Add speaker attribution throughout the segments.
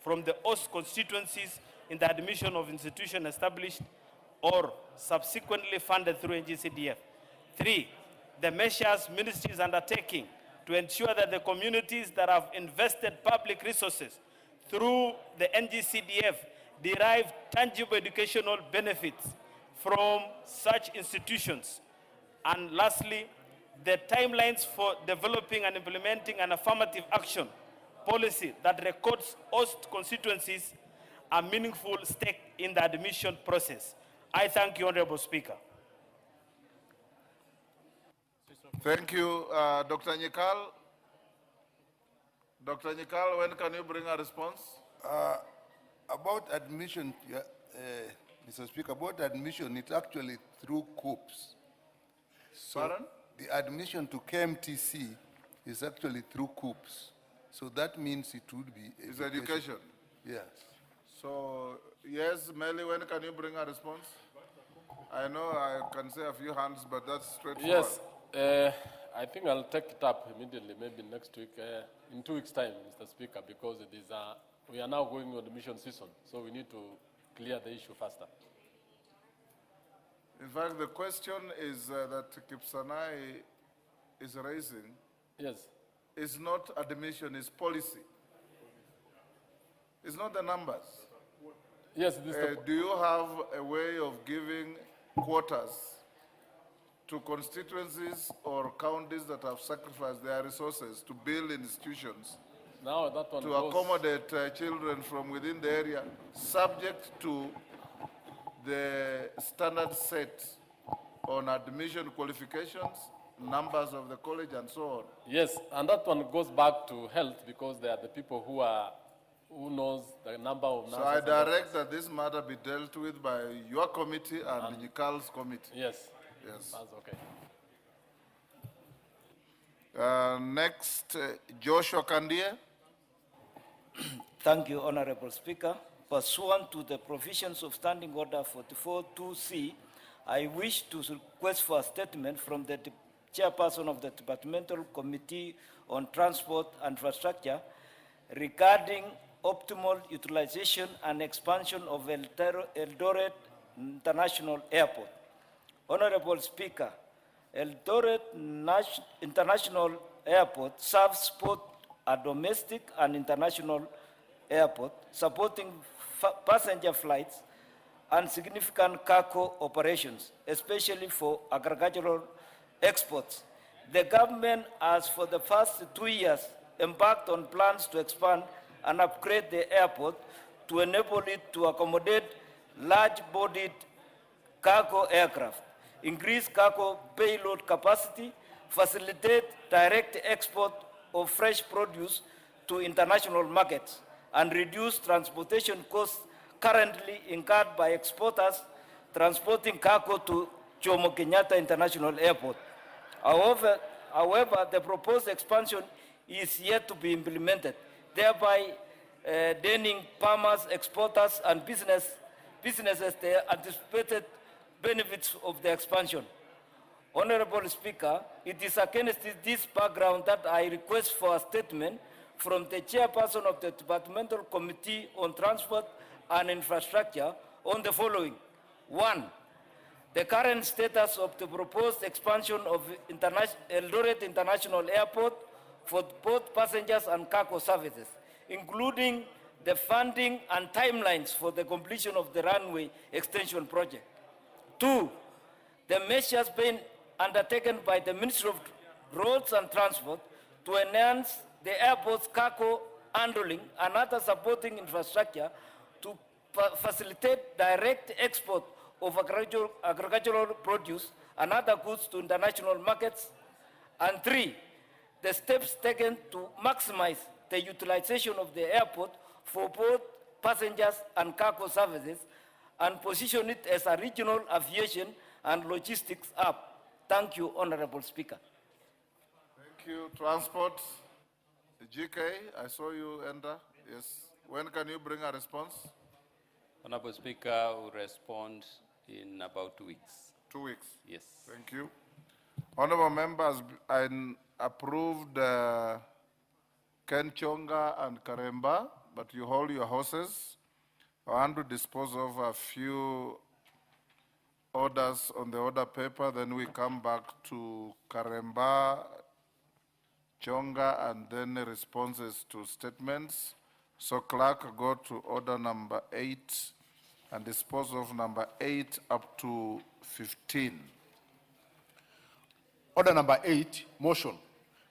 Speaker 1: from the host constituencies in the admission of institutions established or subsequently funded through NGCDF. 3, the measures ministry is undertaking to ensure that the communities that have invested public resources through the NGCDF derive tangible educational benefits from such institutions. And lastly, the timelines for developing and implementing an affirmative action policy that records host constituencies a meaningful stake in the admission process. I thank you, Honorable Speaker.
Speaker 2: Thank you, Dr. Nyikal. Dr. Nyikal, when can you bring a response?
Speaker 3: About admission, Mr. Speaker, about admission, it's actually through COOPs. So
Speaker 2: Pardon?
Speaker 3: The admission to KMTC is actually through COOPs. So that means it would be
Speaker 2: It's education.
Speaker 3: Yes.
Speaker 2: So, yes, Melly, when can you bring a response? I know I can say a few hands, but that's straightforward.
Speaker 4: Yes, I think I'll take it up immediately, maybe next week, in 2 weeks' time, Mr. Speaker, because it is, we are now going on the mission season, so we need to clear the issue faster.
Speaker 2: In fact, the question is that Kipsanai is raising.
Speaker 4: Yes.
Speaker 2: It's not admission, it's policy. It's not the numbers.
Speaker 4: Yes, this
Speaker 2: do you have a way of giving quotas to constituencies or counties that have sacrificed their resources to build institutions
Speaker 4: now that one
Speaker 2: to
Speaker 4: goes,
Speaker 2: accommodate children from within the area, subject to the standard set on admission qualifications, numbers of the college, and so on?
Speaker 4: Yes, and that one goes back to health because they are the people who knows the number of nurses.
Speaker 2: So I direct that this matter be dealt with by your committee and Nyikal's committee.
Speaker 4: Yes.
Speaker 2: Yes.
Speaker 4: That's okay.
Speaker 2: Next, Joshua Kandie.
Speaker 5: Thank you, Honorable Speaker. Pursuant to the provisions of Standing Order 44-2C, I wish to request for a statement from the chairperson of the Departmental Committee on Transport and Infrastructure regarding optimal utilization and expansion of Eldoret International Airport. Honorable Speaker, Eldoret International Airport serves both a domestic and international airport, supporting passenger flights and significant cargo operations, especially for agricultural exports. The government has, for the past 2 years, embarked on plans to expand and upgrade the airport to enable it to accommodate large-bodied cargo aircraft, increase cargo payload capacity, facilitate direct export of fresh produce to international markets, and reduce transportation costs currently incurred by exporters transporting cargo to Jomo Kenyatta International Airport. However, the proposed expansion is yet to be implemented, thereby denying farmers, exporters, and businesses the anticipated benefits of the expansion. Honorable Speaker, it is against this background that I request for a statement from the chairperson of the Departmental Committee on Transport and Infrastructure on the following. 1, the current status of the proposed expansion of Eldoret International Airport for both passengers and cargo services, including the funding and timelines for the completion of the runway extension project. 2, the measures being undertaken by the Ministry of Roads and Transport to enhance the airport's cargo handling and other supporting infrastructure to facilitate direct export of agricultural produce and other goods to international markets. And 3, the steps taken to maximize the utilization of the airport for both passengers and cargo services and position it as a regional aviation and logistics hub. Thank you, Honorable Speaker.
Speaker 2: Thank you. Transport. GK, I saw you enter. Yes. When can you bring a response?
Speaker 6: Honorable Speaker, will respond in about 2 weeks.
Speaker 2: 2 weeks?
Speaker 6: Yes.
Speaker 2: Thank you. Honorable members, I approved Ken Chonga and Karemba. but you hold your horses. I want to dispose of a few orders on the order paper, then we come back to Karemba, Chonga, and then the responses to statements. So clerk, go to order number 8 and dispose of number 8 up to 15.
Speaker 7: Order number 8, motion.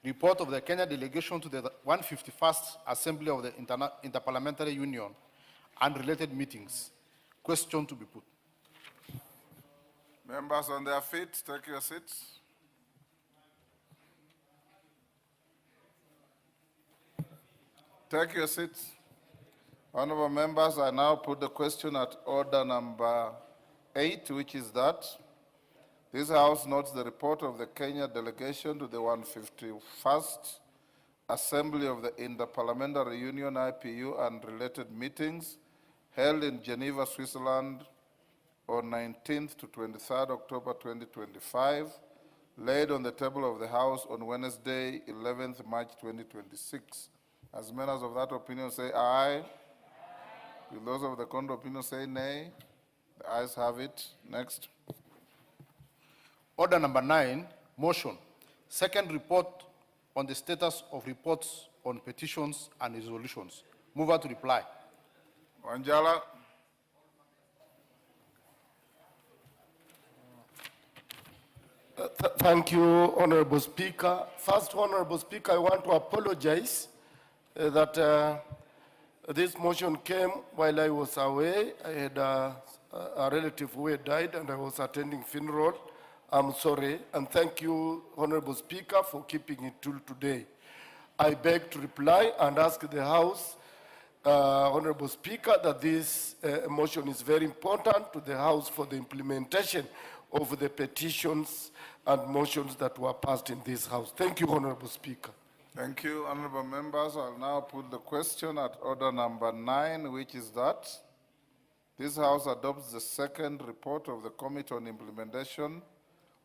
Speaker 7: Report of the Kenya delegation to the 151st Assembly of the Interparliamentary Union and related meetings. Question to be put.
Speaker 2: Members on their feet, take your seats. Take your seats. Honorable members, I now put the question at order number 8, which is that this House notes the report of the Kenya delegation to the 151st Assembly of the Interparliamentary Union, IPU, and related meetings held in Geneva, Switzerland on 19th to 23rd October 2025, laid on the table of the House on Wednesday, 11th March 2026. As members of that opinion say aye. Will those of the contrary opinion say nay? The ayes have it. Next.
Speaker 7: Order number 9, motion. Second report on the status of reports on petitions and resolutions. Mover to reply.
Speaker 2: Wanjala.
Speaker 8: Thank you, Honorable Speaker. First, Honorable Speaker, I want to apologize that this motion came while I was away. I had a relative who had died and I was attending funeral. I'm sorry, and thank you, Honorable Speaker, for keeping it till today. I beg to reply and ask the House, Honorable Speaker, that this motion is very important to the House for the implementation of the petitions and motions that were passed in this House. Thank you, Honorable Speaker.
Speaker 2: Thank you, honorable members. I'll now put the question at order number 9, which is that this House adopts the second report of the Committee on Implementation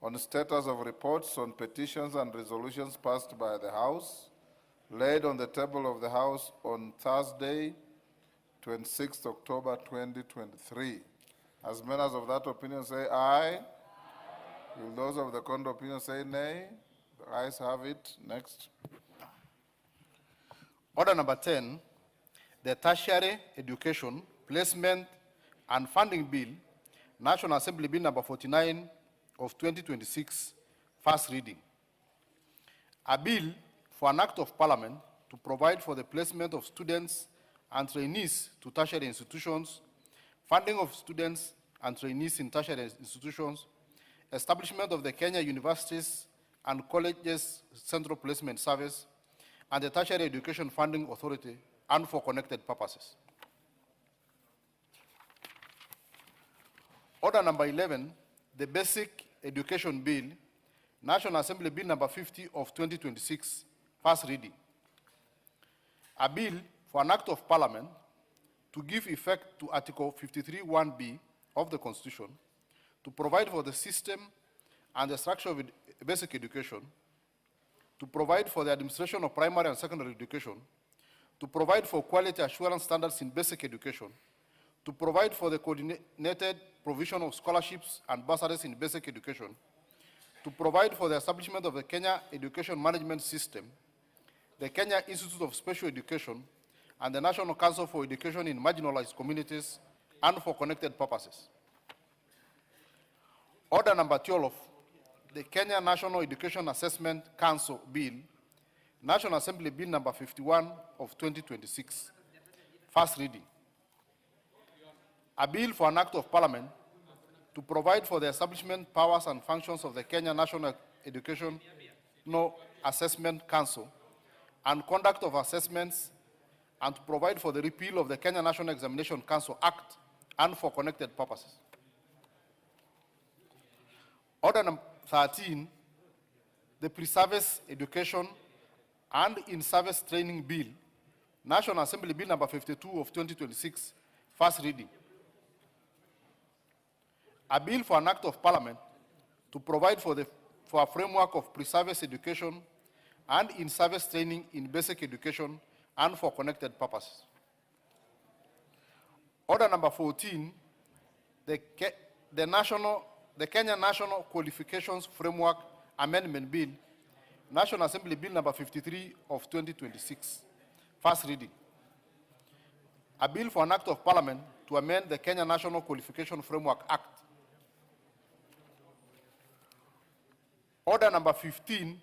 Speaker 2: on status of reports on petitions and resolutions passed by the House, laid on the table of the House on Thursday, 26th October 2023. As members of that opinion say aye. Will those of the contrary opinion say nay? The ayes have it. Next.
Speaker 7: Order number 10, the Tertiary Education, Placement and Funding Bill, National Assembly Bill number 49 of 2026, first reading. A bill for an act of parliament to provide for the placement of students and trainees to tertiary institutions, funding of students and trainees in tertiary institutions, establishment of the Kenya Universities and Colleges Central Placement Service, and the Tertiary Education Funding Authority, and for connected purposes. Order number 11, the Basic Education Bill, National Assembly Bill number 50 of 2026, first reading. A bill for an act of parliament to give effect to Article 53(1)(b) of the Constitution, to provide for the system and the structure of basic education, to provide for the administration of primary and secondary education, to provide for quality assurance standards in basic education, to provide for the coordinated provision of scholarships and bursaries in basic education, to provide for the establishment of the Kenya Education Management System, the Kenya Institute of Special Education, and the National Council for Education in Marginalized Communities, and for connected purposes. Order number 12, the Kenya National Education Assessment Council Bill, National Assembly Bill number 51 of 2026, first reading. A bill for an act of parliament to provide for the establishment, powers and functions of the Kenya National Education Assessment Council and conduct of assessments, and to provide for the repeal of the Kenya National Examination Council Act and for connected purposes. Order number 13, the Pre-Service Education and In-Service Training Bill, National Assembly Bill number 52 of 2026, first reading. A bill for an act of parliament to provide for a framework of pre-service education and in-service training in basic education and for connected purposes. Order number 14, the Kenya National Qualifications Framework Amendment Bill, National Assembly Bill number 53 of 2026, first reading. A bill for an act of parliament to amend the Kenya National Qualification Framework Act. Order number 15,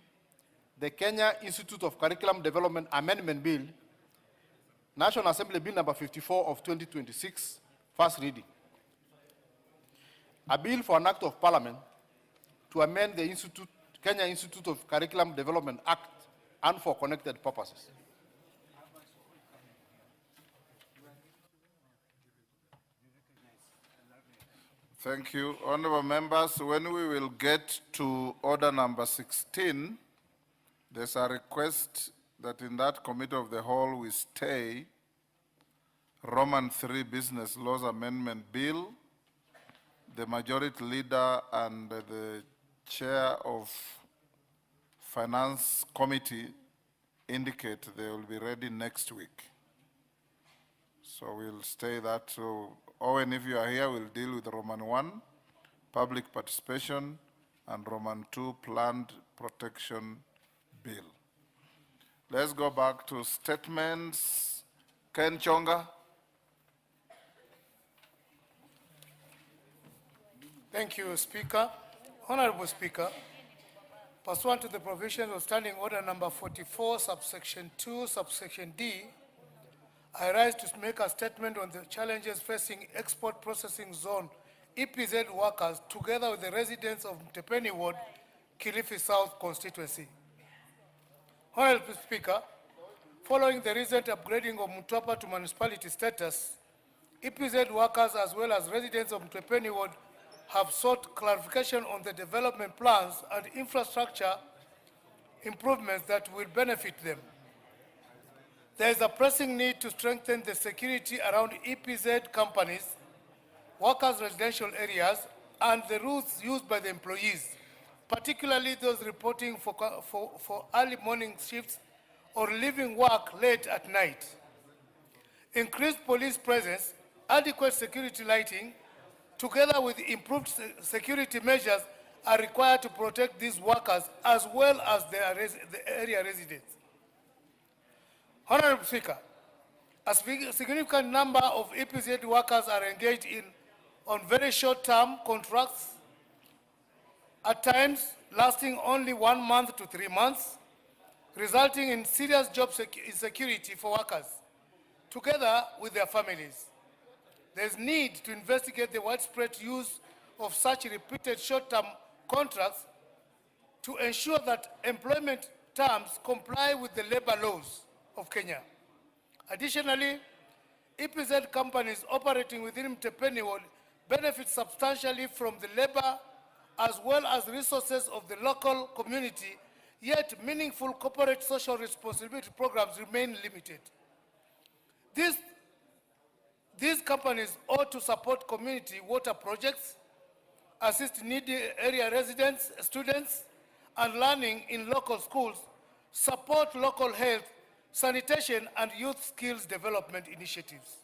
Speaker 7: the Kenya Institute of Curriculum Development Amendment Bill, National Assembly Bill number 54 of 2026, first reading. A bill for an act of parliament to amend the Kenya Institute of Curriculum Development Act and for connected purposes.
Speaker 2: Thank you. Honorable members, when we will get to order number 16, there's a request that in that committee of the whole we stay Roman 3 Business Laws Amendment Bill. The majority leader and the chair of Finance Committee indicate they will be ready next week. So we'll stay that. So Owen, if you are here, we'll deal with Roman 1, public participation, and Roman 2, planned protection bill. Let's go back to statements. Ken Chonga.
Speaker 9: Thank you, Speaker. Honorable Speaker, pursuant to the provisions of Standing Order number 44, subsection 2, subsection D, I rise to make a statement on the challenges facing export processing zone EPZ workers together with the residents of Mtepeni Ward, Kilifi South constituency. Honorable Speaker, following the recent upgrading of Mtwapa to municipality status, EPZ workers as well as residents of Mtepeni Ward have sought clarification on the development plans and infrastructure improvements that will benefit them. There is a pressing need to strengthen the security around EPZ companies, workers' residential areas, and the routes used by the employees, particularly those reporting for early morning shifts or leaving work late at night. Increased police presence, adequate security lighting, together with improved security measures are required to protect these workers as well as the area residents. Honorable Speaker, a significant number of EPZ workers are engaged on very short-term contracts, at times lasting only 1 month to 3 months, resulting in serious job insecurity for workers, together with their families. There is need to investigate the widespread use of such repeated short-term contracts to ensure that employment terms comply with the labor laws of Kenya. Additionally, EPZ companies operating within Mtepeni Ward benefit substantially from the labor as well as resources of the local community, yet meaningful corporate social responsibility programs remain limited. These companies ought to support community water projects, assist needy area residents, students, and learning in local schools, support local health, sanitation, and youth skills development initiatives.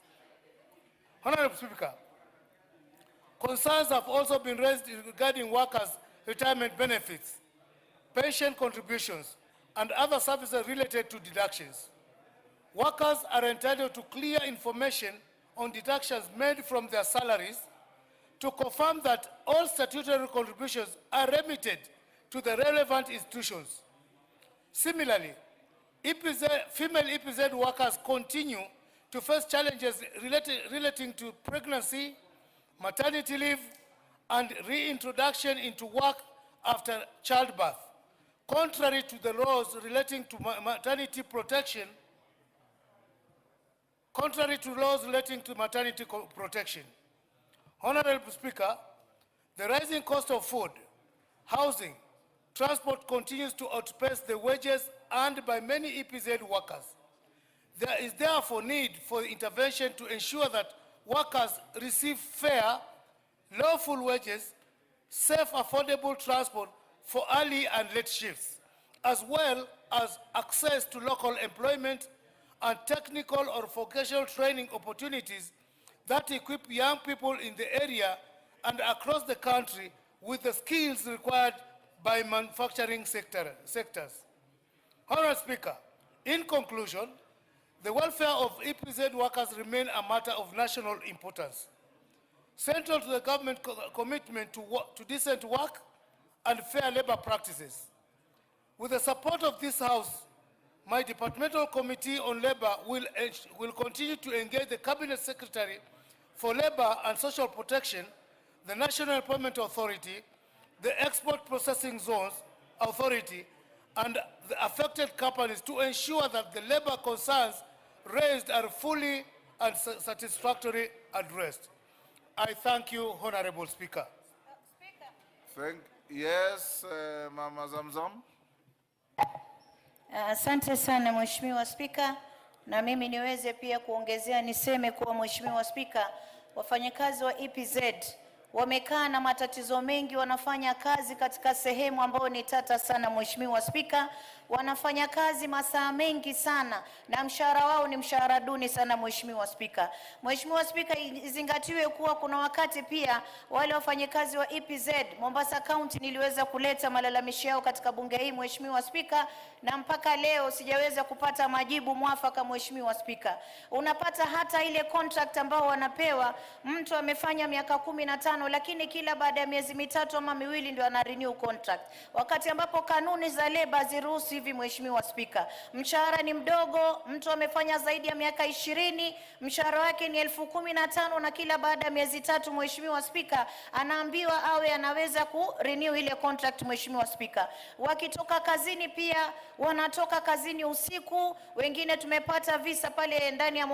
Speaker 9: Honorable Speaker, concerns have also been raised regarding workers' retirement benefits, pension contributions, and other services related to deductions. Workers are entitled to clear information on deductions made from their salaries to confirm that all statutory contributions are remitted to the relevant institutions. Similarly, female EPZ workers continue to face challenges relating to pregnancy, maternity leave, and reintroduction into work after childbirth, contrary to the laws relating to maternity protection. Honorable Speaker, the rising cost of food, housing, transport continues to outpace the wages earned by many EPZ workers. There is therefore need for intervention to ensure that workers receive fair, lawful wages, safe, affordable transport for early and late shifts, as well as access to local employment and technical or vocational training opportunities that equip young people in the area and across the country with the skills required by manufacturing sectors. Honorable Speaker, in conclusion, the welfare of EPZ workers remain a matter of national importance. Central to the government commitment to decent work and fair labor practices. With the support of this House, my Departmental Committee on Labor will continue to engage the Cabinet Secretary for Labor and Social Protection, the National Employment Authority, the Export Processing Zones Authority, and the affected companies to ensure that the labor concerns raised are fully and satisfactorily addressed. I thank you, Honorable Speaker.
Speaker 2: Yes, Mama Zamzam.
Speaker 10: Asante sana Mheshimiwa Spika, na mimi niweze pia kuongezea niseme kuwa Mheshimiwa Spika, wafanyakazi wa EPZ wamekaa na matatizo mengi, wanafanya kazi katika sehemu ambayo ni tata sana Mheshimiwa Spika, wanafanya kazi masaa mengi sana na mshahara wao ni mshahara duni sana Mheshimiwa Spika. Mheshimiwa Spika, izingatiwe kuwa kuna wakati pia wale wafanyakazi wa EPZ Mombasa County niliweza kuleta malalamishi yao katika bunge hii Mheshimiwa Spika, na mpaka leo sijaweza kupata majibu mwafaka Mheshimiwa Spika. Unapata hata ile contract ambao wanapewa, mtu amefanya miaka 15 lakini kila baada ya miezi mitatu ama miwili ndio ana renew contract, wakati ambapo kanuni za labor ziruhusu hivi Mheshimiwa Spika. Mshahara ni mdogo, mtu amefanya zaidi ya miaka 20, mshahara wake ni 15,000 na kila baada ya miezi tatu Mheshimiwa Spika anaambiwa awe anaweza ku renew ile contract Mheshimiwa Spika. Wakitoka kazini pia wanatoka kazini usiku, wengine tumepata visa pale ndani ya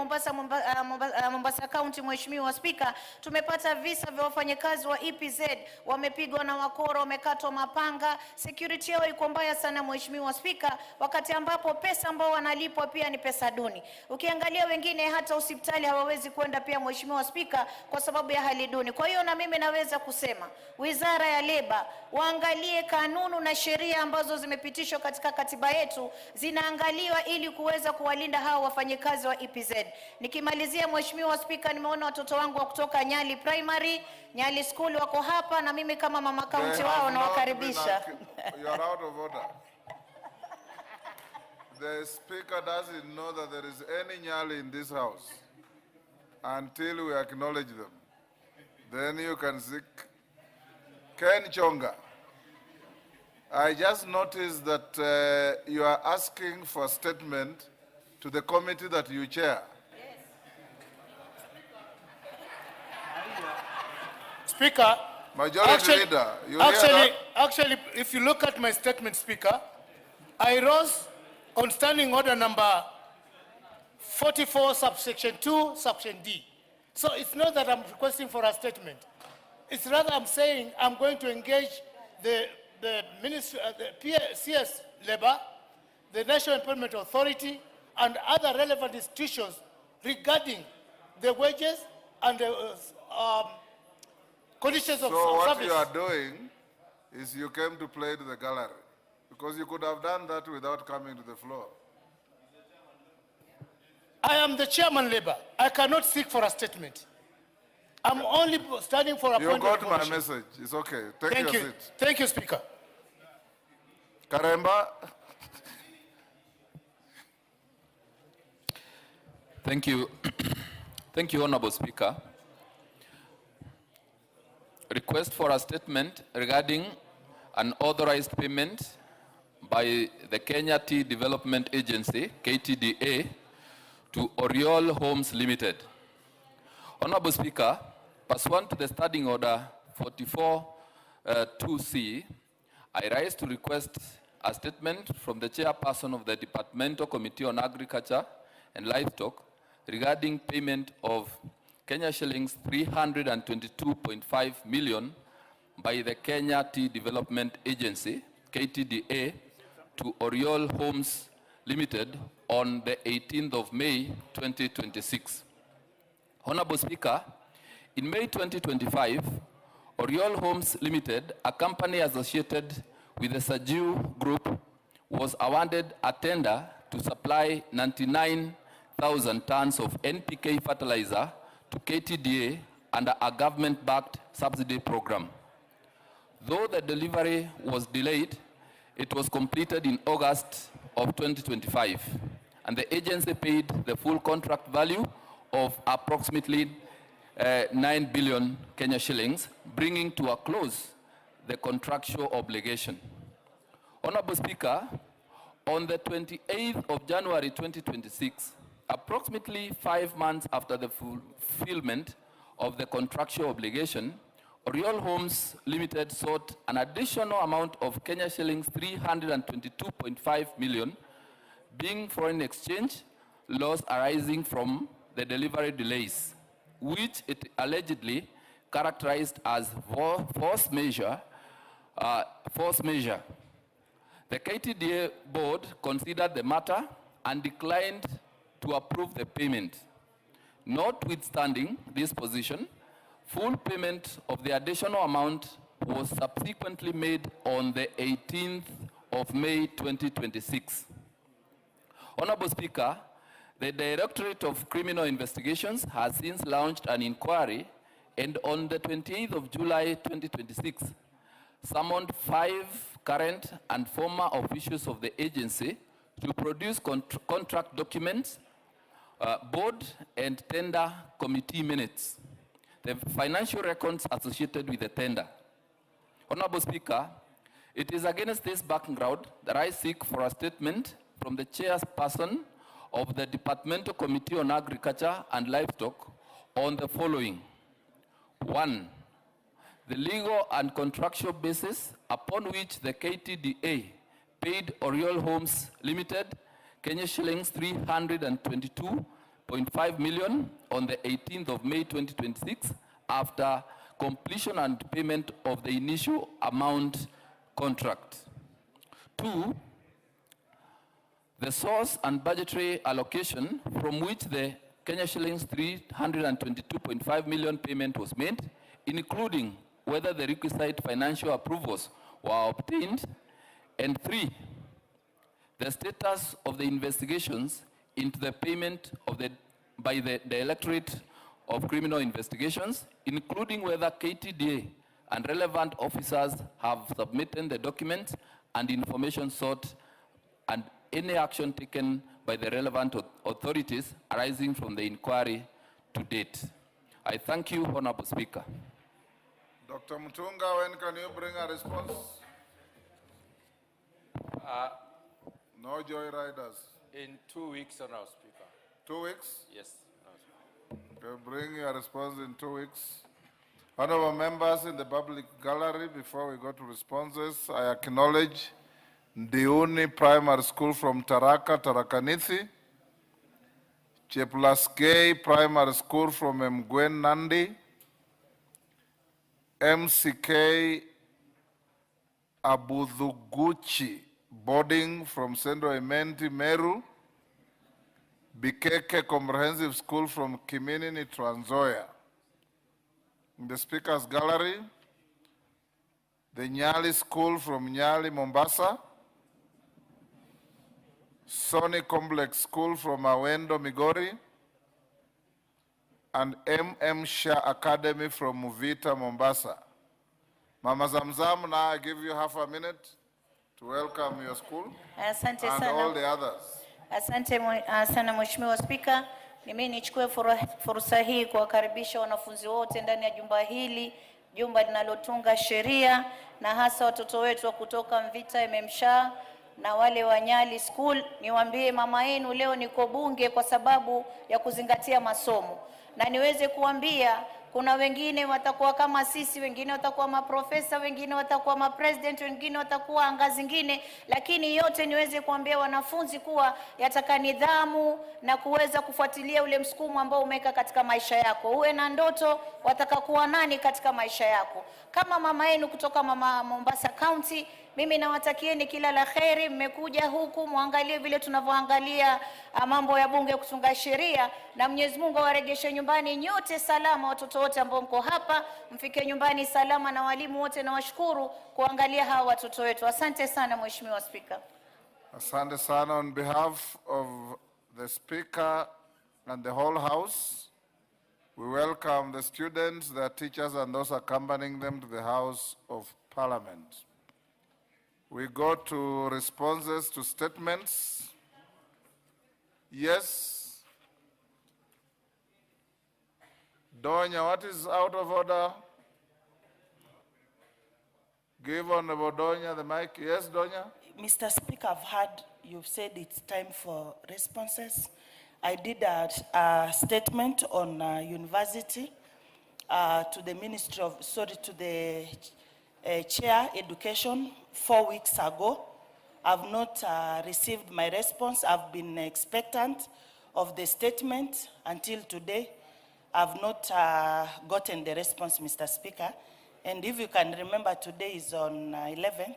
Speaker 10: Mombasa County Mheshimiwa Spika, tumepata visa vya wafanyakazi wa EPZ wamepigwa na wakora, wamekatwa mapanga, security yao iko mbaya sana Mheshimiwa Spika, wakati ambapo pesa ambao wanalipwa pia ni pesa duni. Ukiangalia wengine hata hospitali hawawezi kwenda pia Mheshimiwa Spika kwa sababu ya hali duni. Kwa hiyo na mimi naweza kusema Wizara ya Leba waangalie kanuni na sheria ambazo zimepitishwa katika katiba yetu, zinaangaliwa ili kuweza kuwalinda hao wafanyakazi wa EPZ. Nikimalizia Mheshimiwa Spika, nimeona watoto wangu wa kutoka Nyali Primary, Nyali School wako hapa na mimi kama mama county wao na wakaribisha.
Speaker 2: You are out of order. The Speaker doesn't know that there is any Nyali in this house until we acknowledge them. Then you can seek Ken Chonga. I just noticed that you are asking for a statement to the committee that you chair.
Speaker 9: Speaker,
Speaker 2: Majority Leader, you hear that?
Speaker 9: actually, if you look at my statement, Speaker, I rose on standing order number 44, subsection 2, subsection D. So it's not that I'm requesting for a statement. It's rather I'm saying I'm going to engage the Ministry, CS Labor, the National Employment Authority, and other relevant institutions regarding the wages and the conditions of service.
Speaker 2: So what you are doing is you came to play to the gallery, because you could have done that without coming to the floor.
Speaker 9: I am the chairman Labor. I cannot seek for a statement. I'm only standing for a
Speaker 2: You
Speaker 9: point of
Speaker 2: got my
Speaker 9: information.
Speaker 2: message. It's okay. Take
Speaker 9: Thank
Speaker 2: your
Speaker 9: you.
Speaker 2: seat.
Speaker 9: Thank you, Speaker.
Speaker 2: Karemba.
Speaker 11: Thank you. Thank you, Honorable Speaker. Request for a statement regarding an authorized payment by the Kenya Tea Development Agency, KTDA, to Oriole Homes Limited. Honorable Speaker, pursuant to the Standing Order 44-2C, I rise to request a statement from the chairperson of the Departmental Committee on Agriculture and Livestock regarding payment of Kenya shillings 322.5 million by the Kenya Tea Development Agency, KTDA, to Oriole Homes Limited on the 18th of May, 2026. Honorable Speaker, in May 2025, Oriole Homes Limited, a company associated with the Sajiu Group, was awarded a tender to supply 99,000 tons of NPK fertilizer to KTDA under a government-backed subsidy program. Though the delivery was delayed, it was completed in August of 2025, and the agency paid the full contract value of approximately 9 billion Kenya shillings, bringing to a close the contractual obligation. Honorable Speaker, on the 28th of January 2026, approximately 5 months after the fulfillment of the contractual obligation, Oriol Homes Limited sought an additional amount of Kenya shillings 322.5 million, being foreign exchange loss arising from the delivery delays, which it allegedly characterized as force measure. The KTDA board considered the matter and declined to approve the payment. Notwithstanding this position, full payment of the additional amount was subsequently made on the 18th of May 2026. Honorable Speaker, the Directorate of Criminal Investigations has since launched an inquiry, and on the 28th of July 2026, summoned 5 current and former officials of the agency to produce contract documents, board and tender committee minutes, the financial records associated with the tender. Honorable Speaker, it is against this background that I seek for a statement from the chairperson of the Departmental Committee on Agriculture and Livestock on the following. 1. The legal and contractual basis upon which the KTDA paid Oriol Homes Limited Kenya shillings 322.5 million on the 18th of May 2026 after completion and payment of the initial amount contract. 2. The source and budgetary allocation from which the Kenya shillings 322.5 million payment was made, including whether the requisite financial approvals were obtained. And 3, the status of the investigations into the payment of by the Directorate of Criminal Investigations, including whether KTDA and relevant officers have submitted the documents and information sought, and any action taken by the relevant authorities arising from the inquiry to date. I thank you, Honorable Speaker.
Speaker 2: Dr. Mutunga, when can you bring a response? No joyriders.
Speaker 6: In 2 weeks, Honorable Speaker.
Speaker 2: 2 weeks?
Speaker 6: Yes.
Speaker 2: Okay, bring your response in 2 weeks. Honorable members in the public gallery, before we go to responses, I acknowledge Ndiuni Primary School from Taraka, Tarakanithi, Cheplaskei Primary School from Mgwen Nandi, MCK Abudhuguchi Boarding from Sendo Ementi Meru, Bikeke Comprehensive School from Kiminini, Trans Nzoia. In the Speaker's Gallery, the Nyali School from Nyali, Mombasa, Sony Complex School from Awendo, Migori, and MM Shah Academy from Muvita, Mombasa. Mama Zamzam, now I give you half a minute to welcome your school
Speaker 10: Asante
Speaker 2: and
Speaker 10: sana.
Speaker 2: all the others.
Speaker 10: Asante sana Mheshimiwa Spika. Mimi nichukue fursa hii kuwakaribisha wanafunzi wote ndani ya jumba hili, jumba linalotunga sheria, na hasa watoto wetu wa kutoka Mvita MMSHA na wale wa Nyali School. Niwaambie mama yenu leo niko bunge kwa sababu ya kuzingatia masomo. Na niweze kuambia kuna wengine watakuwa kama sisi, wengine watakuwa maprofesa, wengine watakuwa mapresident, wengine watakuwa anga zingine, lakini yote niweze kuambia wanafunzi kuwa yataka nidhamu na kuweza kufuatilia ule msukumo ambao umeka katika maisha yako. Uwe na ndoto, wataka kuwa nani katika maisha yako. Kama mama yenu kutoka mama Mombasa County, mimi nawatakieni kila la kheri. Mmekuja huku muangalie vile tunavyoangalia mambo ya bunge kutunga sheria, na Mwenyezi Mungu awarejeshe nyumbani nyote salama. Watoto wote ambao mko hapa mfike nyumbani salama, na walimu wote na washukuru kuangalia hawa watoto wetu. Asante sana Mheshimiwa Speaker.
Speaker 2: Asante sana. On behalf of the Speaker and the whole House, We welcome the students, their teachers, and those accompanying them to the House of Parliament. We go to responses to statements. Yes. Donya, what is out of order? Give Honorable Donya the mic. Yes, Donya?
Speaker 12: Mr. Speaker, I've heard you've said it's time for responses. I did a statement on university to the Ministry of, to the Chair Education 4 weeks ago. I've not received my response. I've been expectant of the statement until today. I've not gotten the response, Mr. Speaker. And if you can remember, today is on 11th.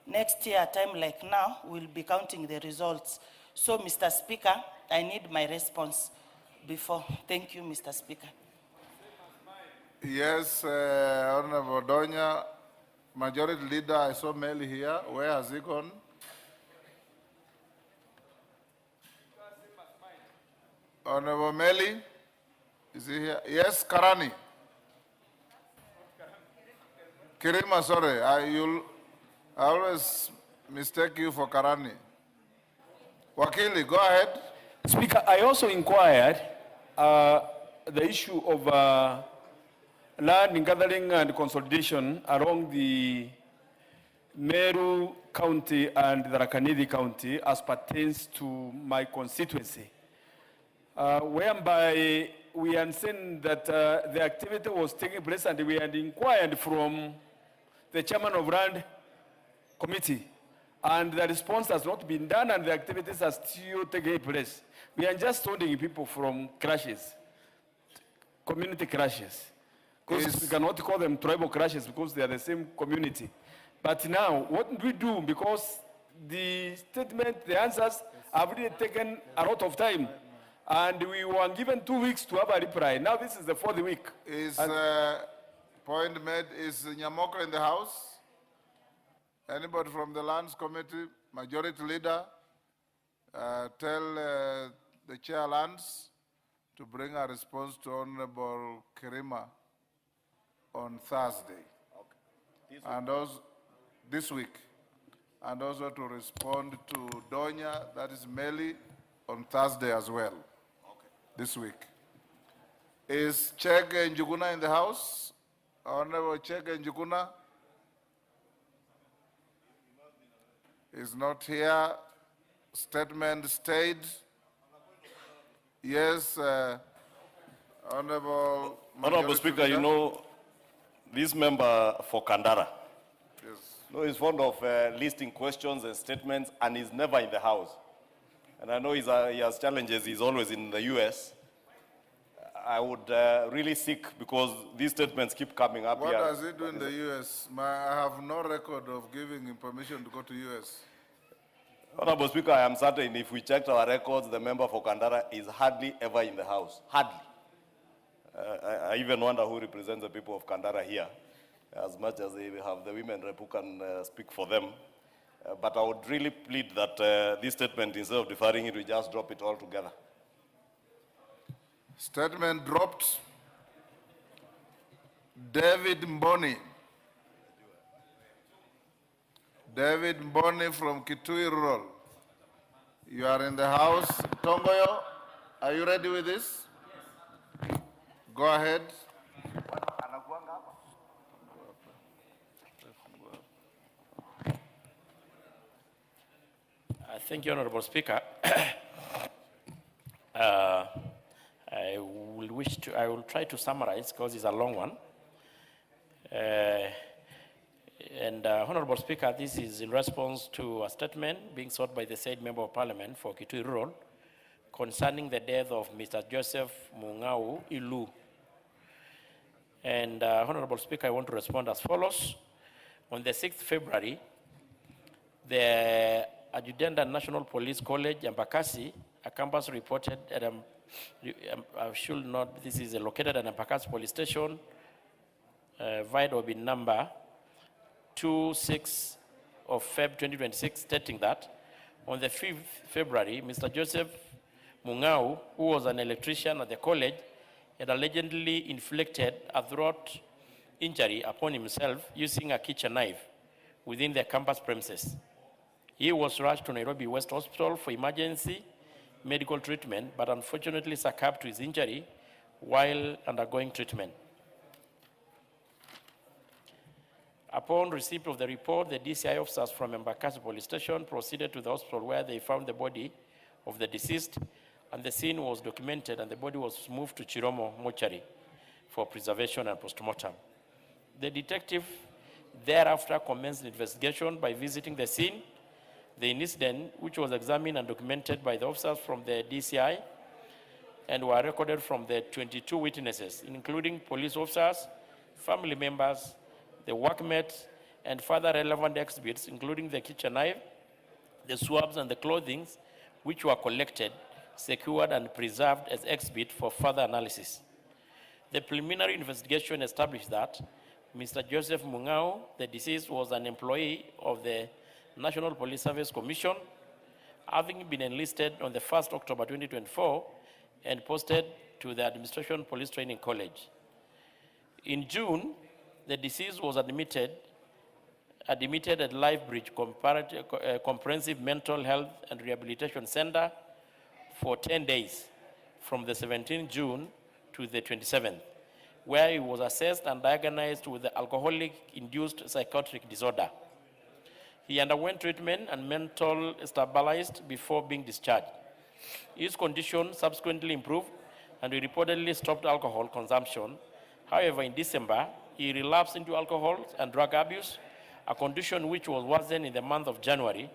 Speaker 12: Next year, a time like now, we'll be counting the results. So, Mr. Speaker, I need my response before. Thank you, Mr. Speaker.
Speaker 2: Yes, Honorable Donya, Majority Leader, I saw Meli here. Where has he gone? Honorable Meli, is he here? Yes, Karani. Kirima, sorry, I always mistake you for Karani. Wakili, go ahead.
Speaker 1: Speaker, I also inquired the issue of land gathering and consolidation along the Meru County and the Rakanidi County as pertains to my constituency, whereby we understand that the activity was taking place, and we had inquired from the chairman of Land Committee, and the response has not been done, and the activities are still taking place. We are just holding people from crashes, community crashes. Because we cannot call them tribal crashes because they are the same community. But now, what do we do? Because the statement, the answers have really taken a lot of time. And we were given 2 weeks to have a reply. Now this is the 4th week.
Speaker 2: Is point made, is Nyamoka in the House? Anybody from the Lands Committee, Majority Leader, tell the Chair Lands to bring a response to Honorable Kirima on Thursday. Okay. And also this week. And also to respond to Donya, that is Meli, on Thursday as well. Okay. This week. Is Chege Njuguna in the House? Honorable Chege Njuguna is not here. Statement stayed. Yes, Honorable
Speaker 13: Speaker, you know, this member for Kandara,
Speaker 2: yes,
Speaker 13: no, he's fond of listing questions and statements, and he's never in the House. And I know he has challenges. He's always in the US. I would really seek, because these statements keep coming up
Speaker 2: what
Speaker 13: here.
Speaker 2: What does he do in the US? I have no record of giving him permission to go to US.
Speaker 13: Honorable Speaker, I am certain if we checked our records, the member for Kandara is hardly ever in the House. Hardly. I even wonder who represents the people of Kandara here, as much as they have the women rep who can speak for them. But I would really plead that this statement, instead of deferring it, we just drop it all together.
Speaker 2: Statement dropped. David Mboni. David Mboni from Kitui Rural. You are in the House. Tongoyo, are you ready with this? Yes. Go ahead.
Speaker 14: Thank you, Honorable Speaker. I will try to summarize because it's a long one. Honorable Speaker, this is in response to a statement being sought by the said Member of Parliament for Kitui Rural concerning the death of Mr. Joseph Mungau Ilu. And Honorable Speaker, I want to respond as follows. On the 6th February, the Adjutant at National Police College, Embakasi, a campus reported at I should not, this is located at Embakasi Police Station, VIDO bin number 26 of Feb 2026, stating that on the 5th February, Mr. Joseph Mungau, who was an electrician at the college, had allegedly inflicted a throat injury upon himself using a kitchen knife within the campus premises. He was rushed to Nairobi West Hospital for emergency medical treatment, but unfortunately succumbed to his injury while undergoing treatment. Upon receipt of the report, the DCI officers from Embakasi Police Station proceeded to the hospital where they found the body of the deceased, and the scene was documented, and the body was moved to Chiromo mortuary for preservation and postmortem. The detective thereafter commenced the investigation by visiting the scene. The incident, which was examined and documented by the officers from the DCI and were recorded from the 22 witnesses, including police officers, family members, the workmates, and further relevant exhibits, including the kitchen knife, the swabs, and the clothing, which were collected, secured, and preserved as exhibit for further analysis. The preliminary investigation established that Mr. Joseph Mung'ao, the deceased, was an employee of the National Police Service Commission, having been enlisted on the 1st October 2024 and posted to the Administration Police Training College. In June, the deceased was admitted at Lifebridge Comprehensive Mental Health and Rehabilitation Center for 10 days from the 17th June to the 27th, where he was assessed and diagnosed with the alcoholic-induced psychotic disorder. He underwent treatment and mental stabilized before being discharged. His condition subsequently improved, and he reportedly stopped alcohol consumption. However, in December, he relapsed into alcohol and drug abuse, a condition which was worsened in the month of January,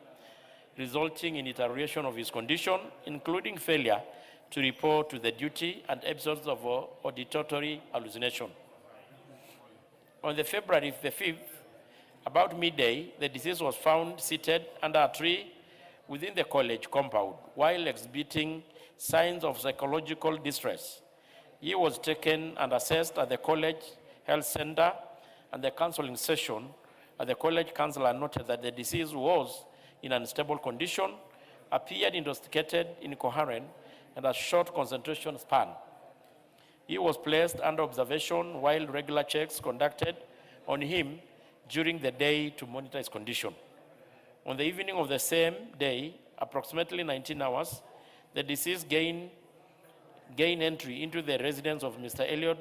Speaker 14: resulting in deterioration of his condition, including failure to report to the duty and episodes of auditory hallucination. On the February the 5th, about midday, the deceased was found seated under a tree within the college compound while exhibiting signs of psychological distress. He was taken and assessed at the college health center, and the counseling session at the college counselor noted that the deceased was in an unstable condition, appeared intoxicated, incoherent, and a short concentration span. He was placed under observation while regular checks conducted on him during the day to monitor his condition. On the evening of the same day, approximately 19 hours, the deceased gained entry into the residence of Mr. Eliud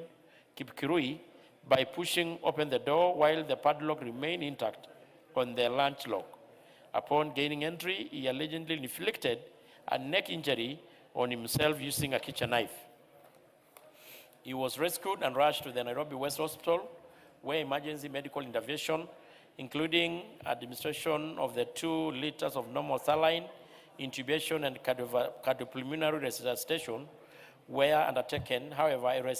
Speaker 14: Kipkirui by pushing open the door while the padlock remained intact on the latch lock. Upon gaining entry, he allegedly inflicted a neck injury on himself using a kitchen knife. He was rescued and rushed to the Nairobi West Hospital, where emergency medical intervention, including administration of the 2 liters of normal saline, intubation, and cardiopulmonary resuscitation, were undertaken. However,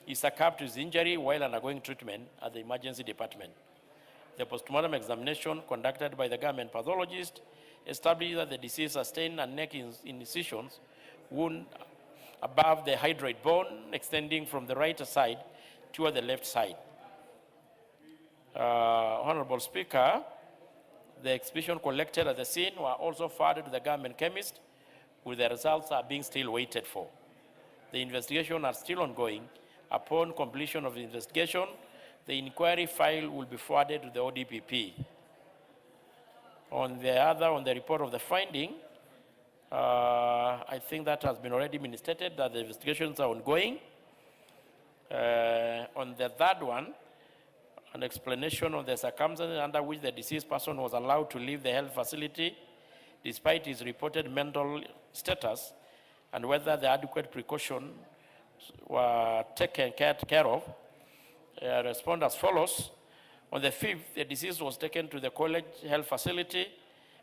Speaker 14: he succumbed to his injury while undergoing treatment at the emergency department. The postmortem examination conducted by the government pathologist established that the deceased sustained a neck incision wound above the hyoid bone extending from the right side toward the left side. Honorable Speaker, the exhibition collected at the scene were also forwarded to the government chemist, where the results are being still waited for. The investigation are still ongoing. Upon completion of the investigation, the inquiry file will be forwarded to the ODPP. On the report of the finding, I think that has been already been stated that the investigations are ongoing. On the third one, an explanation of the circumstances under which the deceased person was allowed to leave the health facility despite his reported mental status, and whether the adequate precautions were taken care of, respond as follows. On the 5th, the deceased was taken to the college health facility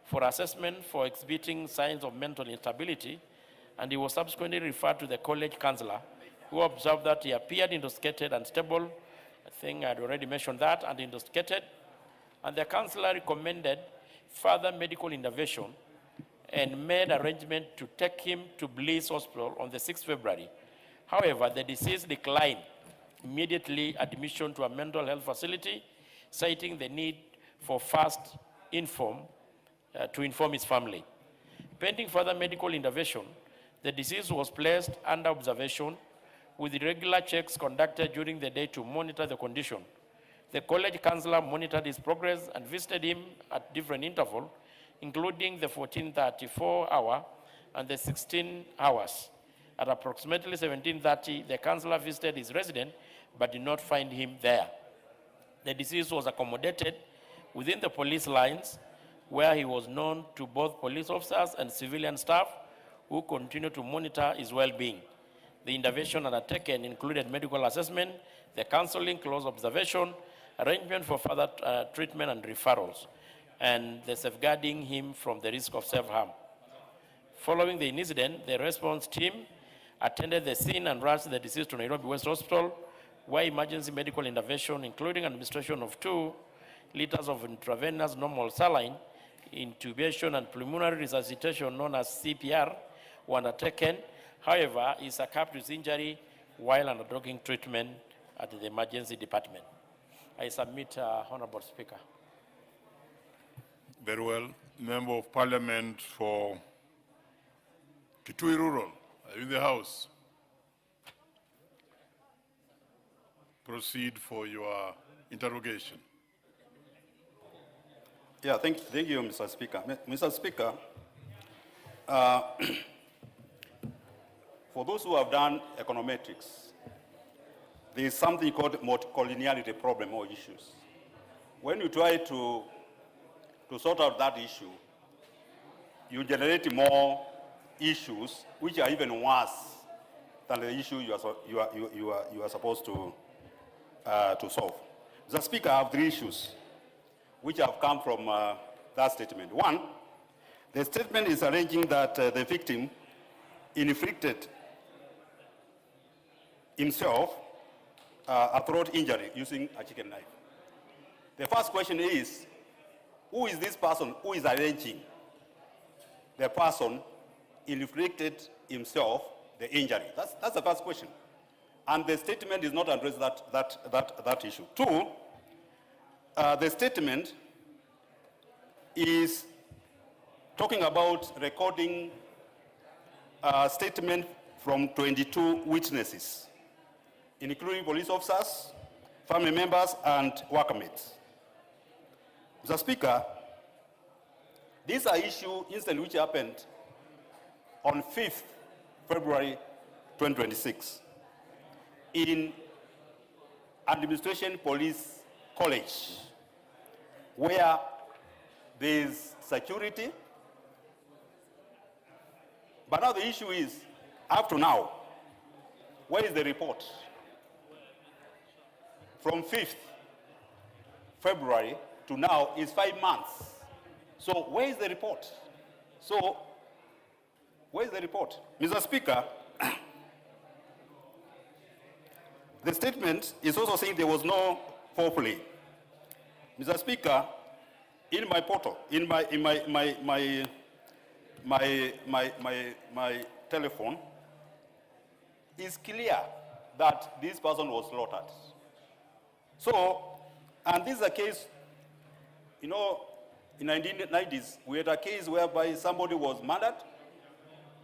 Speaker 14: for assessment for exhibiting signs of mental instability, and he was subsequently referred to the college counselor, who observed that he appeared intoxicated and stable. I think I had already mentioned that, and intoxicated. And the counselor recommended further medical intervention and made arrangement to take him to Bliss Hospital on the 6th February. However, the deceased declined immediately admission to a mental health facility, citing the need for to inform his family. Pending further medical intervention, the deceased was placed under observation with regular checks conducted during the day to monitor the condition. The college counselor monitored his progress and visited him at different intervals, including the 14:34 hour and the 16 hours. At approximately 17:30, the counselor visited his residence but did not find him there. The deceased was accommodated within the police lines, where he was known to both police officers and civilian staff who continued to monitor his well-being. The intervention undertaken included medical assessment, the counseling, close observation, arrangement for further treatment and referrals, and the safeguarding him from the risk of self-harm. Following the incident, the response team attended the scene and rushed the deceased to Nairobi West Hospital, where emergency medical intervention, including administration of 2 liters of intravenous normal saline, intubation and pulmonary resuscitation known as CPR were undertaken. However, he succumbed to his injury while undergoing treatment at the emergency department. I submit, Honorable Speaker.
Speaker 15: Very well. Member of Parliament for Kitui Rural, are you in the House? Proceed for your interrogation.
Speaker 16: Yeah, thank you, Mr. Speaker. Mr. Speaker, for those who have done econometrics, there is something called multicollinearity problem or issues. When you try to sort out that issue, you generate more issues which are even worse than the issue you are supposed to solve. Mr. Speaker, I have 3 issues which have come from that statement. 1, the statement is alleging that the victim inflicted himself a throat injury using a chicken knife. The first question is, who is this person who is alleging the person inflicted himself the injury? That's the first question. And the statement is not addressed that issue. 2, the statement is talking about recording a statement from 22 witnesses, including police officers, family members, and workmates. Mr. Speaker, these are incidents which happened on 5th February 2026 in Administration Police College, where there is security. But now the issue is, up to now, where is the report? From 5th February to now is 5 months. So where is the report? Where is the report? Mr. Speaker, the statement is also saying there was no foreplay. Mr. Speaker, in my portal, in my telephone, it's clear that this person was slaughtered. So, and this is a case, you know, in the 1990s, we had a case whereby somebody was murdered,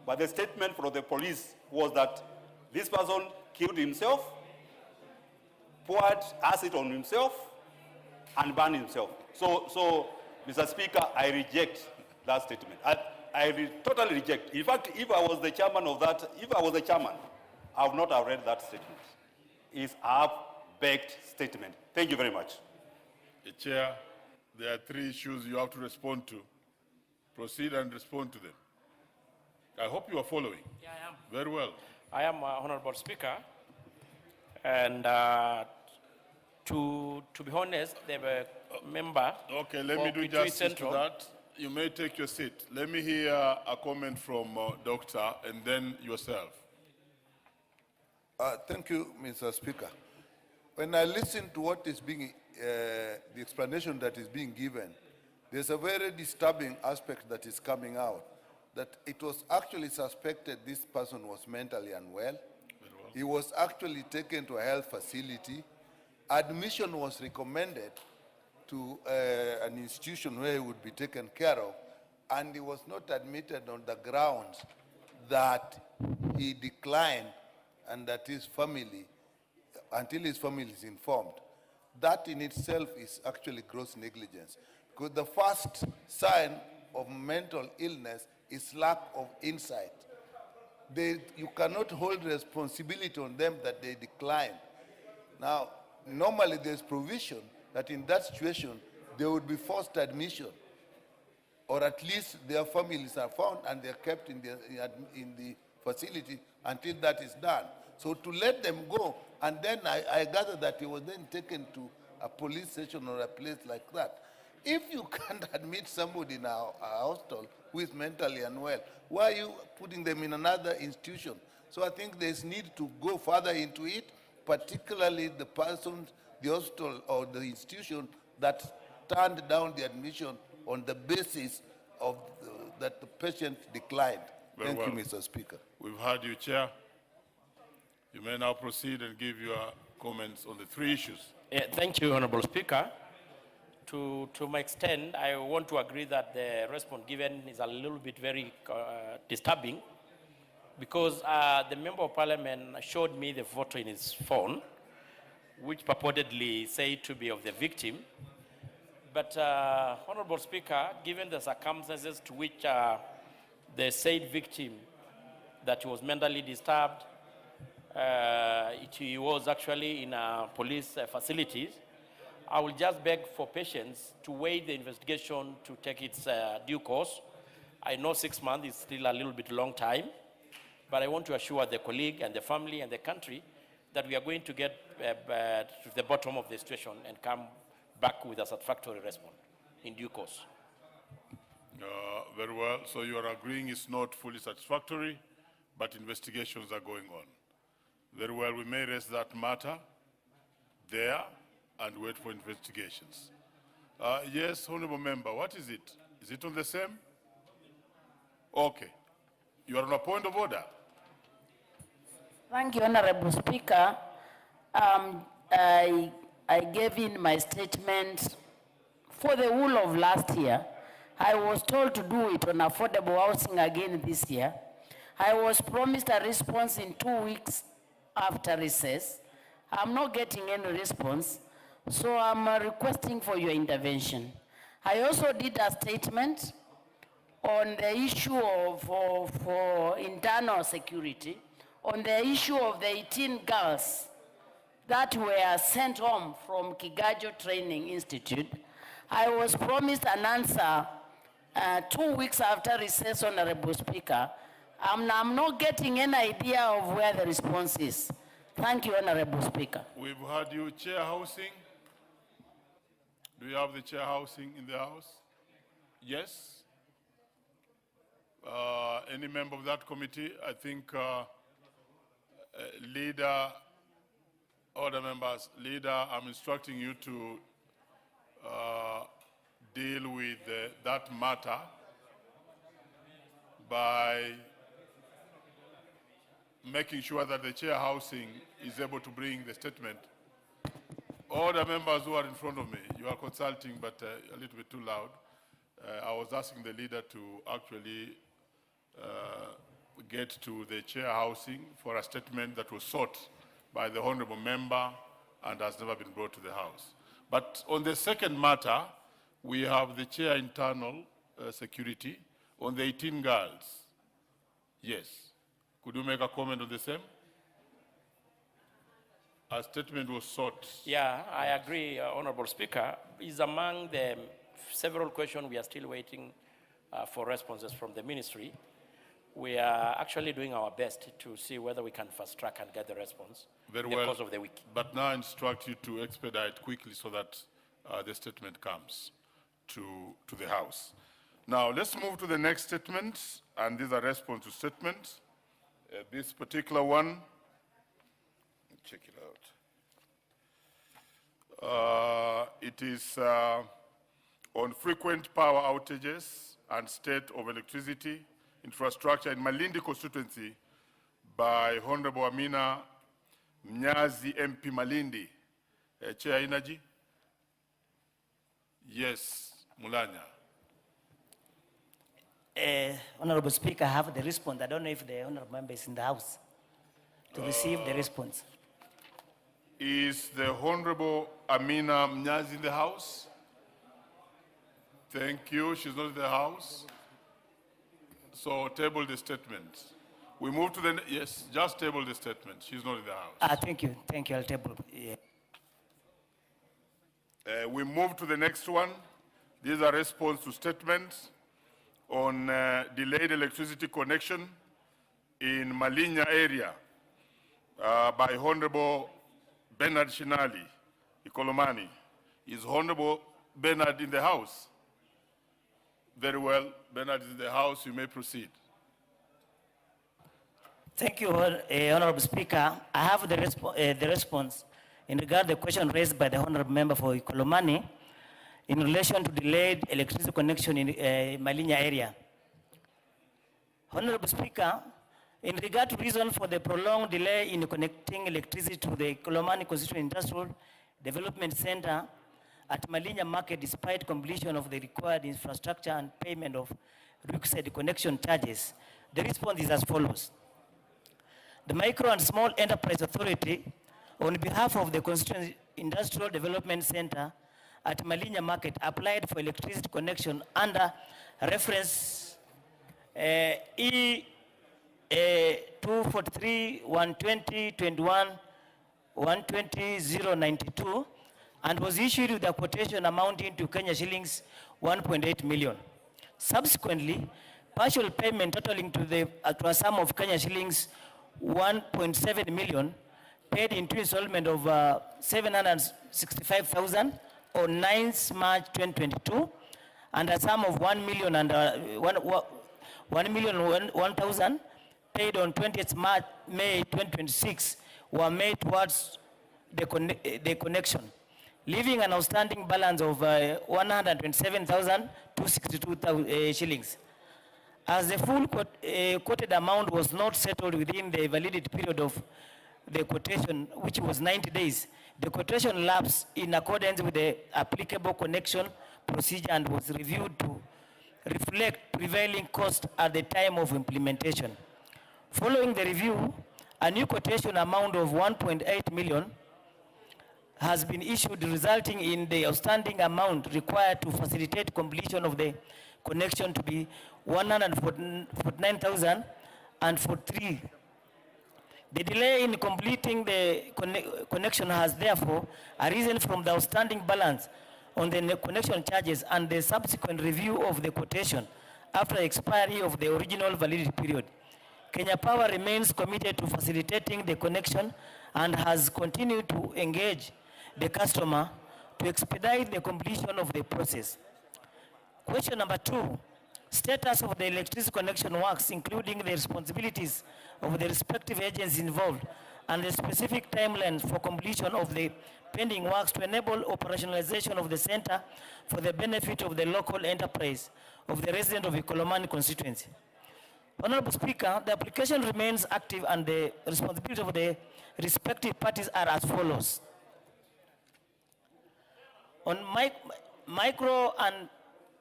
Speaker 16: but the statement from the police was that this person killed himself, poured acid on himself, and burned himself. So, Mr. Speaker, I reject that statement. I totally reject. In fact, if I was the chairman of that, I would not have read that statement. It's a half-baked statement. Thank you very much.
Speaker 15: Chair, there are 3 issues you have to respond to. Proceed and respond to them. I hope you are following.
Speaker 14: Yeah, I am.
Speaker 15: Very well.
Speaker 14: I am, Honorable Speaker. And to be honest, they were a member.
Speaker 15: Okay, let me do justice to that. You may take your seat. Let me hear a comment from Doctor and then yourself.
Speaker 3: Thank you, Mr. Speaker. When I listen to what is being, the explanation that is being given, there's a very disturbing aspect that is coming out, that it was actually suspected this person was mentally unwell. He was actually taken to a health facility. Admission was recommended to an institution where he would be taken care of, and he was not admitted on the grounds that he declined and that his family, until his family is informed, that in itself is actually gross negligence. Because the first sign of mental illness is lack of insight. You cannot hold responsibility on them that they decline. Now, normally there's provision that in that situation, there would be forced admission, or at least their families are found and they're kept in the facility until that is done. So to let them go, and then I gather that he was then taken to a police station or a place like that. If you can't admit somebody in a hostel who is mentally unwell, why are you putting them in another institution? So I think there's need to go further into it, particularly the person, the hospital or the institution that turned down the admission on the basis of that the patient declined. Thank you, Mr. Speaker.
Speaker 15: We've heard you, Chair. You may now proceed and give your comments on the three issues.
Speaker 14: Thank you, Honorable Speaker. To my extent, I want to agree that the response given is a little bit very disturbing, because the Member of Parliament showed me the photo in his phone, which purportedly said to be of the victim. But, Honorable Speaker, given the circumstances to which the said victim, that he was mentally disturbed, he was actually in police facilities, I will just beg for patience to wait the investigation to take its due course. I know 6 months is still a little bit long time, but I want to assure the colleague and the family and the country that we are going to get to the bottom of the situation and come back with a satisfactory response in due course.
Speaker 15: Very well. So you are agreeing it's not fully satisfactory, but investigations are going on. Very well. We may raise that matter there and wait for investigations. Yes, Honourable Member, what is it? Is it on the same? Okay. You are on a point of order.
Speaker 17: Thank you, Honourable Speaker. I gave in my statement for the whole of last year. I was told to do it on affordable housing again this year. I was promised a response in 2 weeks after recess. I'm not getting any response, so I'm requesting for your intervention. I also did a statement on the issue of internal security, on the issue of the 18 girls that were sent home from Kigajo Training Institute. I was promised an answer 2 weeks after recess, Honorable Speaker. I'm not getting any idea of where the response is. Thank you, Honorable Speaker.
Speaker 15: We've heard you. Chair Housing. Do you have the Chair Housing in the House? Yes. Any member of that committee? I think Leader, other members, Leader, I'm instructing you to deal with that matter by making sure that the Chair Housing is able to bring the statement. All the members who are in front of me, you are consulting, but a little bit too loud. I was asking the leader to actually get to the Chair Housing for a statement that was sought by the Honourable Member and has never been brought to the House. But on the second matter, we have the Chair Internal Security on the 18 girls. Yes. Could you make a comment on the same? A statement was sought.
Speaker 14: Yeah, I agree, Honorable Speaker. It's among the several questions we are still waiting for responses from the ministry. We are actually doing our best to see whether we can fast track and get the response in the course of the week.
Speaker 15: But now I instruct you to expedite quickly so that the statement comes to the House. Now let's move to the next statement, and these are response to statements. This particular one, check it out. It is on frequent power outages and state of electricity infrastructure in Malindi constituency by Honorable Amina Mnyazi MP Malindi. Chair Energy? Yes, Mulanya.
Speaker 18: Honorable Speaker, I have the response. I don't know if the honorable member is in the House.
Speaker 5: to receive the response.
Speaker 15: Is the Honorable Amina Mnyazi in the house? Thank you. She's not in the house. So table the statement. We move to the, yes, just table the statement. She's not in the house.
Speaker 5: Thank you. Thank you. I'll table. Yeah.
Speaker 15: We move to the next one. These are response to statements on delayed electricity connection in Malinya area by Honorable Bernard Shinali, Ikolomani. Is Honorable Bernard in the house? Very well. Bernard is in the house. You may proceed.
Speaker 5: Thank you, Honorable Speaker. I have the response in regard to the question raised by the Honorable Member for Ikolomani in relation to delayed electricity connection in Malinya area. Honorable Speaker, in regard to reason for the prolonged delay in connecting electricity to the Ikolomani Constituent Industrial Development Center at Malinya Market despite completion of the required infrastructure and payment of requisite connection charges, the response is as follows. The Micro and Small Enterprise Authority, on behalf of the Constituent Industrial Development Center at Malinya Market, applied for electricity connection under reference E 243-120-21-120-092 and was issued with a quotation amounting to Kenya shillings 1.8 million. Subsequently, partial payment totaling to a sum of Kenya shillings 1.7 million paid in two installments of 765,000 on 9th March 2022 and a sum of 1,001,000 paid on 20th May 2026 were made towards the connection, leaving an outstanding balance of 127,262 shillings. As the full quoted amount was not settled within the validity period of the quotation, which was 90 days, the quotation lapsed in accordance with the applicable connection procedure and was reviewed to reflect prevailing cost at the time of implementation. Following the review, a new quotation amount of 1.8 million has been issued, resulting in the outstanding amount required to facilitate completion of the connection to be 149,043. The delay in completing the connection has therefore arisen from the outstanding balance on the connection charges and the subsequent review of the quotation after the expiry of the original validity period. Kenya Power remains committed to facilitating the connection and has continued to engage the customer to expedite the completion of the process. Question number 2, status of the electricity connection works, including the responsibilities of the respective agencies involved and the specific timeline for completion of the pending works to enable operationalization of the center for the benefit of the local enterprise of the resident of Ikolomani constituency. Honorable Speaker, the application remains active and the responsibilities of the respective parties are as follows. On Micro and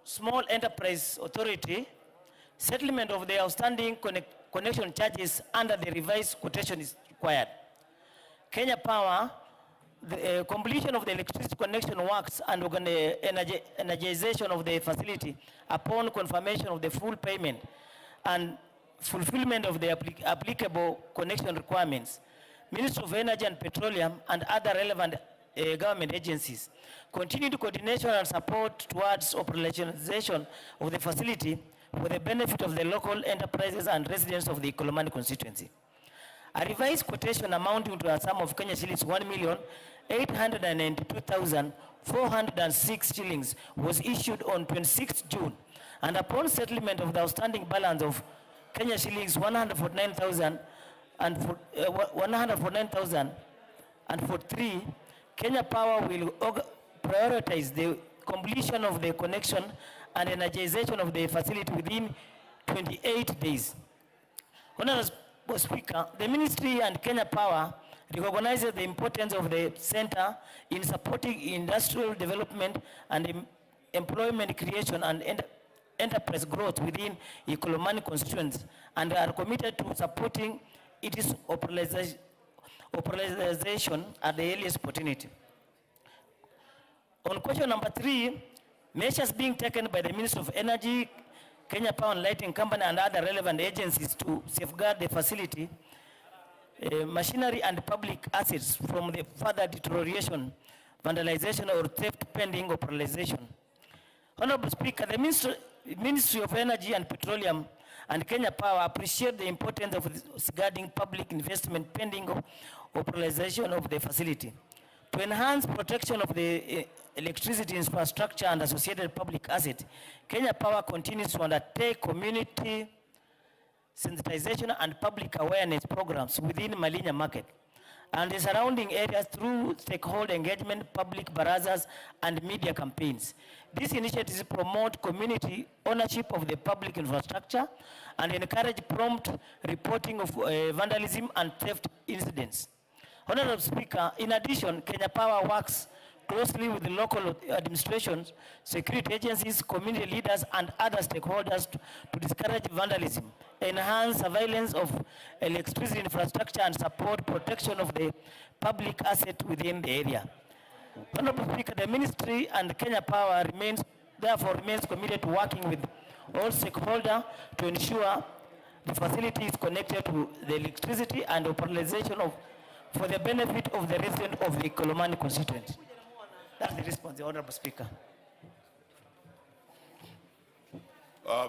Speaker 5: Small Enterprise Authority, settlement of the outstanding connection charges under the revised quotation is required. Kenya Power, the completion of the electricity connection works and energization of the facility upon confirmation of the full payment and fulfillment of the applicable connection requirements. Ministry of Energy and Petroleum and other relevant government agencies continued coordination and support towards operationalization of the facility for the benefit of the local enterprises and residents of the Ikolomani constituency. A revised quotation amounting to a sum of Kenya shillings 1,892,406 shillings was issued on 26th June, and upon settlement of the outstanding balance of Kenya shillings 149,043, Kenya Power will prioritize the completion of the connection and energization of the facility within 28 days. Honorable Speaker, the Ministry and Kenya Power recognizes the importance of the center in supporting industrial development and employment creation and enterprise growth within Ikolomani constituents and are committed to supporting it is operationalization at the earliest opportunity. On question number 3, measures being taken by the Ministry of Energy, Kenya Power and Lighting Company and other relevant agencies to safeguard the facility, machinery and public assets from the further deterioration, vandalization or theft pending operationalization. Honorable Speaker, the Ministry of Energy and Petroleum and Kenya Power appreciate the importance of safeguarding public investment pending operationalization of the facility. To enhance protection of the electricity infrastructure and associated public assets, Kenya Power continues to undertake community sensitization and public awareness programs within Malinya market and the surrounding areas through stakeholder engagement, public barazas, and media campaigns. These initiatives promote community ownership of the public infrastructure and encourage prompt reporting of vandalism and theft incidents. Honorable Speaker, in addition, Kenya Power works closely with the local administrations, security agencies, community leaders, and other stakeholders to discourage vandalism, enhance surveillance of electricity infrastructure, and support protection of the public asset within the area. Honorable Speaker, the Ministry and Kenya Power therefore remains committed to working with all stakeholders to ensure the facility is connected to the electricity and operationalization for the benefit of the residents of the Kolomani constituency. That's the response, Honorable Speaker.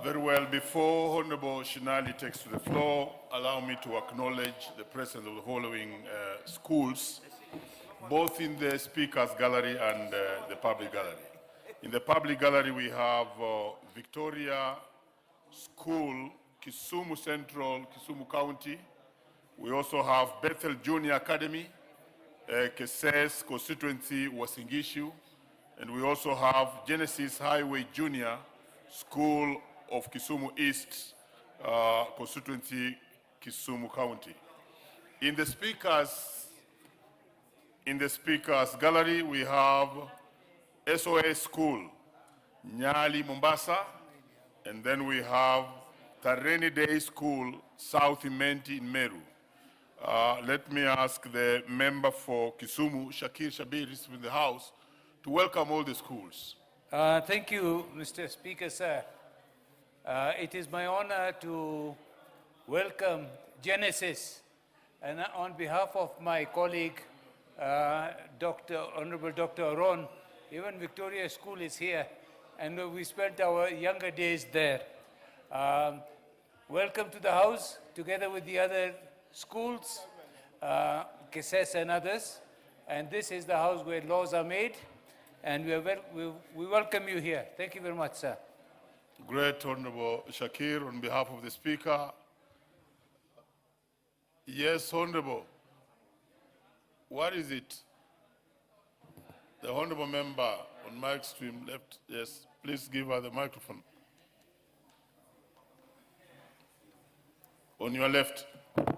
Speaker 15: Very well. Before Honorable Shinali takes to the floor, allow me to acknowledge the presence of the following schools, both in the Speaker's Gallery and the Public Gallery. In the Public Gallery, we have Victoria School, Kisumu Central, Kisumu County. We also have Bethel Junior Academy, Gachagua'S constituency, Wasingishu, and we also have Genesis Highway Junior School of Kisumu East, constituency, Kisumu County. In the speakers gallery, we have SOS School, Nyali, Mombasa, and then we have Tareni Day School, South Imenti in Meru. Let me ask the member for Kisumu, Shakir Shabir, is in the house, to welcome all the schools.
Speaker 18: Thank you, Mr. Speaker, sir. It is my honor to welcome Genesis, and on behalf of my colleague, Honorable Dr. Aron, even Victoria School is here, and we spent our younger days there. Welcome to the house, together with the other schools, Gachagua'S and others, and this is the house where laws are made, and we welcome you here. Thank you very much, sir.
Speaker 15: Great, Honorable Shakir, on behalf of the Speaker. Yes, Honorable. What is it? The Honorable Member on my extreme left. Yes, please give her the microphone. On your left.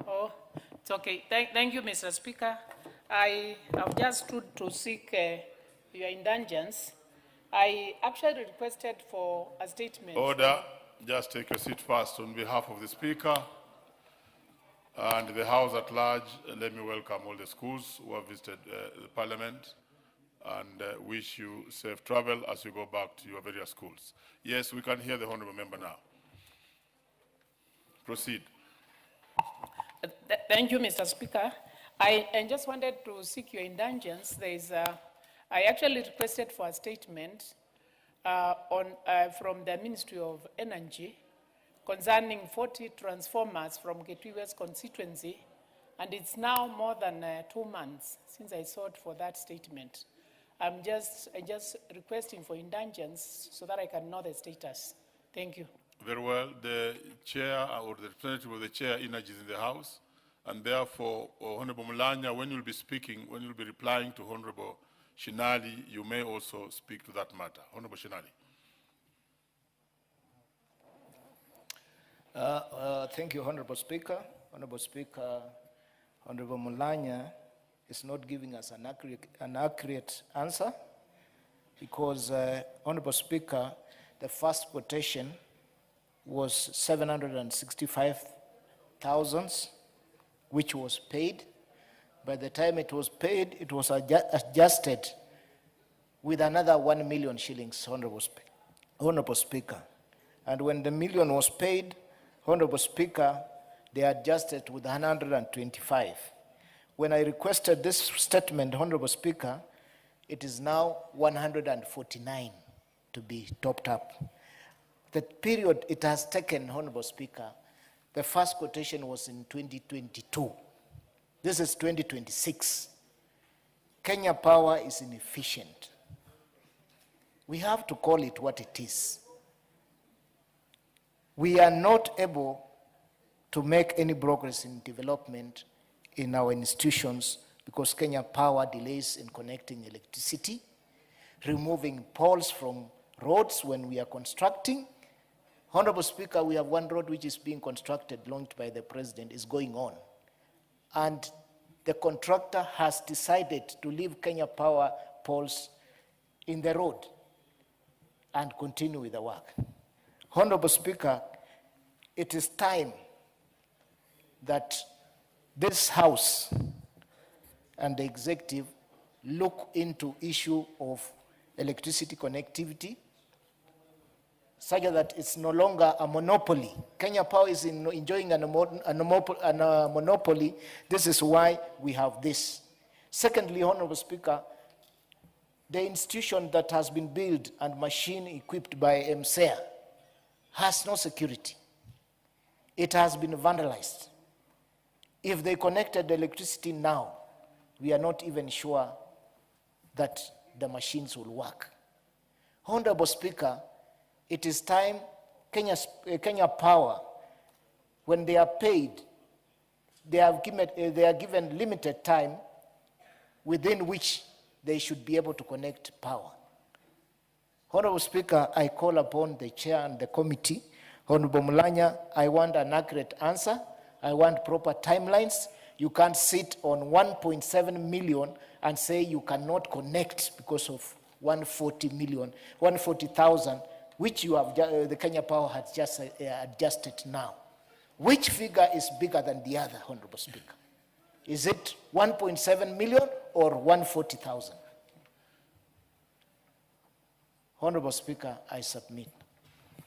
Speaker 19: Oh, it's okay. Thank you, Mr. Speaker. I have just stood to seek your indulgence. I actually requested for a statement.
Speaker 15: Order. Just take your seat first. On behalf of the Speaker and the House at large, let me welcome all the schools who have visited the Parliament and wish you safe travel as you go back to your various schools. Yes, we can hear the Honourable Member now. Proceed.
Speaker 19: Thank you, Mr. Speaker. I just wanted to seek your indulgence. I actually requested for a statement from the Ministry of Energy concerning 40 transformers from Gachagua'S constituency, and it's now more than 2 months since I sought for that statement. I'm just requesting for indulgence so that I can know the status. Thank you.
Speaker 15: Very well. The chair or the representative of the chair Energy is in the house, and therefore, Honorable Mulanya, when you'll be speaking, when you'll be replying to Honorable Shinali, you may also speak to that matter. Honorable Shinali.
Speaker 5: Thank you, Honorable Speaker. Honorable Speaker, Honorable Mulanya is not giving us an accurate answer because, Honorable Speaker, the first quotation was 765,000,
Speaker 20: which was paid. By the time it was paid, it was adjusted with another 1 million shillings, Honorable Speaker. And when the million was paid, Honorable Speaker, they adjusted with 125. When I requested this statement, Honorable Speaker, it is now 149 to be topped up. The period it has taken, Honorable Speaker, the first quotation was in 2022. This is 2026. Kenya Power is inefficient. We have to call it what it is. We are not able to make any progress in development in our institutions because Kenya Power delays in connecting electricity, removing poles from roads when we are constructing. Honorable Speaker, we have one road which is being constructed, launched by the President, is going on. And the contractor has decided to leave Kenya Power poles in the road and continue with the work. Honorable Speaker, it is time that this House and the executive look into issue of electricity connectivity such that it's no longer a monopoly. Kenya Power is enjoying a monopoly. This is why we have this. Secondly, Honorable Speaker, the institution that has been built and machine equipped by MSEA has no security. It has been vandalized. If they connected the electricity now, we are not even sure that the machines will work. Honorable Speaker, it is time Kenya Power, when they are paid, they are given limited time within which they should be able to connect power. Honorable Speaker, I call upon the chair and the committee. Honorable Mulanya, I want an accurate answer. I want proper timelines. You can't sit on 1.7 million and say you cannot connect because of 140,000, which you have, the Kenya Power has just adjusted now. Which figure is bigger than the other, Honorable Speaker? Is it 1.7 million or 140,000? Honorable Speaker, I submit.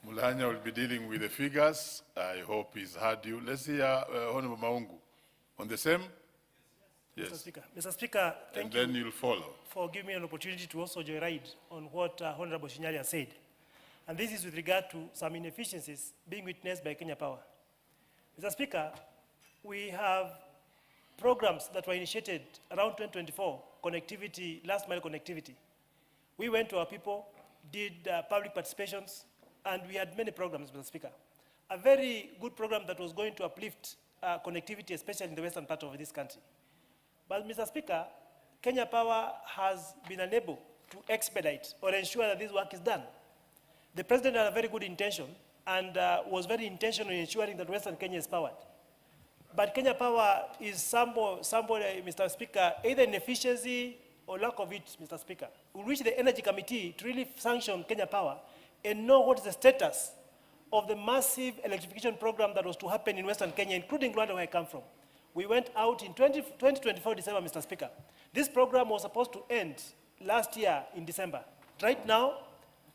Speaker 15: Mulanya will be dealing with the figures. I hope he's heard you. Let's hear Honorable Maungu. On the same? Yes.
Speaker 21: Mr. Speaker, thank you.
Speaker 15: And then you'll follow.
Speaker 21: For giving me an opportunity to also joyride on what Honorable Shinyari has said. And this is with regard to some inefficiencies being witnessed by Kenya Power. Mr. Speaker, we have programs that were initiated around 2024, connectivity, last mile connectivity. We went to our people, did public participations, and we had many programs, Mr. Speaker. A very good program that was going to uplift connectivity, especially in the western part of this country. But, Mr. Speaker, Kenya Power has been unable to expedite or ensure that this work is done. The President had a very good intention and was very intentional in ensuring that Western Kenya is powered. But Kenya Power is somebody, Mr. Speaker, either inefficiency or lack of it, Mr. Speaker. We reach the Energy Committee to really sanction Kenya Power and know what is the status of the massive electrification program that was to happen in Western Kenya, including Rwanda, where I come from. We went out in 2024 December, Mr. Speaker. This program was supposed to end last year in December. Right now,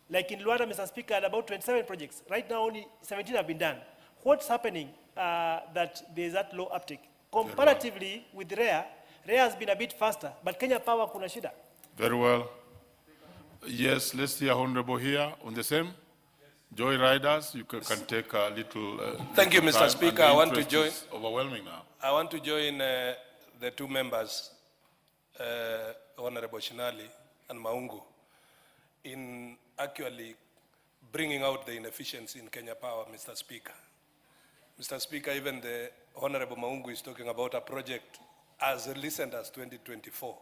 Speaker 21: like in Rwanda, Mr. Speaker, at about 27 projects. Right now, only 17 have been done. What's happening that there's that low uptake? Comparatively with REA has been a bit faster, but Kenya Power kuna shida.
Speaker 15: Very well. Yes, let's hear Honorable here on the same. Joy Riders, you can take a little.
Speaker 22: Thank you, Mr. Speaker. I want to join.
Speaker 15: Overwhelming now.
Speaker 22: I want to join the two members, Honorable Shinali and Maungu, in actually bringing out the inefficiency in Kenya Power, Mr. Speaker. Mr. Speaker, even the Honorable Maungu is talking about a project as recent as 2024.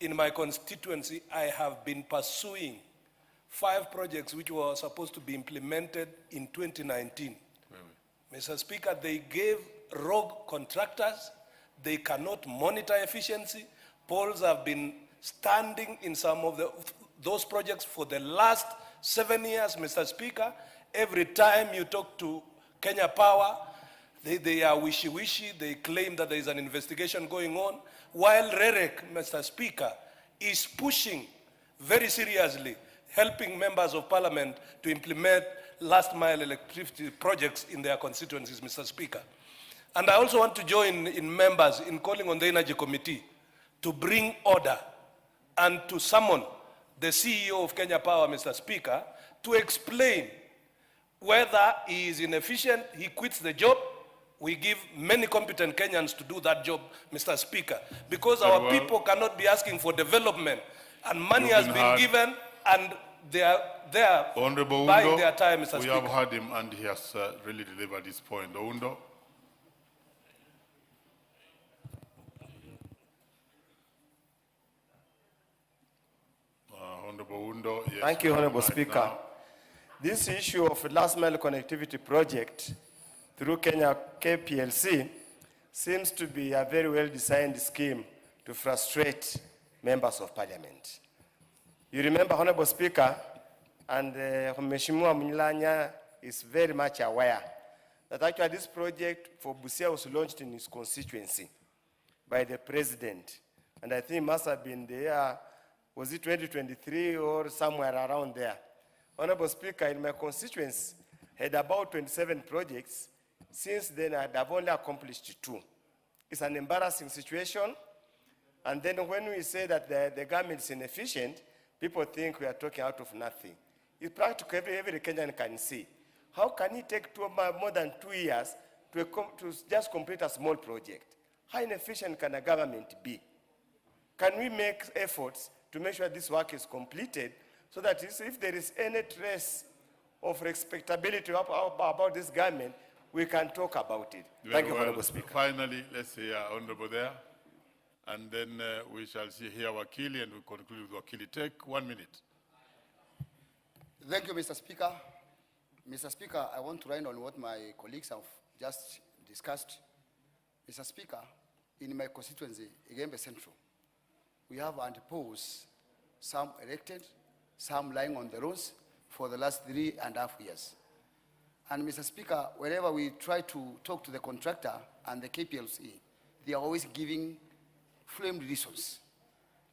Speaker 22: In my constituency, I have been pursuing 5 projects which were supposed to be implemented in 2019. Mr. Speaker, they gave rogue contractors. They cannot monitor efficiency. Poles have been standing in some of those projects for the last 7 years, Mr. Speaker. Every time you talk to Kenya Power, They are wishy-wishy. They claim that there is an investigation going on, while REREC, Mr. Speaker, is pushing very seriously, helping members of parliament to implement last-mile electricity projects in their constituencies, Mr. Speaker. And I also want to join in members in calling on the Energy Committee to bring order and to summon the CEO of Kenya Power, Mr. Speaker, to explain whether he is inefficient, he quits the job. We give many competent Kenyans to do that job, Mr. Speaker, because our people cannot be asking for development, and money has been given, and they are there
Speaker 15: Honorable
Speaker 22: buying
Speaker 15: Undo,
Speaker 22: their time, Mr.
Speaker 15: we
Speaker 22: Speaker.
Speaker 15: have heard him and he has really delivered his point. Undo. Honorable Undo, yes.
Speaker 4: Thank you, Honorable
Speaker 15: right
Speaker 4: Speaker.
Speaker 15: now.
Speaker 4: This issue of last mile connectivity project through Kenya KPLC seems to be a very well-designed scheme to frustrate members of parliament. You remember, Honorable Speaker, and Mheshimiwa Mnyilanya is very much aware that actually this project for Busia was launched in his constituency by the president. And I think it must have been there, was it 2023 or somewhere around there? Honorable Speaker, in my constituency, had about 27 projects. Since then, I've only accomplished 2. It's an embarrassing situation. And then when we say that the government is inefficient, people think we are talking out of nothing. It's practical, every Kenyan can see. How can it take more than 2 years to just complete a small project? How inefficient can a government be? Can we make efforts to make sure this work is completed so that if there is any trace of respectability about this government, we can talk about it. Thank you, Honorable Speaker.
Speaker 15: Finally, let's hear Honorable there. And then we shall hear Wakili and we conclude with Wakili. Take 1 minute.
Speaker 8: Thank you, Mr. Speaker. Mr. Speaker, I want to write on what my colleagues have just discussed. Mr. Speaker, in my constituency, Igembe Central, we have anti-poles, some erected, some lying on the roads for the last 3.5 years. And Mr. Speaker, whenever we try to talk to the contractor and the KPLC, they are always giving framed reasons.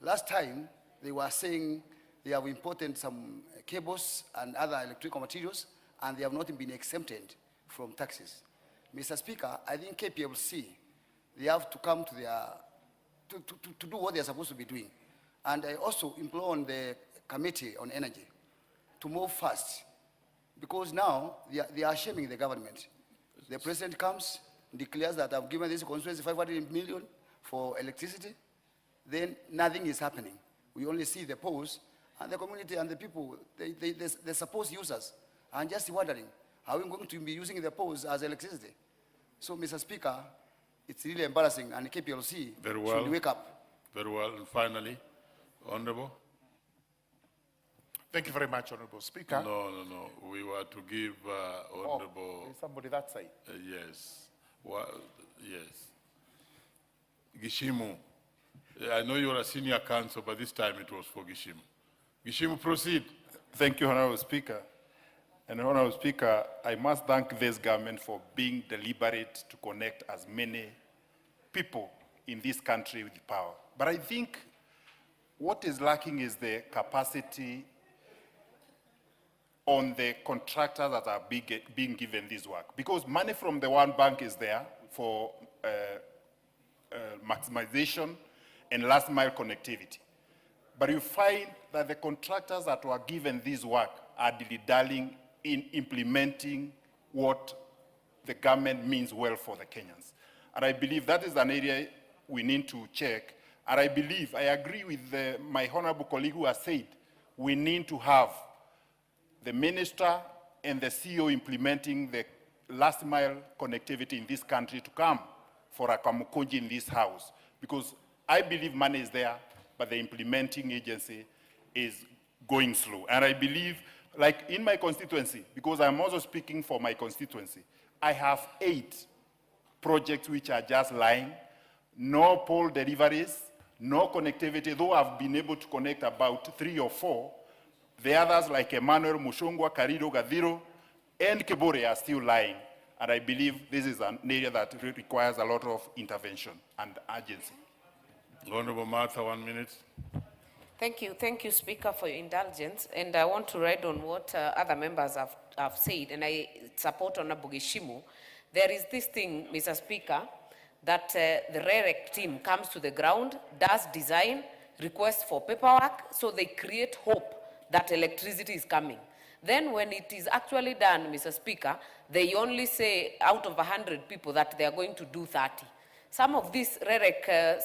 Speaker 8: Last time, they were saying they have imported some cables and other electrical materials, and they have not been exempted from taxes. Mr. Speaker, I think KPLC, they have to come to their, to do what they are supposed to be doing. And I also implore on the Committee on Energy to move fast, because now they are shaming the government. The president comes, declares that I've given this constituency 500 million for electricity, then nothing is happening. We only see the poles, and the community and the people, the supposed users, are just wondering, are we going to be using the poles as electricity? So, Mr. Speaker, it's really embarrassing, and KPLC should wake up.
Speaker 15: Very well. And finally, Honorable.
Speaker 23: Thank you very much, Honorable Speaker.
Speaker 15: No. We were to give Honorable...
Speaker 23: Oh, somebody that side.
Speaker 15: Yes. Well, yes. Gishimu. I know you're a senior counsel, but this time it was for Gishimu. Gishimu, proceed.
Speaker 23: Thank you, Honorable Speaker. And Honorable Speaker, I must thank this government for being deliberate to connect as many people in this country with power. But I think what is lacking is the capacity on the contractors that are being given this work. Because money from the World Bank is there for maximization and last mile connectivity. But you find that the contractors that were given this work are dilly-dallying in implementing what the government means well for the Kenyans. And I believe that is an area we need to check. And I believe, I agree with my honorable colleague who has said, we need to have the minister and the CEO implementing the last mile connectivity in this country to come for a Kamukunji in this house. Because I believe money is there, but the implementing agency is going slow. And I believe, like in my constituency, because I'm also speaking for my constituency, I have 8 projects which are just lying, no pole deliveries, no connectivity, though I've been able to connect about 3 or 4. The others, like Emmanuel, Mushongwa, Karido, Gadiro, and Kebore are still lying. And I believe this is an area that requires a lot of intervention and urgency.
Speaker 15: Honorable Martha, 1 minute.
Speaker 7: Thank you, Speaker, for your indulgence. And I want to ride on what other members have said, and I support Honorable Gishimu. There is this thing, Mr. Speaker, that the REREC team comes to the ground, does design, requests for paperwork, so they create hope that electricity is coming. Then when it is actually done, Mr. Speaker, they only say out of 100 people that they are going to do 30. Some of these REREC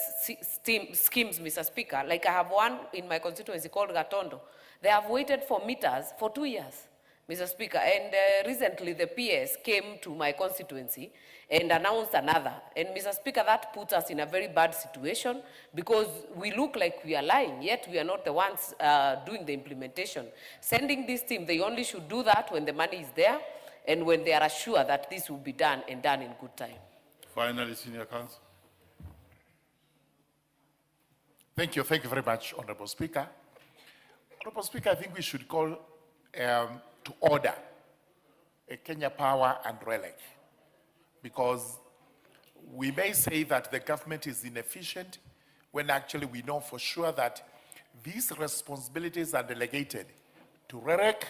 Speaker 7: schemes, Mr. Speaker, like I have one in my constituency called Gatondo, they have waited for meters for 2 years, Mr. Speaker. And recently the PS came to my constituency and announced another. And Mr. Speaker, that puts us in a very bad situation because we look like we are lying, yet we are not the ones doing the implementation. Sending this team, they only should do that when the money is there and when they are assured that this will be done and done in good time.
Speaker 15: Finally, Senior Counsel.
Speaker 9: Thank you very much, Honorable Speaker. Honorable Speaker, I think we should call to order Kenya Power and RELEC, because we may say that the government is inefficient when actually we know for sure that these responsibilities are delegated to REREC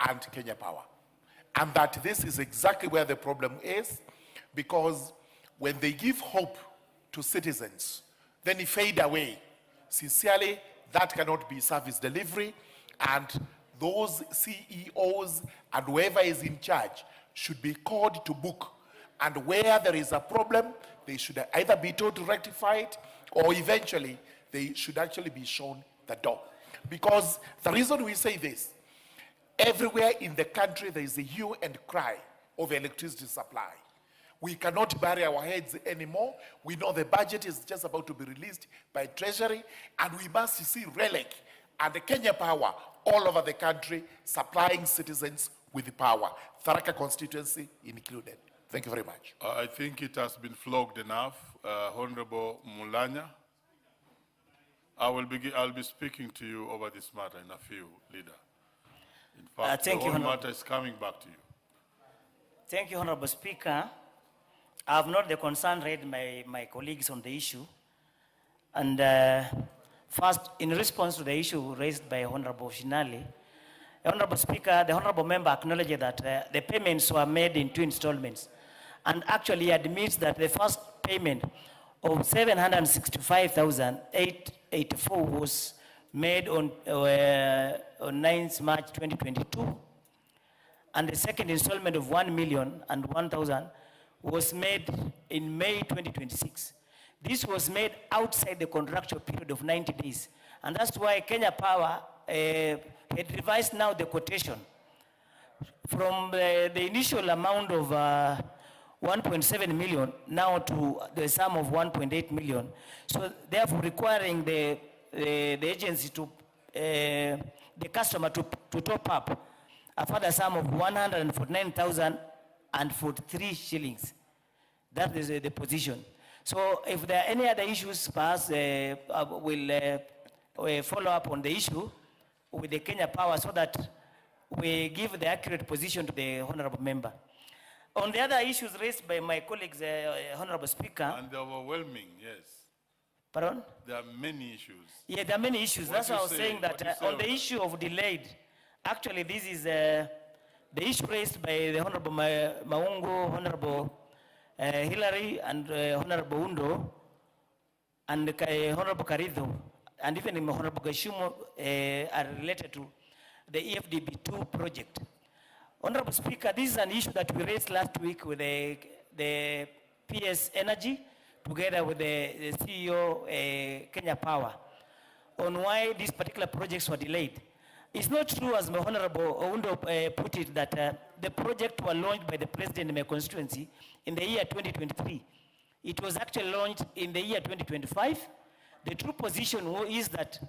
Speaker 9: and Kenya Power. And that this is exactly where the problem is, because when they give hope to citizens, then it fade away. Sincerely, that cannot be service delivery, and those CEOs and whoever is in charge should be called to book. And where there is a problem, they should either be told to rectify it, or eventually they should actually be shown the door. Because the reason we say this, everywhere in the country there is a hue and cry of electricity supply. We cannot bury our heads anymore. We know the budget is just about to be released by Treasury, and we must see RELEC and the Kenya Power all over the country supplying citizens with the power, Tharaka constituency included. Thank you very much.
Speaker 15: I think it has been flogged enough. Honorable Mulanya, I'll be speaking to you over this matter in a few, Leader. In fact,
Speaker 11: thank
Speaker 15: the
Speaker 11: you,
Speaker 15: whole
Speaker 11: Honorable.
Speaker 15: matter is coming back to you.
Speaker 11: Thank you, Honorable Speaker. I have not the concern raised by my colleagues on the issue. And first, in response to the issue raised by Honorable Shinali, Honorable Speaker, the Honorable Member acknowledged that the payments were made in 2 installments, and actually admits that the first payment of 765,884 was made on 9th March 2022, and the second installment of 1,001,000 was made in May 2026. This was made outside the contractual period of 90 days. And that's why Kenya Power had revised now the quotation from the initial amount of 1.7 million now to the sum of 1.8 million. So therefore requiring the agency to, the customer to top up a further sum of 149,043 shillings. That is the position. So if there are any other issues, perhaps we'll follow up on the issue with the Kenya Power so that we give the accurate position to the Honorable Member. On the other issues raised by my colleagues, Honorable Speaker.
Speaker 15: And they're overwhelming, yes.
Speaker 11: Pardon?
Speaker 15: There are many issues.
Speaker 11: Yeah, there are many issues.
Speaker 15: What
Speaker 11: That's
Speaker 15: do
Speaker 11: why I
Speaker 15: you
Speaker 11: was
Speaker 15: say?
Speaker 11: saying
Speaker 15: What do you
Speaker 11: that
Speaker 15: say
Speaker 11: on
Speaker 15: on
Speaker 11: the
Speaker 15: that?
Speaker 11: issue of delayed, actually this is the issue raised by the Honorable Maungu, Honorable Hillary, and Honorable Undo, and Honorable Karidho, and even Honorable Gashumo are related to the EFDB2 project. Honorable Speaker, this is an issue that we raised last week with the PS Energy, together with the CEO, Kenya Power, on why these particular projects were delayed. It's not true, as my Honorable Oundo put it, that the project were launched by the President in my constituency in the year 2023. It was actually launched in the year 2025. The true position is that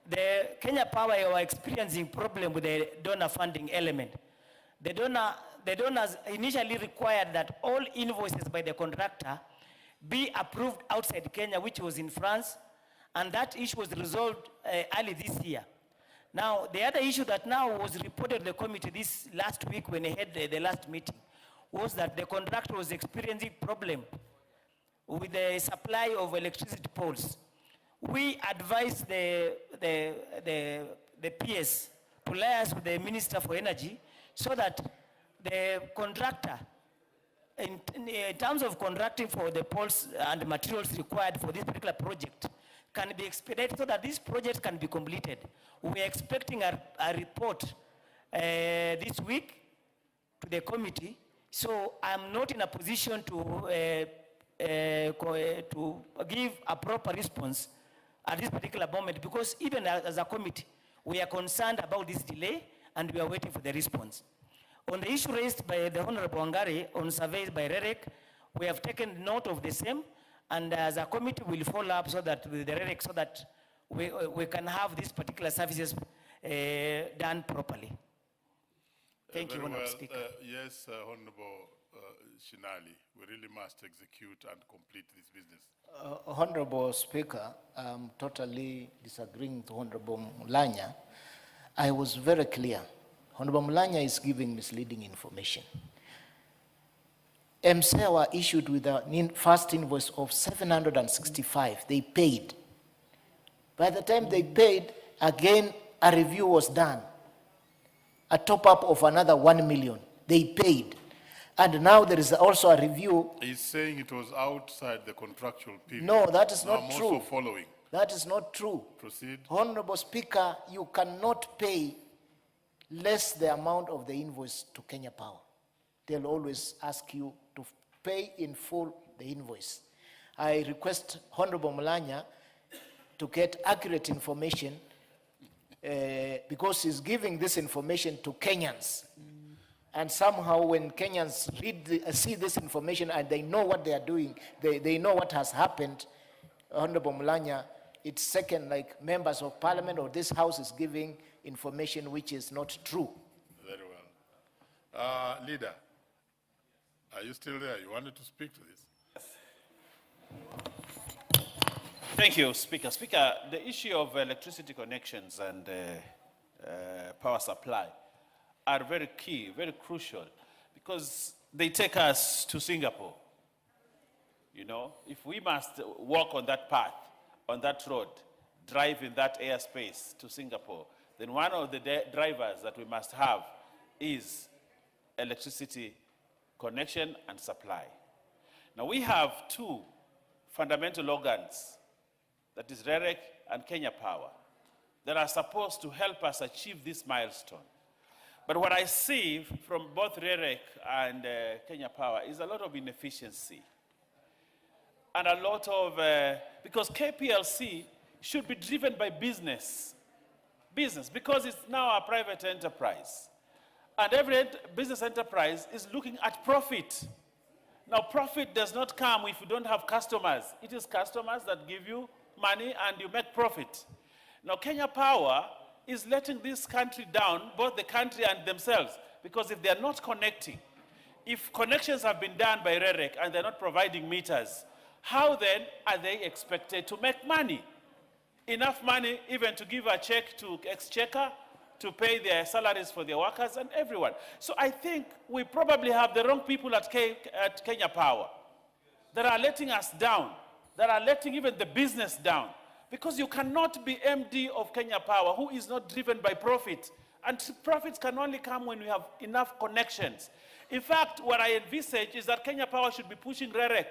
Speaker 11: the Kenya Power were experiencing problem with the donor funding element. The donors initially required that all invoices by the contractor be approved outside Kenya, which was in France, and that issue was resolved early this year. Now, the other issue that now was reported to the committee this last week when they had the last meeting was that the contractor was experiencing problem with the supply of electricity poles. We advised the PS to liaise with the Minister for Energy so that the contractor, in terms of contracting for the poles and materials required for this particular project, can be expedited so that this project can be completed. We are expecting a report this week to the committee, so I'm not in a position to give a proper response at this particular moment, because even as a committee, we are concerned about this delay and we are waiting for the response. On the issue raised by the Honorable Wangari on surveys by REREC, we have taken note of the same, and as a committee we'll follow up so that with the REREC so that we can have these particular services done properly. Thank you, Honorable Speaker.
Speaker 15: Yes, Honorable Shinali, we really must execute and complete this business.
Speaker 20: Honorable Speaker, I'm totally disagreeing with Honorable Mulanya. I was very clear. Honorable Mulanya is giving misleading information. MCA were issued with a first invoice of 765. They paid. By the time they paid, again, a review was done. A top-up of another 1 million. They paid. And now there is also a review.
Speaker 15: He's saying it was outside the contractual period.
Speaker 20: No, that is
Speaker 15: Now
Speaker 20: not
Speaker 15: I'm
Speaker 20: true.
Speaker 15: also following.
Speaker 20: That is not true.
Speaker 15: Proceed.
Speaker 20: Honorable Speaker, you cannot pay less the amount of the invoice to Kenya Power. They'll always ask you to pay in full the invoice. I request Honorable Mulanya to get accurate information because he's giving this information to Kenyans. And somehow when Kenyans see this information and they know what they are doing, they know what has happened, Honorable Mulanya, it's second like members of parliament or this house is giving information which is not true.
Speaker 15: Very well. Leader, are you still there? You wanted to speak to this?
Speaker 1: Thank you, Speaker. Speaker, the issue of electricity connections and power supply are very key, very crucial, because they take us to Singapore. You know, if we must walk on that path, on that road, drive in that airspace to Singapore, then one of the drivers that we must have is electricity connection and supply. Now we have two fundamental organs, that is REREC and Kenya Power, that are supposed to help us achieve this milestone. But what I see from both REREC and Kenya Power is a lot of inefficiency. And a lot of, because KPLC should be driven by business, because it's now a private enterprise. And every business enterprise is looking at profit. Now, profit does not come if you don't have customers. It is customers that give you money and you make profit. Now, Kenya Power is letting this country down, both the country and themselves, because if they're not connecting, if connections have been done by REREC and they're not providing meters, how then are they expected to make money? Enough money even to give a check to Exchequer, to pay their salaries for their workers and everyone. So I think we probably have the wrong people at Kenya Power that are letting us down, that are letting even the business down. Because you cannot be MD of Kenya Power who is not driven by profit. And profits can only come when we have enough connections. In fact, what I envisage is that Kenya Power should be pushing REREC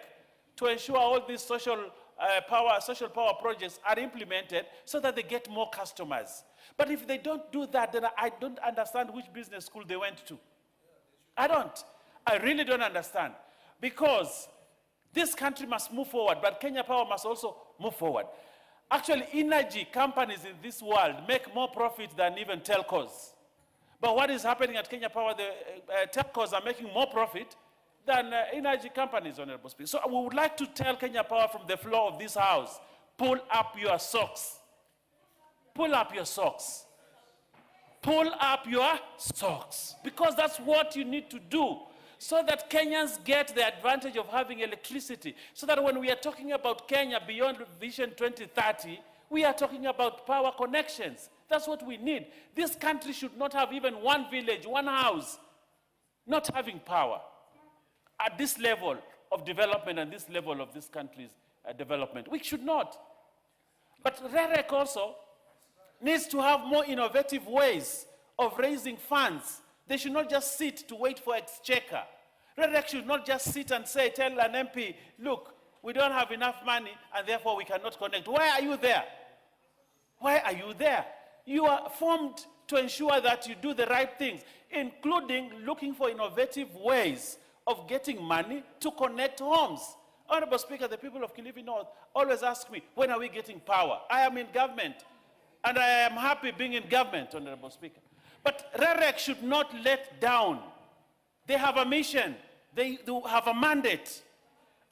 Speaker 1: to ensure all these social power projects are implemented so that they get more customers. But if they don't do that, then I don't understand which business school they went to. I don't. I really don't understand. Because this country must move forward, but Kenya Power must also move forward. Actually, energy companies in this world make more profit than even telcos. But what is happening at Kenya Power, the telcos are making more profit than energy companies, Honorable Speaker. So we would like to tell Kenya Power from the floor of this house, pull up your socks. Pull up your socks. Pull up your socks. Because that's what you need to do, so that Kenyans get the advantage of having electricity, so that when we are talking about Kenya beyond Vision 2030, we are talking about power connections. That's what we need. This country should not have even one village, one house, not having power. at this level of development and this level of this country's development. We should not. But REREC also needs to have more innovative ways of raising funds. They should not just sit to wait for exchequer. REREC should not just sit and say, tell an MP, look, we don't have enough money and therefore we cannot connect. Why are you there? Why are you there? You are formed to ensure that you do the right things, including looking for innovative ways of getting money to connect homes. Honorable Speaker, the people of Kilifi North always ask me, when are we getting power? I am in government, and I am happy being in government, Honorable Speaker. But REREC should not let down. They have a mission. They have a mandate.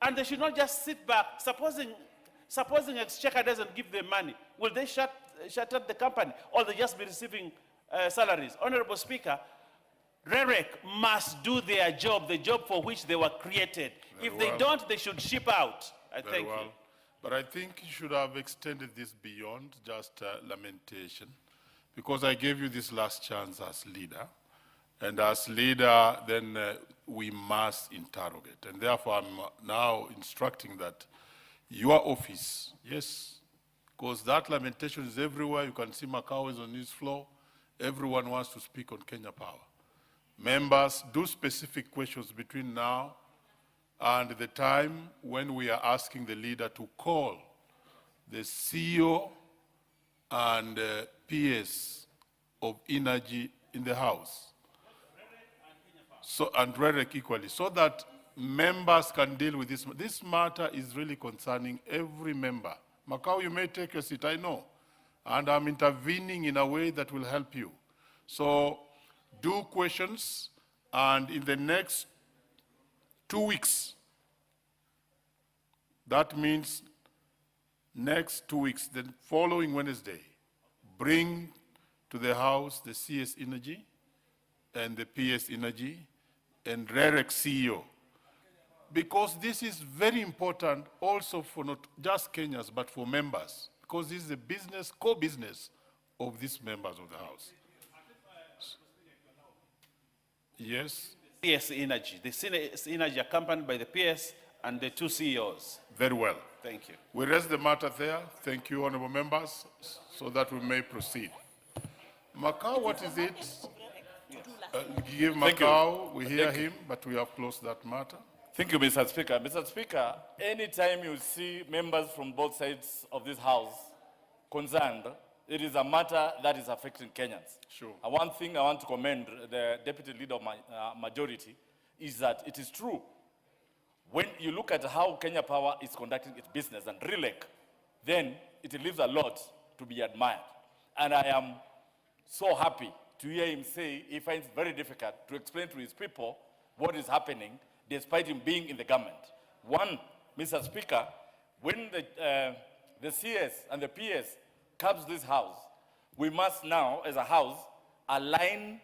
Speaker 1: And they should not just sit back. Supposing Exchequer doesn't give them money, will they shut up the company, or they just be receiving salaries? Honorable Speaker, REREC must do their job, the job for which they were created. If they don't, they should ship out. I thank you.
Speaker 15: But I think you should have extended this beyond just lamentation, because I gave you this last chance as leader. And as leader, then we must interrogate. And therefore, I'm now instructing that your office, yes, because that lamentation is everywhere. You can see Macau is on his floor. Everyone wants to speak on Kenya Power. Members, do specific questions between now and the time when we are asking the leader to call the CEO and PS of energy in the House. So, and REREC equally, so that members can deal with this. This matter is really concerning every member. Macau, you may take a seat, I know. And I'm intervening in a way that will help you. So do questions, and in the next 2 weeks, that means next 2 weeks, the following Wednesday, bring to the House the CS Energy and the PS Energy and REREC CEO. Because this is very important also for not just Kenyans, but for members. Because this is the business, core business of these members of the House. Yes?
Speaker 1: PS Energy. The CS Energy accompanied by the PS and the two CEOs.
Speaker 15: Very well.
Speaker 1: Thank you.
Speaker 15: We raise the matter there. Thank you, honorable members, so that we may proceed. Macau, what is it? Give Macau, we hear him, but we have closed that matter.
Speaker 6: Thank you, Mr. Speaker. Mr. Speaker, anytime you see members from both sides of this House concerned, it is a matter that is affecting Kenyans.
Speaker 15: Sure.
Speaker 6: One thing I want to commend the Deputy Leader of Majority is that it is true. When you look at how Kenya Power is conducting its business and REREC, then it leaves a lot to be admired. And I am so happy to hear him say he finds it very difficult to explain to his people what is happening despite him being in the government. One, Mr. Speaker, when the CS and the PS comes to this House, we must now, as a House, align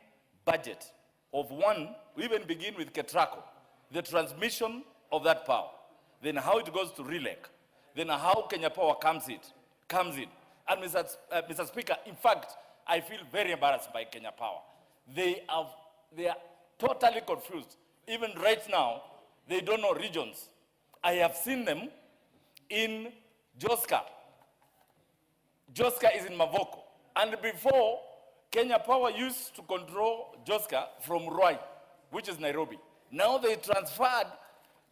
Speaker 6: budget of one, we even begin with Ketraco, the transmission of that power, then how it goes to REREC, then how Kenya Power comes in. And Mr. Speaker, in fact, I feel very embarrassed by Kenya Power. They are totally confused. Even right now, they don't know regions. I have seen them in Joska. Joska is in Mavoko. And before, Kenya Power used to control Joska from Ruai, which is Nairobi. Now they transferred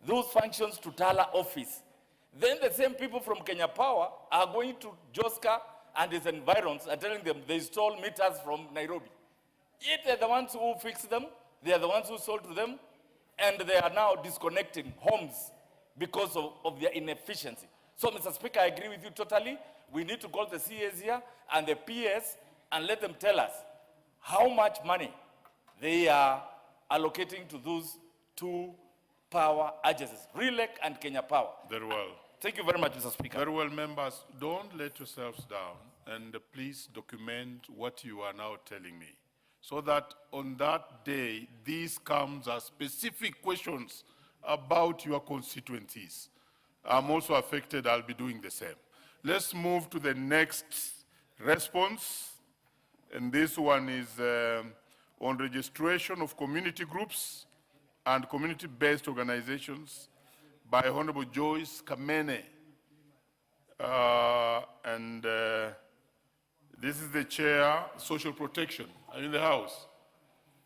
Speaker 6: those functions to Tala office. Then the same people from Kenya Power are going to Joska and its environs and telling them they stole meters from Nairobi. Yet they're the ones who fixed them, they are the ones who sold to them, and they are now disconnecting homes because of their inefficiency. So, Mr. Speaker, I agree with you totally. We need to call the CAs here and the PS and let them tell us how much money they are allocating to those two power agencies, REREC and Kenya Power.
Speaker 15: Very well.
Speaker 6: Thank you very much, Mr. Speaker.
Speaker 15: Very well, members. Don't let yourselves down, and please document what you are now telling me, so that on that day, these comes as specific questions about your constituencies. I'm also affected. I'll be doing the same. Let's move to the next response, and this one is on registration of community groups and community-based organizations by Honorable Joyce Kamene. This is the chair, social protection. Are you in the house?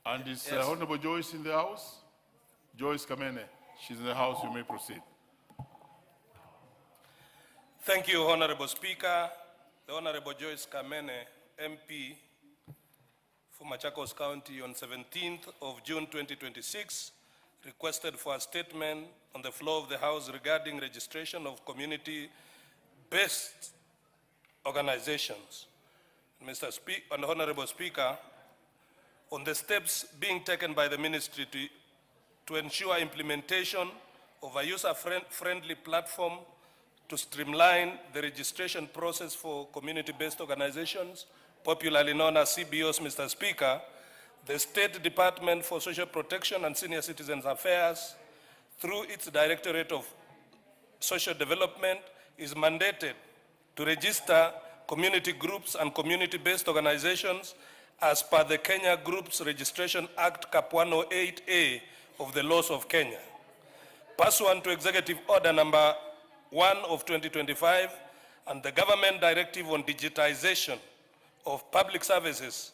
Speaker 15: And is
Speaker 22: Yes.
Speaker 15: Honorable Joyce in the house? Joyce Kamene, she's in the house, you may proceed.
Speaker 22: Thank you, Honorable Speaker. The Honorable Joyce Kamene, MP for Machakos County on 17th of June 2026, requested for a statement on the floor of the House regarding registration of community-based organizations. Mr. Speaker, and Honorable Speaker, on the steps being taken by the ministry to ensure implementation of a user-friendly platform to streamline the registration process for community-based organizations, popularly known as CBOs, Mr. Speaker, the State Department for Social Protection and Senior Citizens Affairs, through its Directorate of Social Development, is mandated to register community groups and community-based organizations as per the Kenya Groups Registration Act Cap 108A of the laws of Kenya. Pursuant to Executive Order number 1 of 2025 and the Government Directive on Digitization of Public Services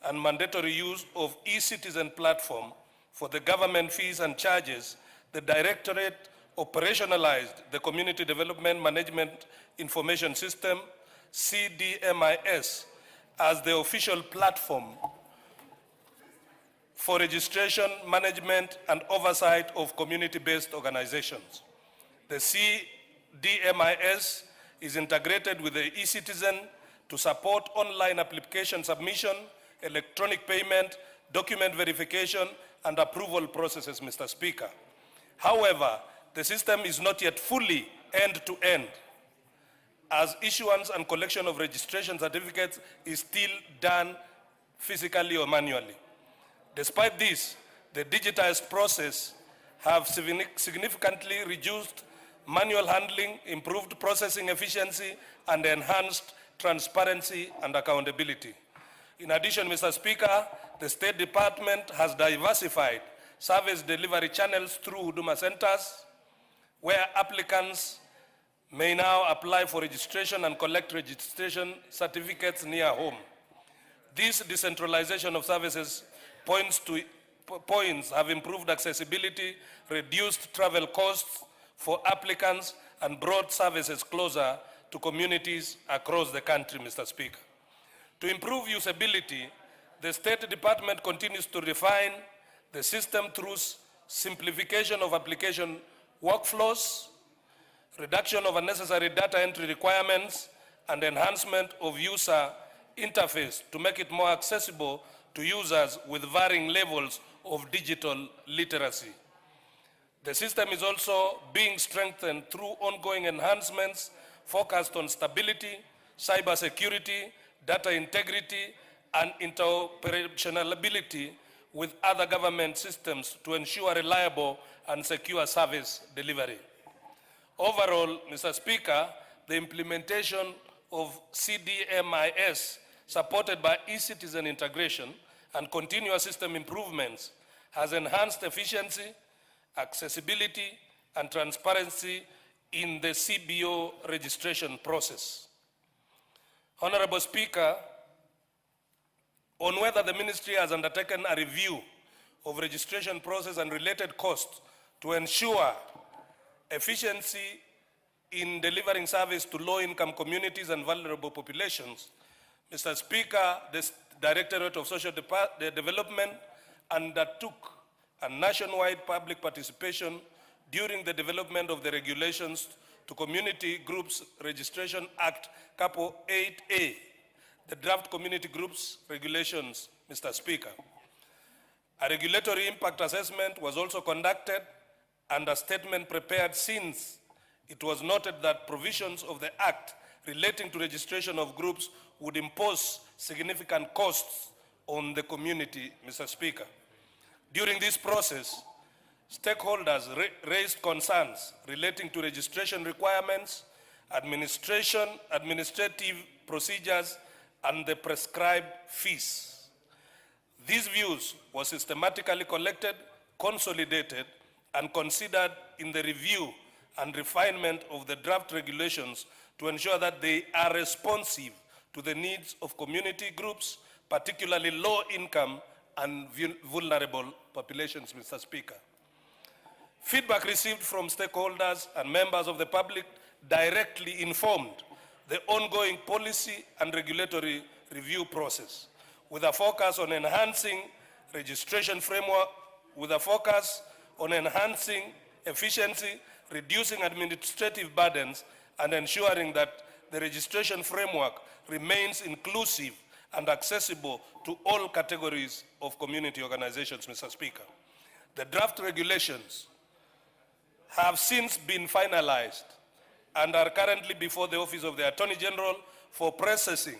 Speaker 22: and mandatory use of e-citizen platform for the government fees and charges, the Directorate operationalized the Community Development Management Information System, CDMIS, as the official platform for registration, management, and oversight of community-based organizations. The CDMIS is integrated with the e-citizen to support online application submission, electronic payment, document verification, and approval processes, Mr. Speaker. However, the system is not yet fully end-to-end, as issuance and collection of registration certificates is still done physically or manually. Despite this, the digitized process have significantly reduced manual handling, improved processing efficiency, and enhanced transparency and accountability. In addition, Mr. Speaker, the State Department has diversified service delivery channels through Huduma centers, where applicants may now apply for registration and collect registration certificates near home. This decentralization of services points have improved accessibility, reduced travel costs for applicants, and brought services closer to communities across the country, Mr. Speaker. To improve usability, the State Department continues to refine the system through simplification of application workflows, reduction of unnecessary data entry requirements, and enhancement of user interface to make it more accessible to users with varying levels of digital literacy. The system is also being strengthened through ongoing enhancements focused on stability, cybersecurity, data integrity, and interoperability with other government systems to ensure reliable and secure service delivery. Overall, Mr. Speaker, the implementation of CDMIS, supported by e-citizen integration and continuous system improvements, has enhanced efficiency, accessibility, and transparency in the CBO registration process. Honorable Speaker, on whether the ministry has undertaken a review of registration process and related costs to ensure efficiency in delivering service to low-income communities and vulnerable populations, Mr. Speaker, the Directorate of Social Development undertook a nationwide public participation during the development of the regulations to Community Groups Registration Act, Capo 8A, the draft Community Groups Regulations, Mr. Speaker. A regulatory impact assessment was also conducted and a statement prepared, since it was noted that provisions of the Act relating to registration of groups would impose significant costs on the community, Mr. Speaker. During this process, stakeholders raised concerns relating to registration requirements, administrative procedures, and the prescribed fees. These views were systematically collected, consolidated, and considered in the review and refinement of the draft regulations to ensure that they are responsive to the needs of community groups, particularly low-income and vulnerable populations, Mr. Speaker. Feedback received from stakeholders and members of the public directly informed the ongoing policy and regulatory review process, with a focus on enhancing registration framework, with a focus on enhancing efficiency, reducing administrative burdens, and ensuring that the registration framework remains inclusive and accessible to all categories of community organizations, Mr. Speaker. The draft regulations have since been finalized and are currently before the Office of the Attorney General for processing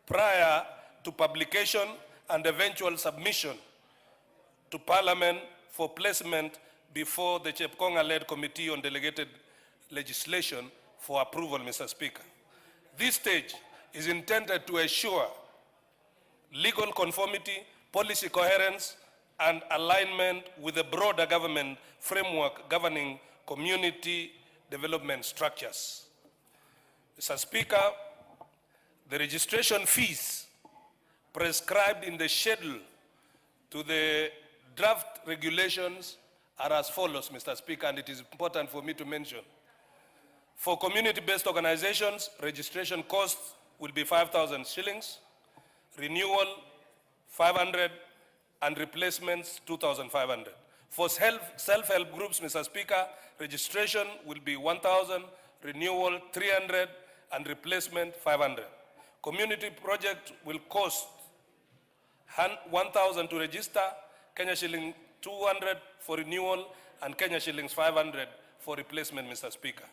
Speaker 22: prior to publication and eventual submission to Parliament for placement before the Chepkonga-led Committee on Delegated Legislation for approval, Mr. Speaker. This stage is intended to assure legal conformity, policy coherence, and alignment with the broader government framework governing community development structures. Mr. Speaker, the registration fees prescribed in the schedule to the draft regulations are as follows, Mr. Speaker, and it is important for me to mention. For community-based organizations, registration costs will be 5,000 shillings, renewal 500, and replacements 2,500. For self-help groups, Mr. Speaker, registration will be 1,000, renewal 300, and replacement 500. Community project will cost 1,000 to register, Kenya shilling 200 for renewal, and Kenya shillings 500 for replacement, Mr. Speaker.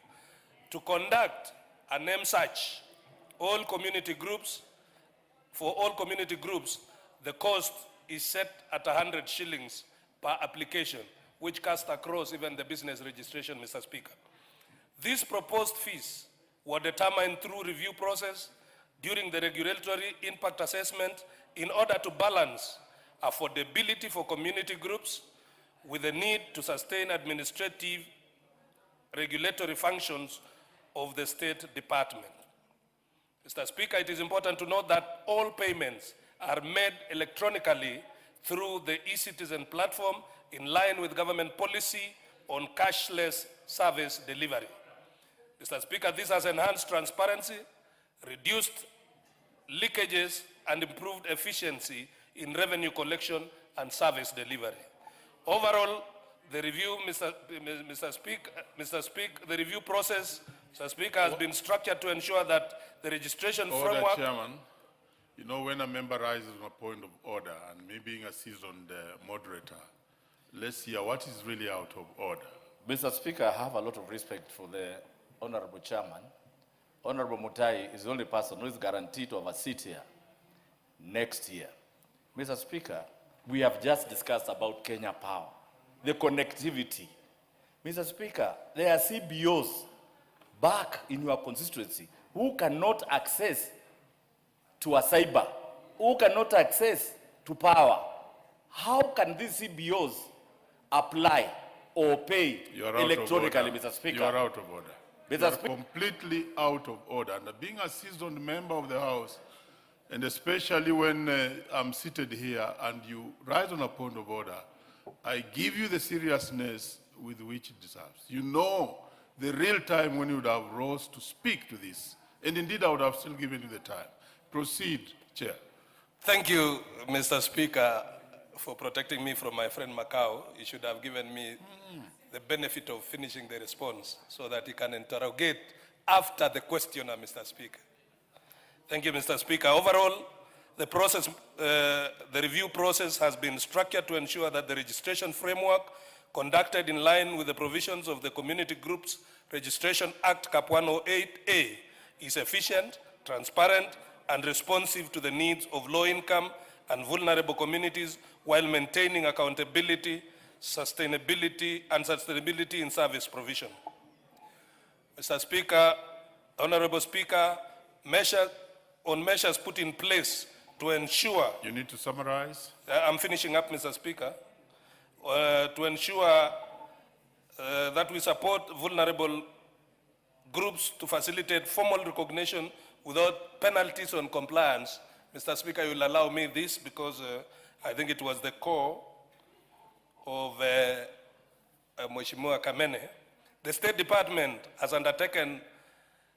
Speaker 22: To conduct a name search, for all community groups, the cost is set at 100 shillings per application, which cuts across even the business registration, Mr. Speaker. These proposed fees were determined through review process during the regulatory impact assessment in order to balance affordability for community groups with the need to sustain administrative regulatory functions of the State Department. Mr. Speaker, it is important to note that all payments are made electronically through the eCitizen platform in line with government policy on cashless service delivery. Mr. Speaker, this has enhanced transparency, reduced leakages, and improved efficiency in revenue collection and service delivery. Overall, the review, the review process, Mr. Speaker, has been structured to ensure that the registration framework.
Speaker 15: Chairman, you know, when a member rises on a point of order, and me being a seasoned moderator, let's hear what is really out of order.
Speaker 6: Mr. Speaker, I have a lot of respect for the Honorable Chairman. Honorable Mutai is the only person who is guaranteed to have a seat here next year. Mr. Speaker, we have just discussed about Kenya Power, the connectivity. Mr. Speaker, there are CBOs back in your constituency who cannot access to a cyber, who cannot access to power. How can these CBOs apply or pay electronically, Mr. Speaker?
Speaker 15: You are out of order. You are completely out of order. And being a seasoned member of the House, and especially when I'm seated here and you rise on a point of order, I give you the seriousness with which it deserves. You know the real time when you would have rose to speak to this. And indeed, I would have still given you the time. Proceed, Chair.
Speaker 22: Thank you, Mr. Speaker, for protecting me from my friend Macau. He should have given me the benefit of finishing the response so that he can interrogate after the questioner, Mr. Speaker. Thank you, Mr. Speaker. Overall, the review process has been structured to ensure that the registration framework conducted in line with the provisions of the Community Groups Registration Act Cap 108A is efficient, transparent, and responsive to the needs of low-income and vulnerable communities while maintaining accountability, sustainability in service provision. Mr. Speaker, Honorable Speaker, measures put in place to ensure...
Speaker 15: You need to summarize.
Speaker 22: I'm finishing up, Mr. Speaker. to ensure that we support vulnerable groups to facilitate formal recognition without penalties on compliance. Mr. Speaker, you will allow me this because I think it was the core of Mheshimiwa Kamene. The State Department has undertaken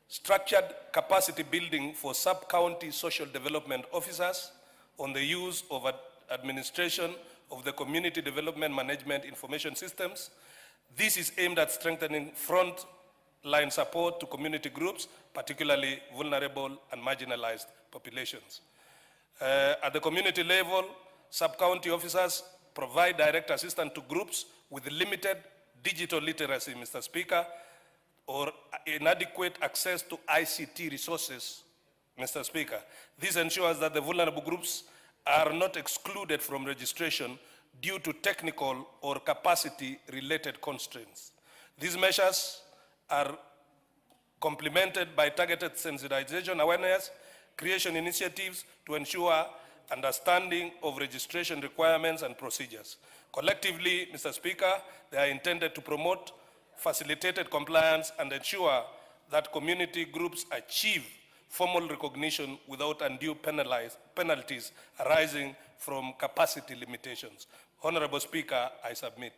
Speaker 22: structured capacity building for sub-county social development officers on the use of administration of the community development management information systems. This is aimed at strengthening front-line support to community groups, particularly vulnerable and marginalized populations. At the community level, sub-county officers provide direct assistance to groups with limited digital literacy, Mr. Speaker, or inadequate access to ICT resources, Mr. Speaker. This ensures that the vulnerable groups are not excluded from registration due to technical or capacity-related constraints. These measures are complemented by targeted sensitization awareness, creation initiatives to ensure understanding of registration requirements and procedures. Collectively, Mr. Speaker, they are intended to promote facilitated compliance and ensure that community groups achieve formal recognition without undue penalties arising from capacity limitations. Honorable Speaker, I submit.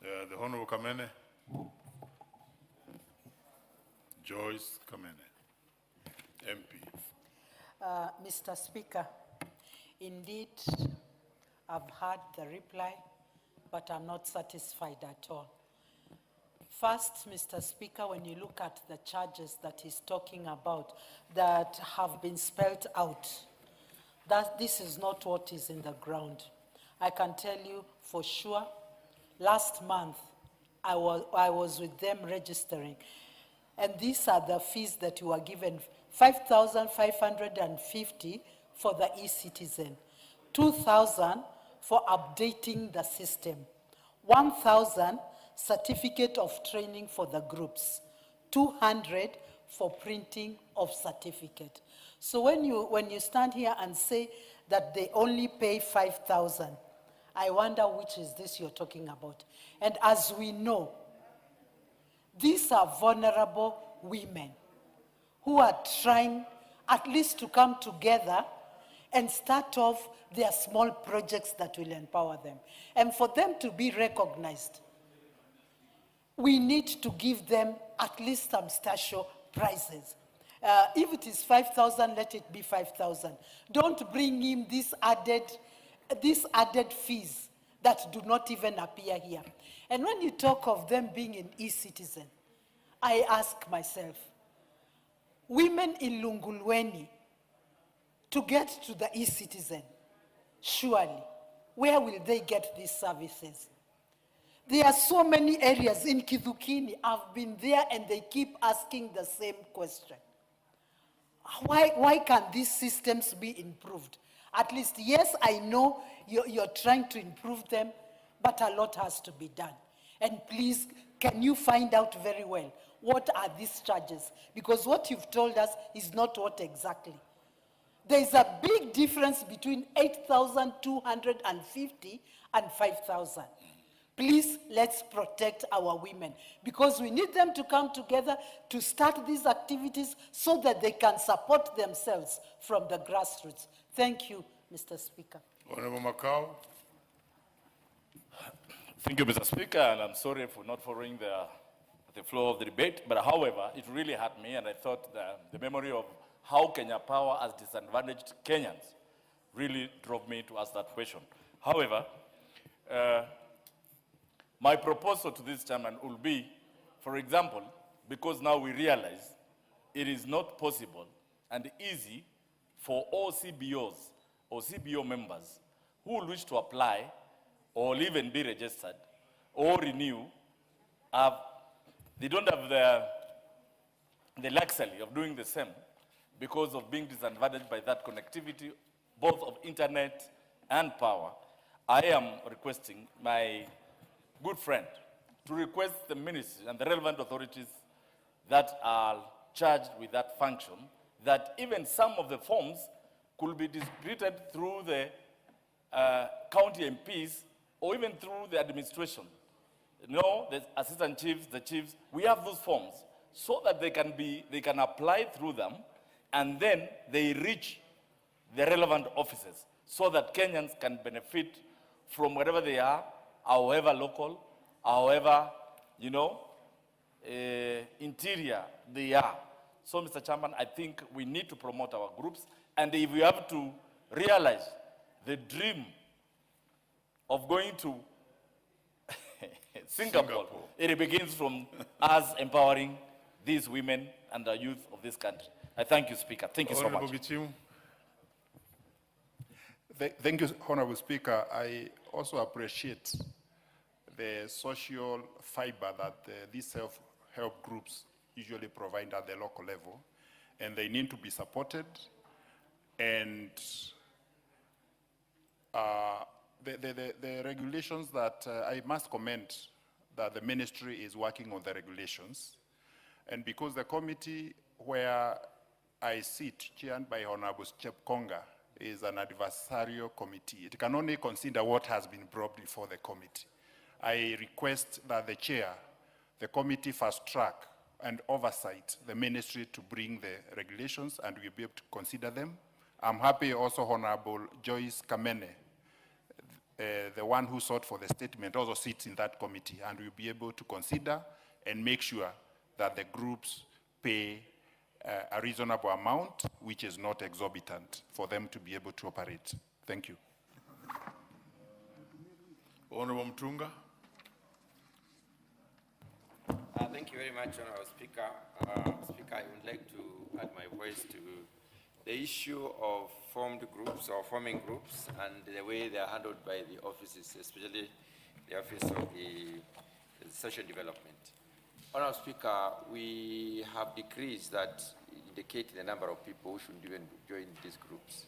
Speaker 15: The Honorable Kamene. Joyce Kamene, MP.
Speaker 10: Mr. Speaker, indeed, I've heard the reply, but I'm not satisfied at all. First, Mr. Speaker, when you look at the charges that he's talking about that have been spelled out, that this is not what is in the ground. I can tell you for sure, last month, I was with them registering, and these are the fees that you are given: 5,550 for the e-citizen, 2,000 for updating the system, 1,000 certificate of training for the groups, 200 for printing of certificate. So when you stand here and say that they only pay 5,000, I wonder which is this you're talking about. And as we know, these are vulnerable women who are trying at least to come together and start off their small projects that will empower them. And for them to be recognized, we need to give them at least some special prizes. If it is 5,000, let it be 5,000. Don't bring in these added fees that do not even appear here. And when you talk of them being an e-citizen, I ask myself, women in Lungulweni, to get to the e-citizen, surely, where will they get these services? There are so many areas in Kidhukini. I've been there and they keep asking the same question. Why can't these systems be improved? At least, yes, I know you're trying to improve them, but a lot has to be done. And please, can you find out very well, what are these charges? Because what you've told us is not what exactly. There's a big difference between 8,250 and 5,000. Please, let's protect our women, because we need them to come together to start these activities so that they can support themselves from the grassroots. Thank you, Mr. Speaker.
Speaker 15: Honorable Macau.
Speaker 6: Thank you, Mr. Speaker, and I'm sorry for not following the flow of the debate, but however, it really hurt me, and I thought the memory of how Kenya Power has disadvantaged Kenyans really drove me to ask that question. However, my proposal to this chairman will be, for example, because now we realize it is not possible and easy for all CBOs or CBO members who will wish to apply or even be registered or renew, they don't have the luxury of doing the same because of being disadvantaged by that connectivity, both of internet and power. I am requesting my good friend to request the ministry and the relevant authorities that are charged with that function, that even some of the forms could be distributed through the county MPs, or even through the administration, the assistant chiefs, the chiefs, we have those forms so that they can apply through them, and then they reach the relevant offices so that Kenyans can benefit from wherever they are, however local, however, interior they are. So, Mr. Chairman, I think we need to promote our groups, and if we have to realize the dream of going to Singapore, it begins from us empowering these women and the youth of this country. I thank you, Speaker. Thank you so much.
Speaker 23: Thank you, Honorable Speaker. I also appreciate the social fiber that these self-help groups usually provide at the local level, and they need to be supported. And the regulations that I must comment that the ministry is working on the regulations, and because the committee where I sit, chaired by Honorable Chepkonga, is an adversarial committee, it can only consider what has been brought before the committee. I request that the chair, the committee fast track and oversight the ministry to bring the regulations, and we'll be able to consider them. I'm happy also Honorable Joyce Kamene, the one who sought for the statement, also sits in that committee, and we'll be able to consider and make sure that the groups pay a reasonable amount, which is not exorbitant, for them to be able to operate. Thank you.
Speaker 15: Honorable Mtunga.
Speaker 2: Thank you very much, Honorable Speaker. Speaker, I would like to add my voice to the issue of formed groups or forming groups and the way they are handled by the offices, especially the Office of the Social Development. Honorable Speaker, we have decrees that indicate the number of people who should even join these groups.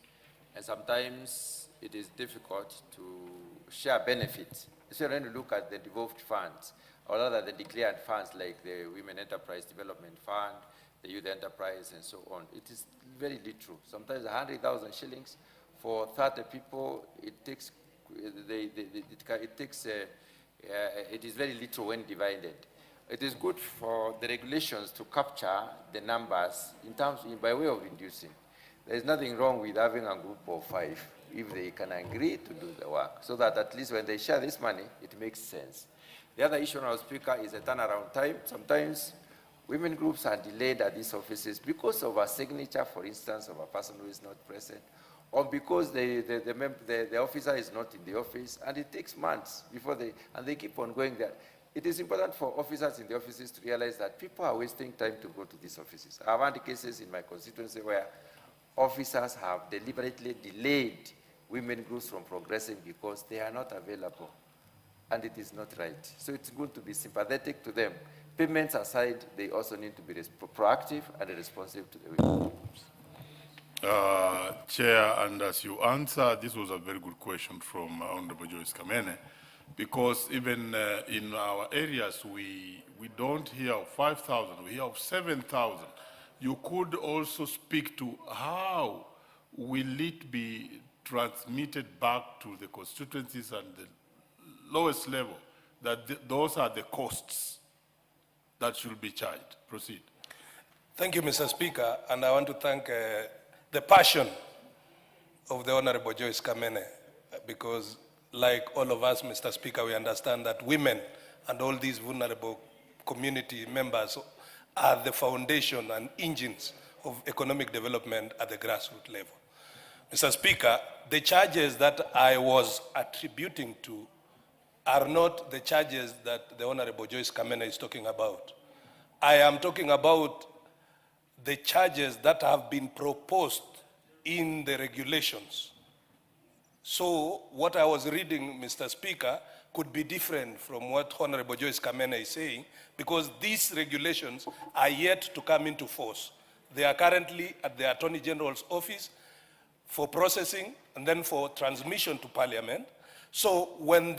Speaker 2: And sometimes it is difficult to share benefits. Especially when you look at the devolved funds, or rather the declared funds like the Women Enterprise Development Fund, the Youth Enterprise, and so on. It is very little. Sometimes 100,000 shillings for 30 people, it is very little when divided. It is good for the regulations to capture the numbers by way of inducing. There is nothing wrong with having a group of 5 if they can agree to do the work, so that at least when they share this money, it makes sense. The other issue, Honorable Speaker, is a turnaround time. Sometimes women groups are delayed at these offices because of a signature, for instance, of a person who is not present, or because the officer is not in the office, and it takes months before they keep on going there. It is important for officers in the offices to realize that people are wasting time to go to these offices. I've had cases in my constituency where officers have deliberately delayed women groups from progressing because they are not available, and it is not right. So it's good to be sympathetic to them. Payments aside, they also need to be proactive and responsive to the women groups.
Speaker 15: Chair, and as you answer, this was a very good question from Honorable Joyce Kamene, because even in our areas, we don't hear of 5,000, we hear of 7,000. You could also speak to how will it be transmitted back to the constituencies and the lowest level, that those are the costs that should be charged. Proceed.
Speaker 22: Thank you, Mr. Speaker, and I want to thank the passion of the Honorable Joyce Kamene, because like all of us, Mr. Speaker, we understand that women and all these vulnerable community members are the foundation and engines of economic development at the grassroots level. Mr. Speaker, the charges that I was attributing to are not the charges that the Honorable Joyce Kamene is talking about. I am talking about the charges that have been proposed in the regulations. So what I was reading, Mr. Speaker, could be different from what Honorable Joyce Kamene is saying, because these regulations are yet to come into force. They are currently at the Attorney General's office for processing and then for transmission to Parliament. So when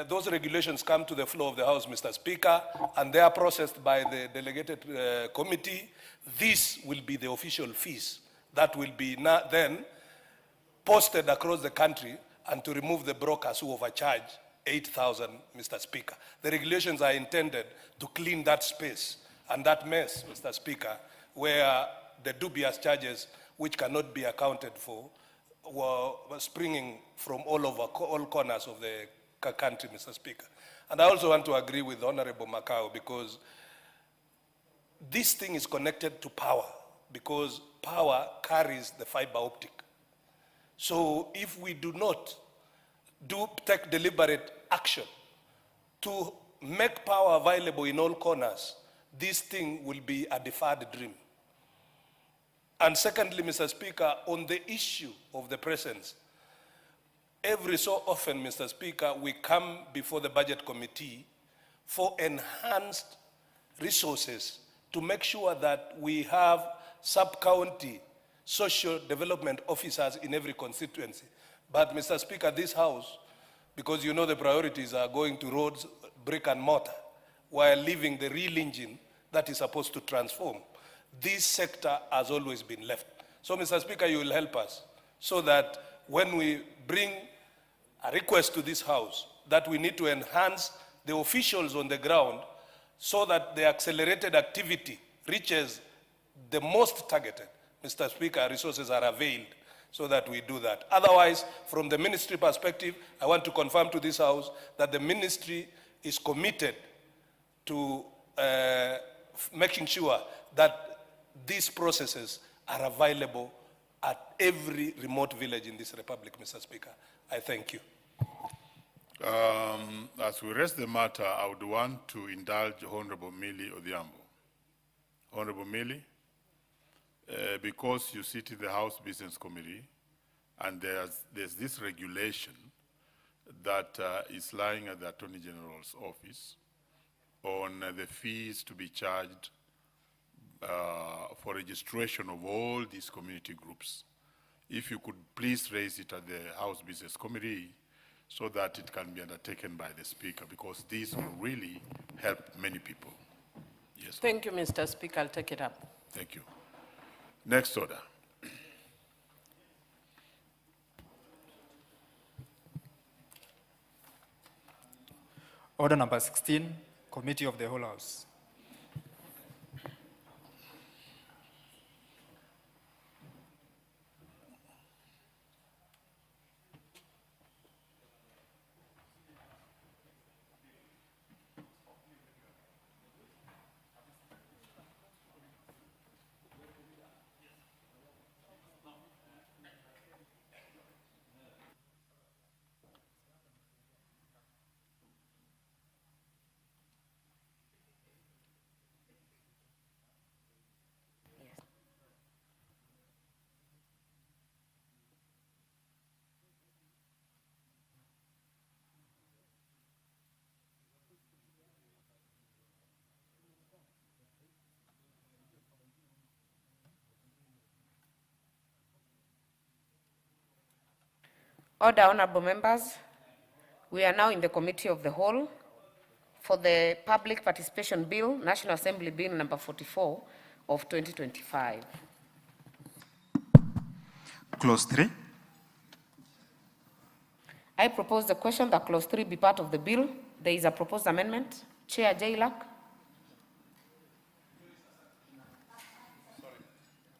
Speaker 22: those regulations come to the floor of the House, Mr. Speaker, and they are processed by the delegated committee, this will be the official fees that will be then posted across the country and to remove the brokers who overcharge 8,000, Mr. Speaker. The regulations are intended to clean that space and that mess, Mr. Speaker, where the dubious charges which cannot be accounted for were springing from all over, all corners of the country, Mr. Speaker. And I also want to agree with Honorable Macau, because this thing is connected to power, because power carries the fiber optic. So if we do not take deliberate action to make power available in all corners, this thing will be a deferred dream. And secondly, Mr. Speaker, on the issue of the presence, every so often, Mr. Speaker, we come before the Budget Committee for enhanced resources to make sure that we have sub-county social development officers in every constituency. But, Mr. Speaker, this House, because you know the priorities are going to roads, brick and mortar, while leaving the real engine that is supposed to transform, this sector has always been left. So, Mr. Speaker, you will help us so that when we bring a request to this House that we need to enhance the officials on the ground so that the accelerated activity reaches the most targeted, Mr. Speaker, resources are availed so that we do that. Otherwise, from the ministry perspective, I want to confirm to this House that the ministry is committed to making sure that these processes are available at every remote village in this republic, Mr. Speaker. I thank you.
Speaker 15: As we raise the matter, I would want to indulge Honorable Millie Odhiambo. Honorable Millie, because you sit in the House Business Committee, and there's this regulation that is lying at the Attorney General's office on the fees to be charged for registration of all these community groups. If you could please raise it at the House Business Committee so that it can be undertaken by the Speaker, because this will really help many people. Yes.
Speaker 7: Thank you, Mr. Speaker. I'll take it up.
Speaker 15: Thank you. Next order.
Speaker 12: Order number 16, Committee of the Whole House.
Speaker 7: Order, honorable members. We are now in the Committee of the Whole for the Public Participation Bill, National Assembly Bill number 44 of 2025.
Speaker 13: Clause 3.
Speaker 7: I propose the question that clause 3 be part of the bill. There is a proposed amendment. Chair Jailak.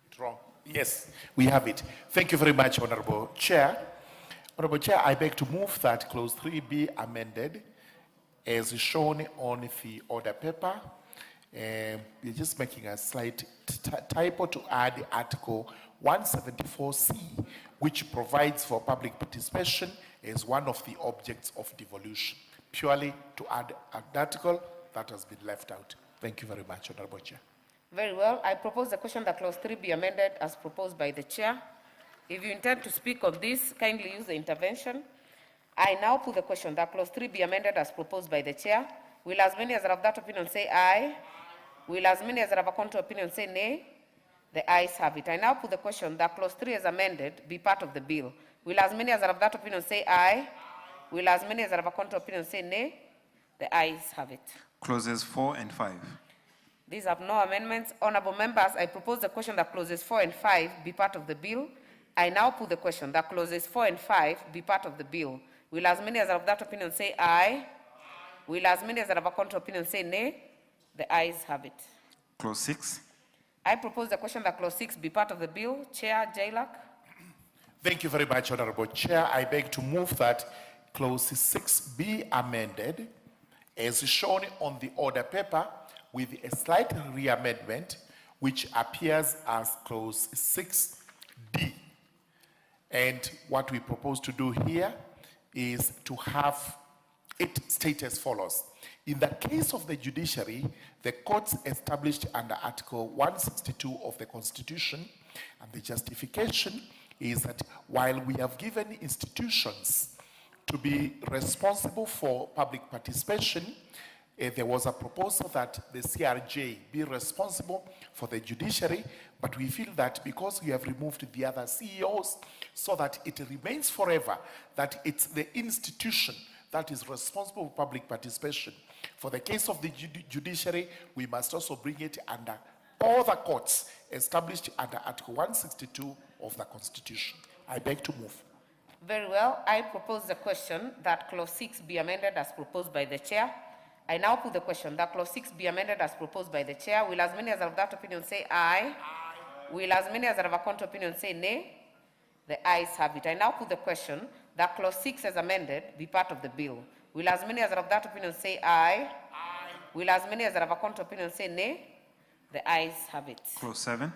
Speaker 9: It's wrong. Yes, we have it. Thank you very much, Honorable Chair. Honorable Chair, I beg to move that clause 3 be amended as shown on the order paper. We're just making a slight typo to add Article 174C, which provides for public participation as one of the objects of devolution, purely to add an article that has been left out. Thank you very much, Honorable Chair.
Speaker 7: Very well. I propose the question that clause 3 be amended as proposed by the chair. If you intend to speak on this, kindly use the intervention. I now put the question that clause 3 be amended as proposed by the chair. Will as many as have that opinion say aye? Will as many as have a contrary opinion say nay? The ayes have it. I now put the question that clause 3 as amended be part of the bill. Will as many as have that opinion say aye? Will as many as have a contrary opinion say nay? The ayes have it.
Speaker 13: Clauses 4 and 5.
Speaker 7: These have no amendments. Honorable members, I propose the question that clauses 4 and 5 be part of the bill. I now put the question that clauses 4 and 5 be part of the bill. Will as many as are of that opinion say aye? Will as many as are of a contrary opinion say nay? The ayes have it.
Speaker 13: Clause 6.
Speaker 7: I propose the question that clause 6 be part of the bill. Chair Jailak.
Speaker 9: Thank you very much, Honorable Chair. I beg to move that clause 6 be amended as shown on the order paper with a slight reamendment which appears as clause 6D. And what we propose to do here is to have it state as follows. In the case of the judiciary, the courts established under Article 162 of the Constitution, and the justification is that while we have given institutions to be responsible for public participation, there was a proposal that the CRJ be responsible for the judiciary, but we feel that because we have removed the other CEOs, so that it remains forever that it's the institution that is responsible for public participation. For the case of the judiciary, we must also bring it under all the courts established under Article 162 of the Constitution. I beg to move.
Speaker 7: Very well. I propose the question that clause 6 be amended as proposed by the chair. I now put the question that clause 6 be amended as proposed by the chair. Will as many as are of that opinion say aye? Aye. Will as many as are of a contrary opinion say nay? The ayes have it. I now put the question that clause 6 as amended be part of the bill. Will as many as are of that opinion say aye? Aye. Will as many as are of a contrary opinion say nay? The ayes have it.
Speaker 13: Clause 7.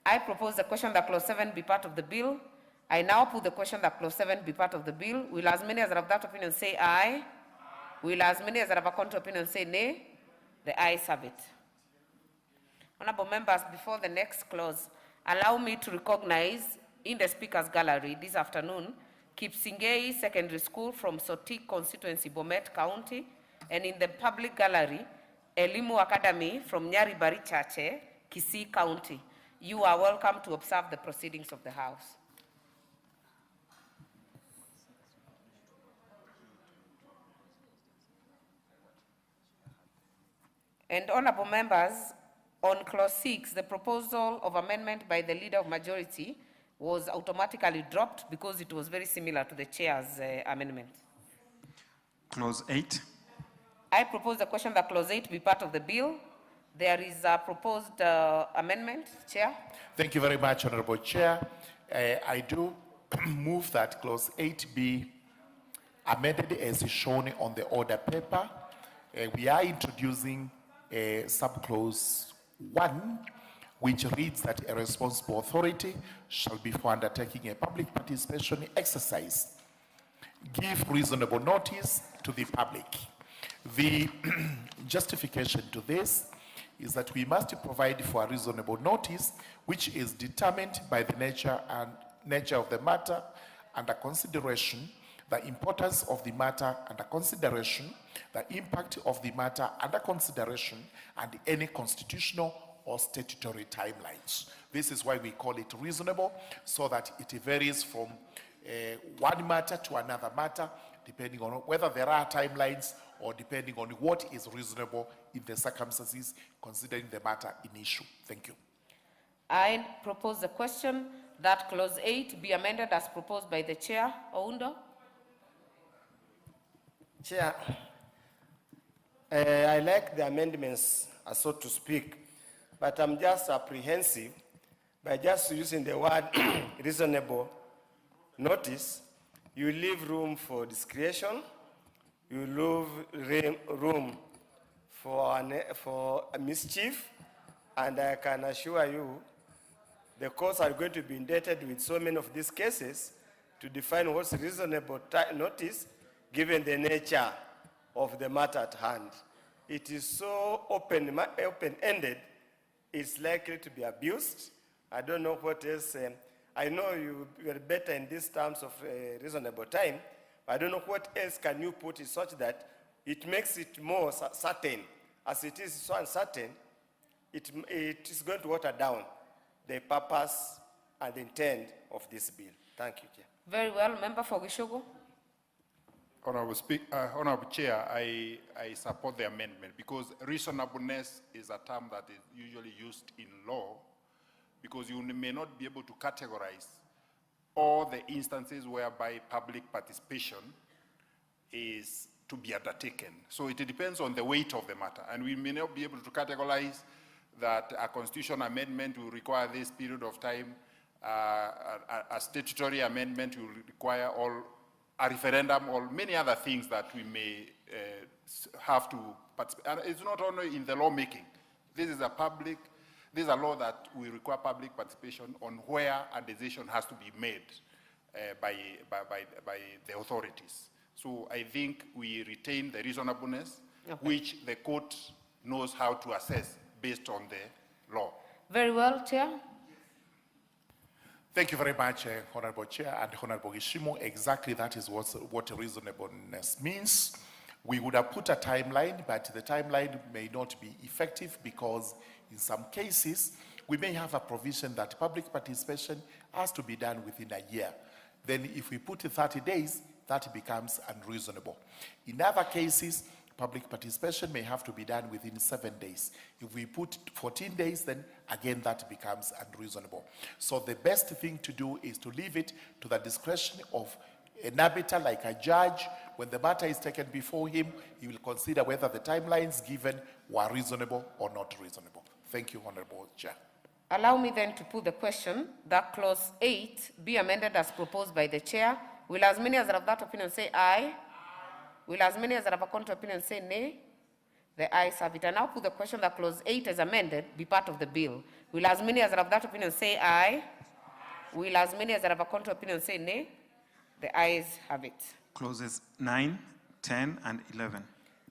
Speaker 7: I propose the question that clause 7 be part of the bill. I now put the question that clause 7 be part of the bill. Will as many as are of that opinion say aye? Aye. Will as many as are of a contrary opinion say nay? The ayes have it. Honorable members, before the next clause, allow me to recognize in the Speaker's Gallery this afternoon Kipsingei Secondary School from Sotik constituency, Bomet County, and in the public gallery, Elimu Academy from Nyari Barichache, Kisii County. You are welcome to observe the proceedings of the House. And honorable members, on clause 6, the proposal of amendment by the leader of majority was automatically dropped because it was very similar to the chair's amendment.
Speaker 13: Clause 8.
Speaker 7: I propose the question that clause 8 be part of the bill. There is a proposed amendment, Chair.
Speaker 9: Thank you very much, Honorable Chair. I do move that clause 8 be amended as shown on the order paper. We are introducing subclause 1, which reads that a responsible authority shall be for undertaking a public participation exercise. Give reasonable notice to the public. The justification to this is that we must provide for a reasonable notice, which is determined by the nature of the matter under consideration, the importance of the matter under consideration, the impact of the matter under consideration, and any constitutional or statutory timelines. This is why we call it reasonable, so that it varies from one matter to another matter, depending on whether there are timelines or depending on what is reasonable in the circumstances considering the matter in issue. Thank you.
Speaker 7: I propose the question that clause 8 be amended as proposed by the chair. Oundo.
Speaker 4: Chair, I like the amendments, so to speak, but I'm just apprehensive by just using the word reasonable notice. You leave room for discretion, you leave room for a mischief, and I can assure you the courts are going to be indebted with so many of these cases to define what's reasonable notice given the nature of the matter at hand. It is so open-ended, it's likely to be abused. I don't know what else. I know you are better in these terms of reasonable time, but I don't know what else can you put it such that it makes it more certain. As it is so uncertain, it is going to water down the purpose and the intent of this bill. Thank you, Chair.
Speaker 7: Very well. Member for Gishogo.
Speaker 23: Honorable Chair, I support the amendment because reasonableness is a term that is usually used in law because you may not be able to categorize all the instances whereby public participation is to be undertaken. So it depends on the weight of the matter. And we may not be able to categorize that a constitutional amendment will require this period of time, a statutory amendment will require a referendum, or many other things that we may have to participate. And it's not only in the lawmaking. This is a law that will require public participation on where a decision has to be made by the authorities. So I think we retain the reasonableness, which the court knows how to assess based on the law.
Speaker 7: Very well, Chair.
Speaker 9: Thank you very much, Honorable Chair and Honorable Gishimo. Exactly that is what reasonableness means. We would have put a timeline, but the timeline may not be effective because in some cases, we may have a provision that public participation has to be done within a year. Then if we put 30 days, that becomes unreasonable. In other cases, public participation may have to be done within 7 days. If we put 14 days, then again that becomes unreasonable. So the best thing to do is to leave it to the discretion of an arbiter like a judge. When the matter is taken before him, he will consider whether the timelines given were reasonable or not reasonable. Thank you, Honorable Chair.
Speaker 7: Allow me then to put the question that clause 8 be amended as proposed by the chair. Will as many as are of that opinion say aye? Will as many as are of a contrary opinion say nay? The ayes have it. I now put the question that clause 8 as amended be part of the bill. Will as many as are of that opinion say aye? Will as many as are of a contrary opinion say nay? The ayes have it.
Speaker 13: Clauses 9, 10, and 11.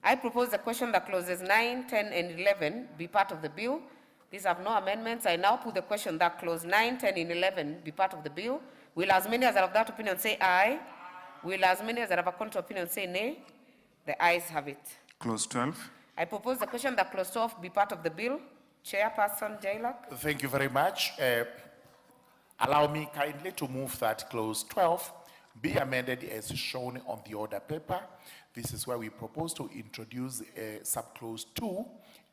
Speaker 7: I propose the question that clauses 9, 10, and 11 be part of the bill. These have no amendments. I now put the question that clause 9, 10, and 11 be part of the bill. Will as many as are of that opinion say aye? Will as many as are of a contrary opinion say nay? The ayes have it.
Speaker 13: Clause 12.
Speaker 7: I propose the question that clause 12 be part of the bill. Chairperson Jailak.
Speaker 9: Thank you very much. Allow me kindly to move that clause 12 be amended as shown on the order paper. This is where we propose to introduce subclause 2,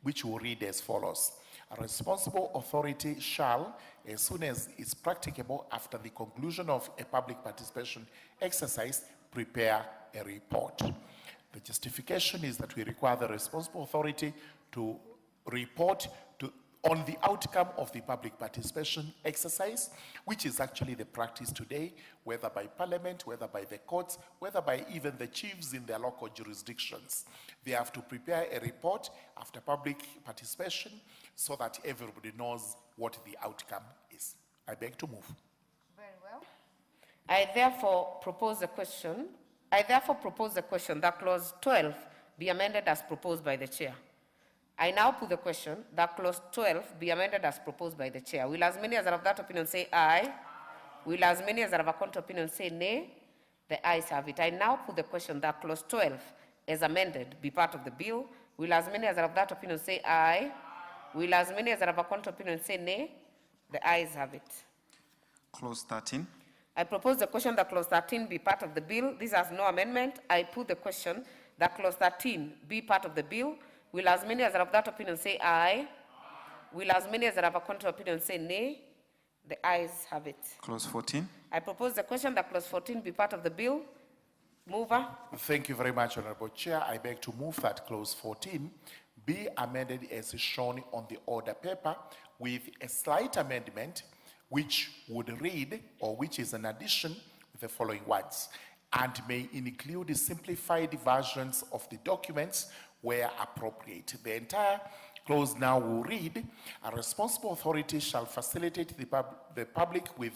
Speaker 9: which will read as follows. A responsible authority shall, as soon as is practicable after the conclusion of a public participation exercise, prepare a report. The justification is that we require the responsible authority to report on the outcome of the public participation exercise, which is actually the practice today, whether by parliament, whether by the courts, whether by even the chiefs in their local jurisdictions. They have to prepare a report after public participation so that everybody knows what the outcome is. I beg to move.
Speaker 7: Very well. I therefore propose the question that clause 12 be amended as proposed by the chair. I now put the question that clause 12 be amended as proposed by the chair. Will as many as are of that opinion say aye? Will as many as are of a contrary opinion say nay? The ayes have it. I now put the question that clause 12 as amended be part of the bill. Will as many as are of that opinion say aye? Will as many as are of a contrary opinion say nay? The ayes have it.
Speaker 13: Clause 13.
Speaker 7: I propose the question that clause 13 be part of the bill. This has no amendment. I put the question that clause 13 be part of the bill. Will as many as are of that opinion say aye? Will as many as are of a contrary opinion say nay? The ayes have it.
Speaker 13: Clause 14.
Speaker 7: I propose the question that clause 14 be part of the bill. Mover.
Speaker 9: Thank you very much, Honorable Chair. I beg to move that clause 14 be amended as shown on the order paper with a slight amendment which would read, or which is an addition, with the following words, and may include simplified versions of the documents where appropriate. The entire clause now will read, a responsible authority shall facilitate the public with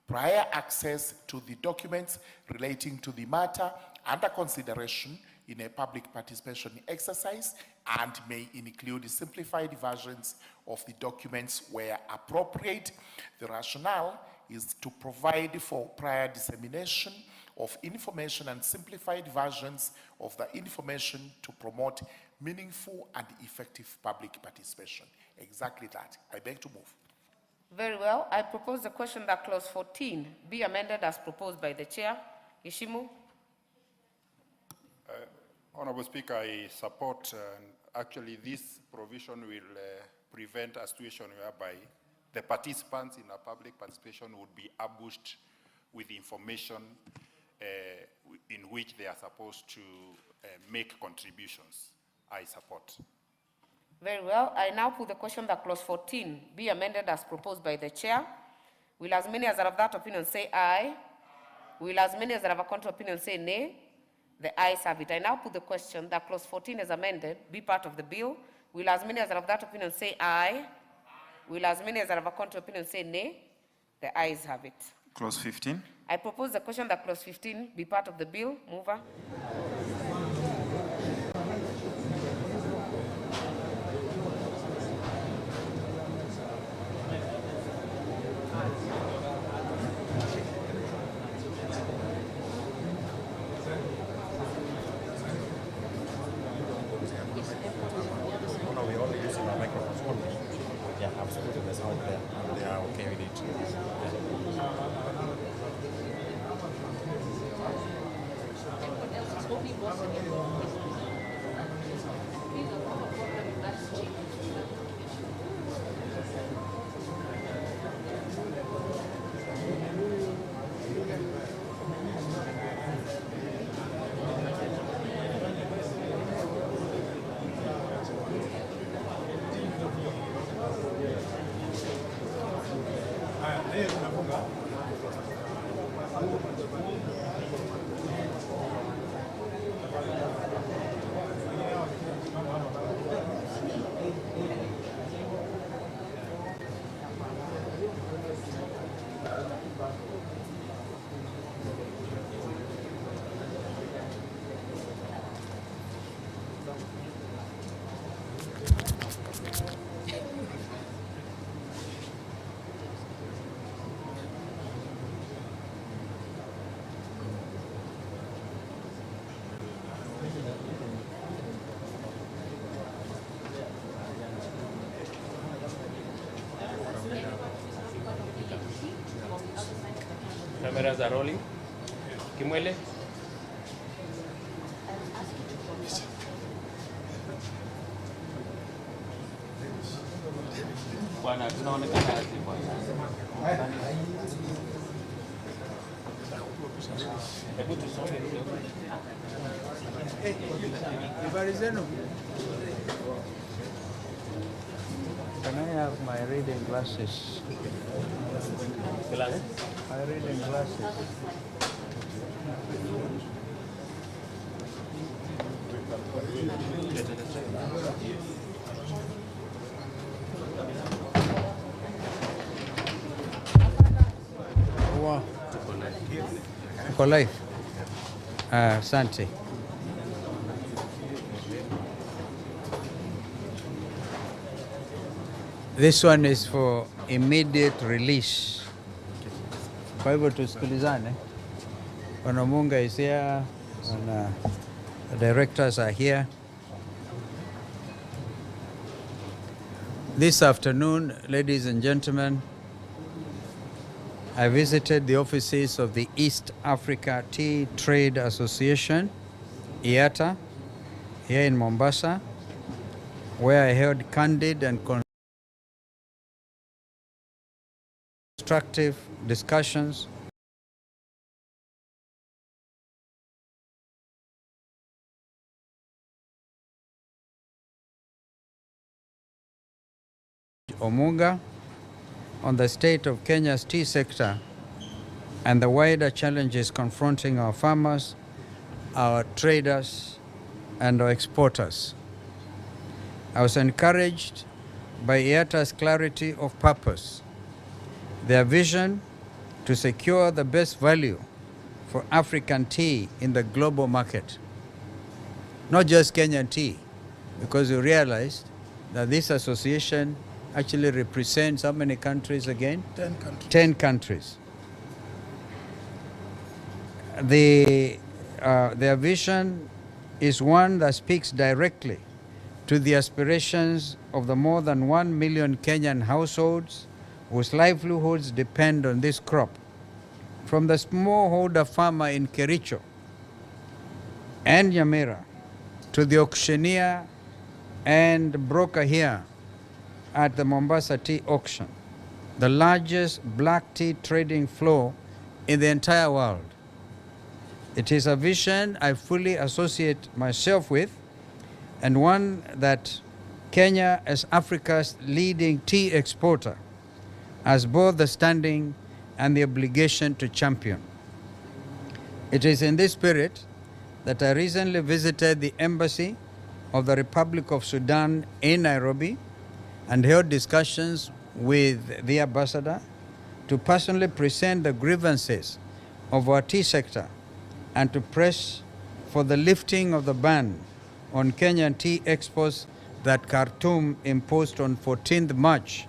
Speaker 9: prior access to the documents relating to the matter under consideration in a public participation exercise and may include simplified versions of the documents where appropriate. The rationale is to provide for prior dissemination of information and simplified versions of the information to promote meaningful and effective public participation. Exactly that. I beg to move.
Speaker 7: Very well. I propose the question that clause 14 be amended as proposed by the chair. Ishimu.
Speaker 23: Honorable Speaker, I support, actually this provision will prevent a situation whereby the participants in a public participation would be ambushed with information in which they are supposed to make contributions. I support.
Speaker 7: Very well. I now put the question that clause 14 be amended as proposed by the chair. Will as many as are of that opinion say aye? Will as many as are of a contrary opinion say nay? The ayes have it. I now put the question that clause 14 as amended be part of the bill. Will as many as are of that opinion say aye? Will as many as are of a contrary opinion say nay? The ayes have it.
Speaker 13: Clause 15.
Speaker 7: I propose the question that clause 15 be part of the bill. Mover.
Speaker 3: Cameras are rolling. Kimwele. Bwana, tunaonekana wazi bwana. Hebu tusome kidogo.
Speaker 18: Habari zenu? Can I have my reading glasses?
Speaker 3: Glasses?
Speaker 18: My reading glasses. Wow. Uko live? Asante. This one is for immediate release. Kwa hivyo tusikilizane. Bwana Munga is here, the directors are here. This afternoon, ladies and gentlemen, I visited the offices of the East Africa Tea Trade Association, IATA, here in Mombasa, where I held candid and constructive discussions Omunga on the state of Kenya's tea sector and the wider challenges confronting our farmers, our traders, and our exporters. I was encouraged by IATA's clarity of purpose, their vision to secure the best value for African tea in the global market. Not just Kenyan tea, because we realized that this association actually represents how many countries again?
Speaker 16: 10 countries.
Speaker 18: 10 countries. Their vision is one that speaks directly to the aspirations of the more than 1 million Kenyan households whose livelihoods depend on this crop, from the smallholder farmer in Kericho and Nyamira to the auctioneer and broker here at the Mombasa Tea Auction.
Speaker 14: the largest black tea trading floor in the entire world. It is a vision I fully associate myself with, and one that Kenya, as Africa's leading tea exporter, has both the standing and the obligation to champion. It is in this spirit that I recently visited the embassy of the Republic of Sudan in Nairobi and held discussions with the ambassador to personally present the grievances of our tea sector and to press for the lifting of the ban on Kenyan tea exports that Khartoum imposed on 14th March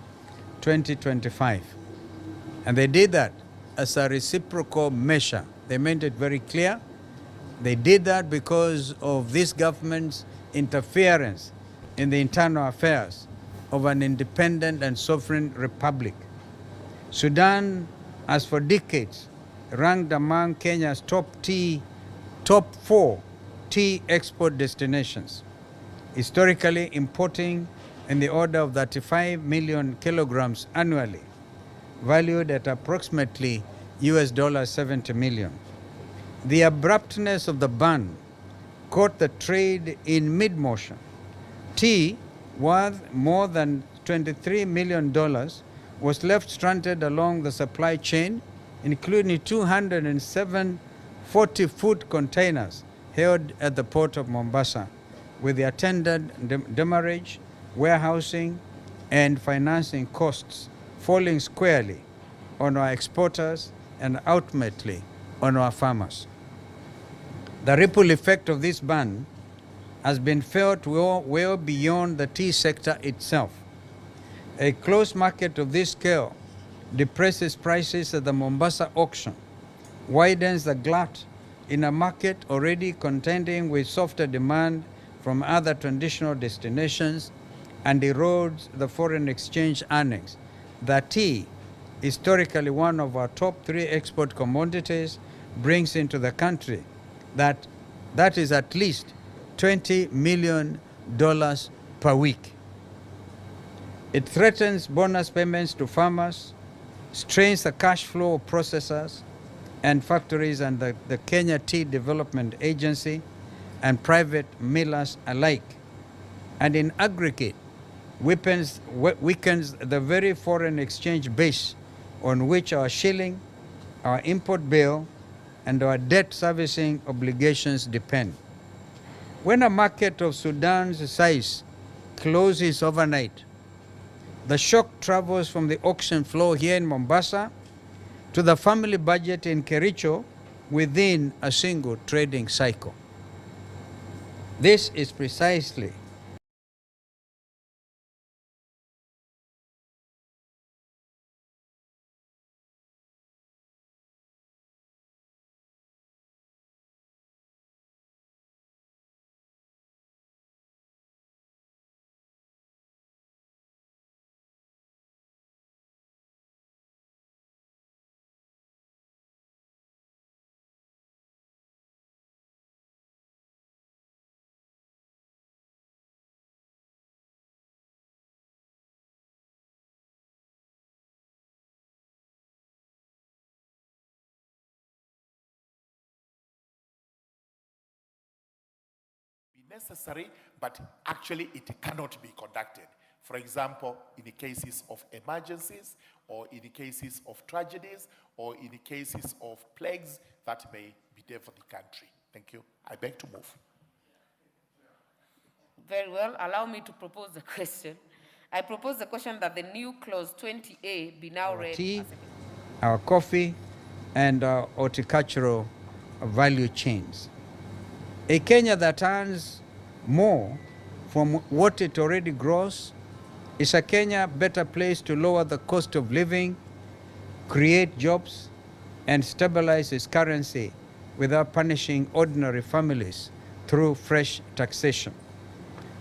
Speaker 14: 2025. And they did that as a reciprocal measure. They made it very clear. They did that because of this government's interference in the internal affairs of an independent and sovereign republic. Sudan has for decades ranked among Kenya's top 4 tea export destinations, historically importing in the order of 35 million kilograms annually, valued at approximately $70 million. The abruptness of the ban caught the trade in mid-motion. Tea, worth more than $23 million, was left stranded along the supply chain, including 207 40-foot containers held at the port of Mombasa, with the attendant demurrage, warehousing, and financing costs falling squarely on our exporters and ultimately on our farmers. The ripple effect of this ban has been felt well beyond the tea sector itself. A closed market of this scale depresses prices at the Mombasa auction, widens the glut in a market already contending with softer demand from other traditional destinations, and erodes the foreign exchange earnings. The tea, historically one of our top 3 export commodities, brings into the country that is at least $20 million per week. It threatens bonus payments to farmers, strains the cash flow of processors and factories and the Kenya Tea Development Agency and private millers alike, and in aggregate weakens the very foreign exchange base on which our shilling, our import bill, and our debt servicing obligations depend. When a market of Sudan's size closes overnight, the shock travels from the auction floor here in Mombasa to the family budget in Kericho within a single trading cycle. This is precisely
Speaker 9: necessary, but actually it cannot be conducted. For example, in the cases of emergencies, or in the cases of tragedies, or in the cases of plagues that may be there for the country. Thank you. I beg to move.
Speaker 7: Very well. Allow me to propose the question. I propose the question that the new clause 20A be now read.
Speaker 14: Tea, our coffee, and our horticultural value chains. A Kenya that earns more from what it already grows is a Kenya better placed to lower the cost of living, create jobs, and stabilize its currency without punishing ordinary families through fresh taxation.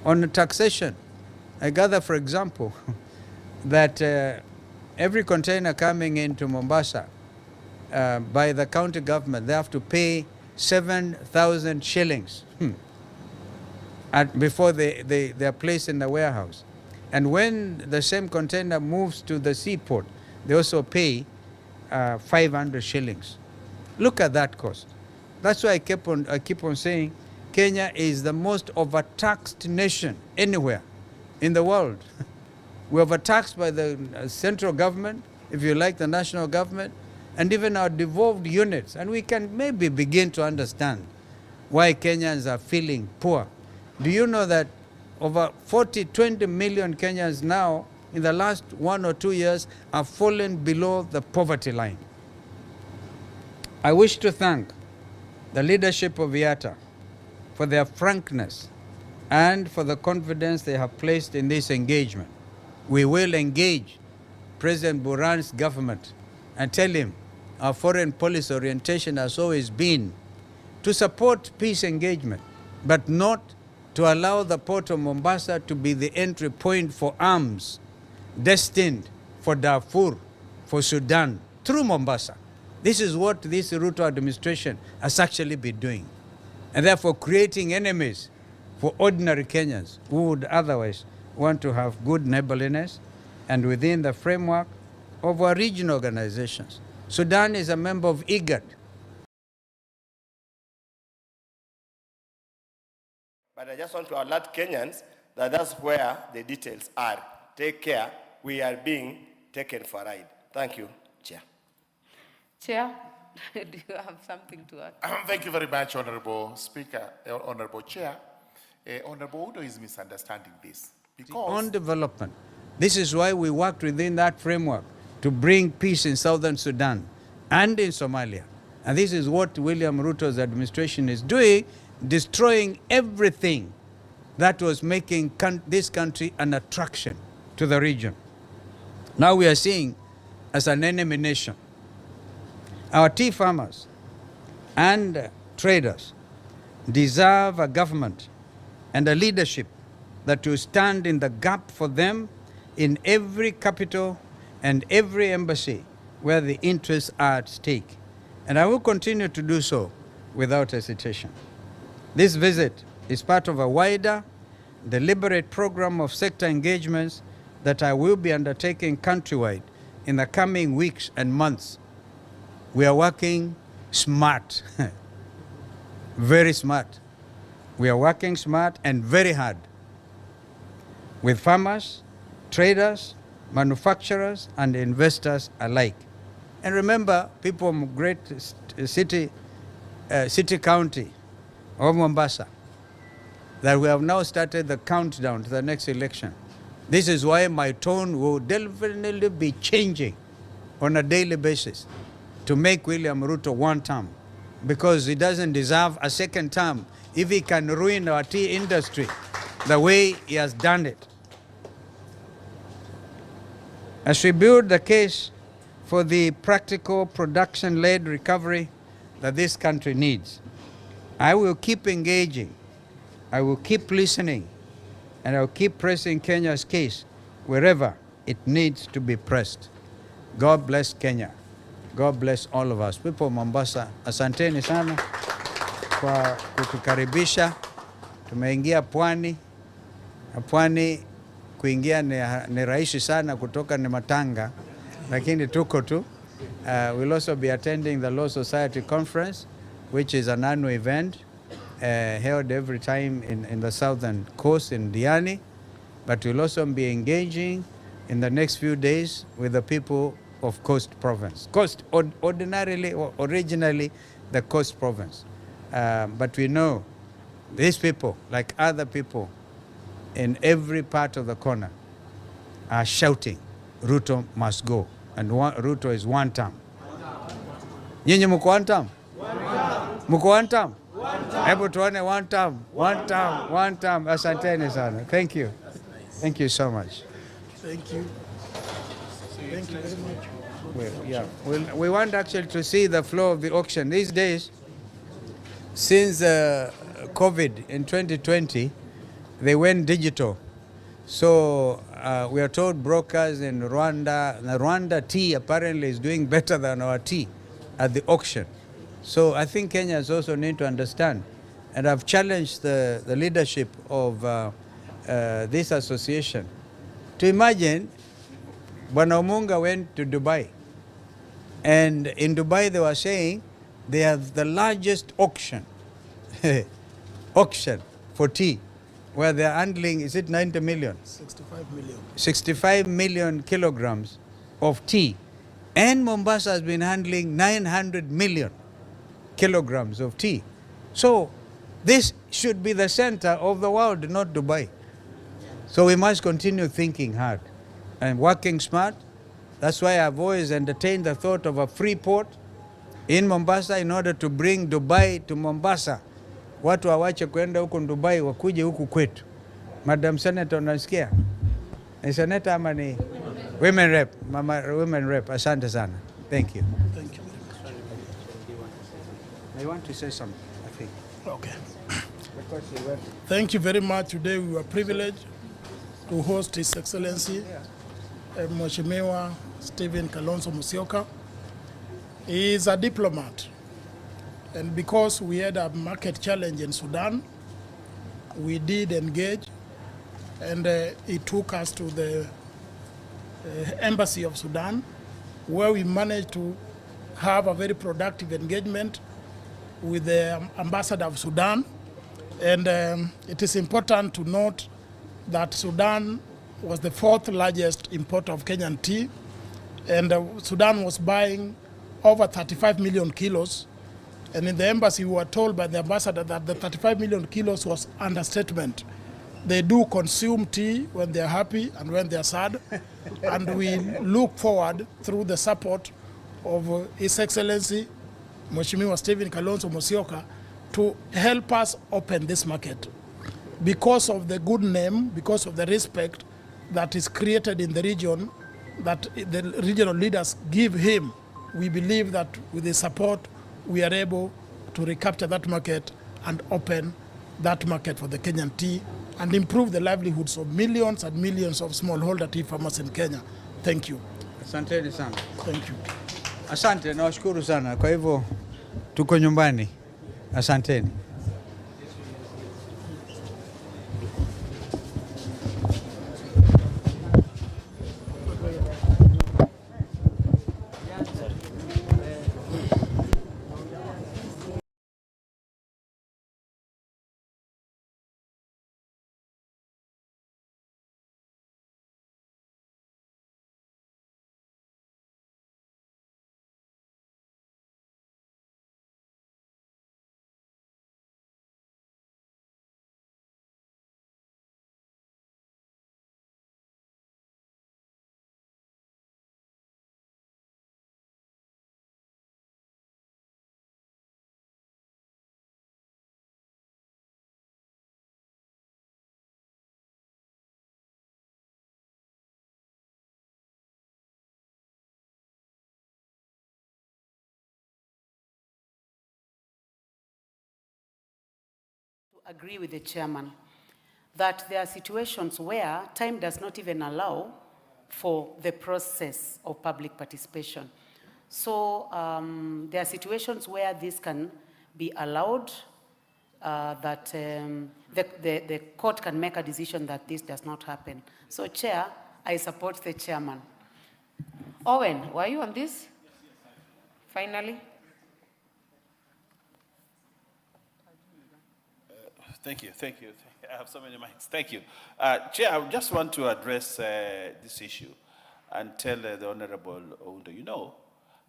Speaker 14: On taxation, I gather, for example, that every container coming into Mombasa by the county government, they have to pay 7,000 shillings before they are placed in the warehouse. And when the same container moves to the seaport, they also pay 500 shillings. Look at that cost. That's why I keep on saying Kenya is the most overtaxed nation anywhere in the world. We're overtaxed by the central government, if you like, the national government, and even our devolved units. And we can maybe begin to understand why Kenyans are feeling poor. Do you know that over 20 million Kenyans now, in the last 1 or 2 years, have fallen below the poverty line? I wish to thank the leadership of IATA for their frankness and for the confidence they have placed in this engagement. We will engage President Buhari's government and tell him our foreign policy orientation has always been to support peace engagement, but not to allow the port of Mombasa to be the entry point for arms destined for Darfur, for Sudan, through Mombasa. This is what this Ruto administration has actually been doing, and therefore creating enemies for ordinary Kenyans who would otherwise want to have good neighborliness and within the framework of our regional organizations. Sudan is a member of IGAD.
Speaker 4: But I just want to alert Kenyans that that's where the details are. Take care. We are being taken for a ride. Thank you, Chair.
Speaker 7: Chair, do you have something to add?
Speaker 9: Thank you very much, Honorable Speaker, Honorable Chair. Honorable Udo is misunderstanding this. Because
Speaker 14: On development. This is why we worked within that framework to bring peace in southern Sudan and in Somalia. And this is what William Ruto's administration is doing, destroying everything that was making this country an attraction to the region. Now we are seeing as an enemy nation. Our tea farmers and traders deserve a government and a leadership that will stand in the gap for them in every capital and every embassy where the interests are at stake. And I will continue to do so without hesitation. This visit is part of a wider, deliberate program of sector engagements that I will be undertaking countrywide in the coming weeks and months. We are working smart, very smart. We are working smart and very hard with farmers, traders, manufacturers, and investors alike. And remember, people from great city county of Mombasa, that we have now started the countdown to the next election. This is why my tone will definitely be changing on a daily basis to make William Ruto one term, because he doesn't deserve a second term if he can ruin our tea industry the way he has done it. As we build the case for the practical production-led recovery that this country needs, I will keep engaging, I will keep listening, and I will keep pressing Kenya's case wherever it needs to be pressed. God bless Kenya. God bless all of us. People of Mombasa, asanteni sana kwa kutukaribisha. Tumeingia pwani. Pwani kuingia ni rahisi sana, kutoka ni matanga, lakini tuko tu. We'll also be attending the Law Society Conference, which is an annual event held every time in the southern coast in Diani. But we'll also be engaging in the next few days with the people of Coast Province. Originally the Coast Province. But we know these people, like other people in every part of the corner, are shouting, Ruto must go. And Ruto is one term. Nyinyi mko one term? Mko one term? Hebu tuone one term, one term, one term. Asanteni sana. Thank you. Thank you so much.
Speaker 21: Thank you. Thank you very much.
Speaker 14: We want actually to see the flow of the auction. These days, since COVID in 2020, they went digital. So we are told brokers in Rwanda, the Rwanda tea apparently is doing better than our tea at the auction. So I think Kenyans also need to understand. And I've challenged the leadership of this association to imagine Bwana Omunga went to Dubai. And in Dubai, they were saying they have the largest auction for tea, where they're handling, is it 90 million?
Speaker 16: 65 million.
Speaker 14: 65 million kilograms of tea. And Mombasa has been handling 900 million kilograms of tea. So this should be the center of the world, not Dubai. So we must continue thinking hard and working smart. That's why I've always entertained the thought of a free port in Mombasa in order to bring Dubai to Mombasa. Watu wawache kwenda huko Dubai, wakuje huku kwetu. Madam Senator, unasikia? Ni Senator ama ni Women Rep? Mama Women Rep, asante sana. Thank you.
Speaker 16: Thank you.
Speaker 14: I want to say something, I think.
Speaker 16: Okay. Thank you very much. Today we were privileged to host His Excellency Mheshimiwa Stephen Kalonzo Musyoka. He is a diplomat, and because we had a market challenge in Sudan, we did engage, and he took us to the embassy of Sudan, where we managed to have a very productive engagement with the ambassador of Sudan. And it is important to note that Sudan was the 4th largest importer of Kenyan tea, and Sudan was buying over 35 million kilos. And in the embassy, we were told by the ambassador that the 35 million kilos was understatement. They do consume tea when they're happy and when they're sad. And we look forward, through the support of His Excellency, Mheshimiwa Stephen Kalonzo Musyoka, to help us open this market. Because of the good name, because of the respect that is created in the region, that the regional leaders give him, we believe that with his support, we are able to recapture that market and open that market for the Kenyan tea and improve the livelihoods of millions and millions of smallholder tea farmers in Kenya. Thank you.
Speaker 14: Asanteni sana.
Speaker 16: Thank you.
Speaker 14: Asante, nawashukuru sana. Kwa hivyo tuko nyumbani. Asanteni.
Speaker 7: Agree with the chairman that there are situations where time does not even allow for the process of public participation. So there are situations where this can be allowed, that the court can make a decision that this does not happen. So Chair, I support the chairman. Owen, were you on this? Finally?
Speaker 1: Thank you. I have so many mics. Thank you. Chair, I just want to address this issue and tell the Honorable Oundo, you know,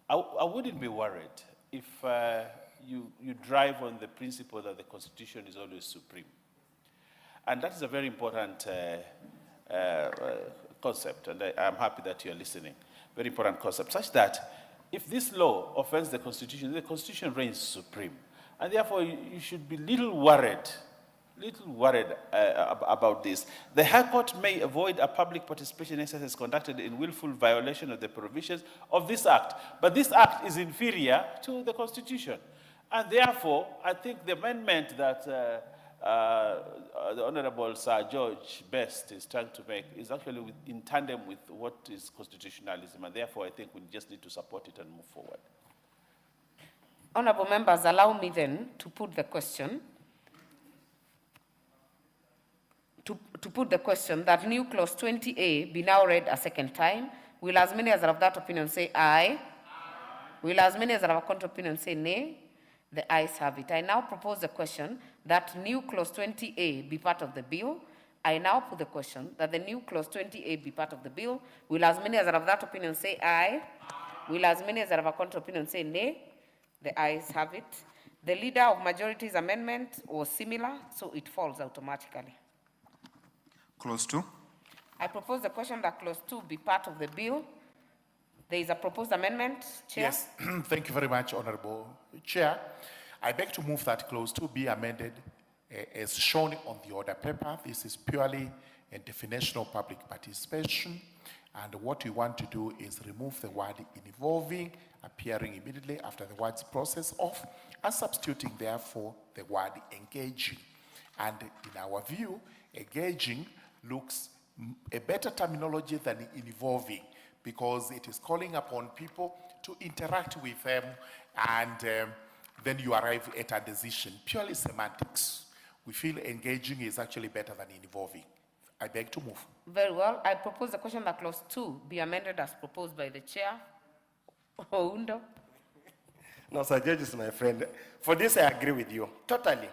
Speaker 1: I wouldn't be worried if you drive on the principle that the Constitution is always supreme. And that is a very important concept, and I'm happy that you're listening. Very important concept, such that if this law offends the Constitution reigns supreme. And therefore, you should be little worried about this. The High Court may avoid a public participation exercise conducted in willful violation of the provisions of this Act. But this Act is inferior to the Constitution. And therefore, I think the amendment that the Honorable Sir George Best is trying to make is actually in tandem with what is constitutionalism. And therefore, I think we just need to support it and move forward.
Speaker 7: Honorable members, allow me then to put the question. To put the question that new clause 20A be now read a second time Will as many as are of that opinion say aye? Will as many as are of a contrary opinion say nay? The ayes have it. I now propose the question that new clause 20A be part of the bill. I now put the question that the new clause 20A be part of the bill. Will as many as are of that opinion say aye? Will as many as are of a contrary opinion say nay? The ayes have it. The leader of majority's amendment was similar, so it falls automatically.
Speaker 13: Clause 2.
Speaker 7: I propose the question that clause 2 be part of the bill. There is a proposed amendment, Chair.
Speaker 9: Yes, thank you very much, Honorable Chair. I beg to move that clause 2 be amended as shown on the order paper. This is purely a definition of public participation. And what we want to do is remove the word involving, appearing immediately after the word's process of, and substituting, therefore, the word engaging. And in our view, engaging looks a better terminology than involving, because it is calling upon people to interact with them, and then you arrive at a decision. Purely semantics. We feel engaging is actually better than involving. I beg to move.
Speaker 7: Very well. I propose the question that clause 2 be amended as proposed by the chair. Oundo.
Speaker 4: No, Sir Judge is my friend. For this, I agree with you totally.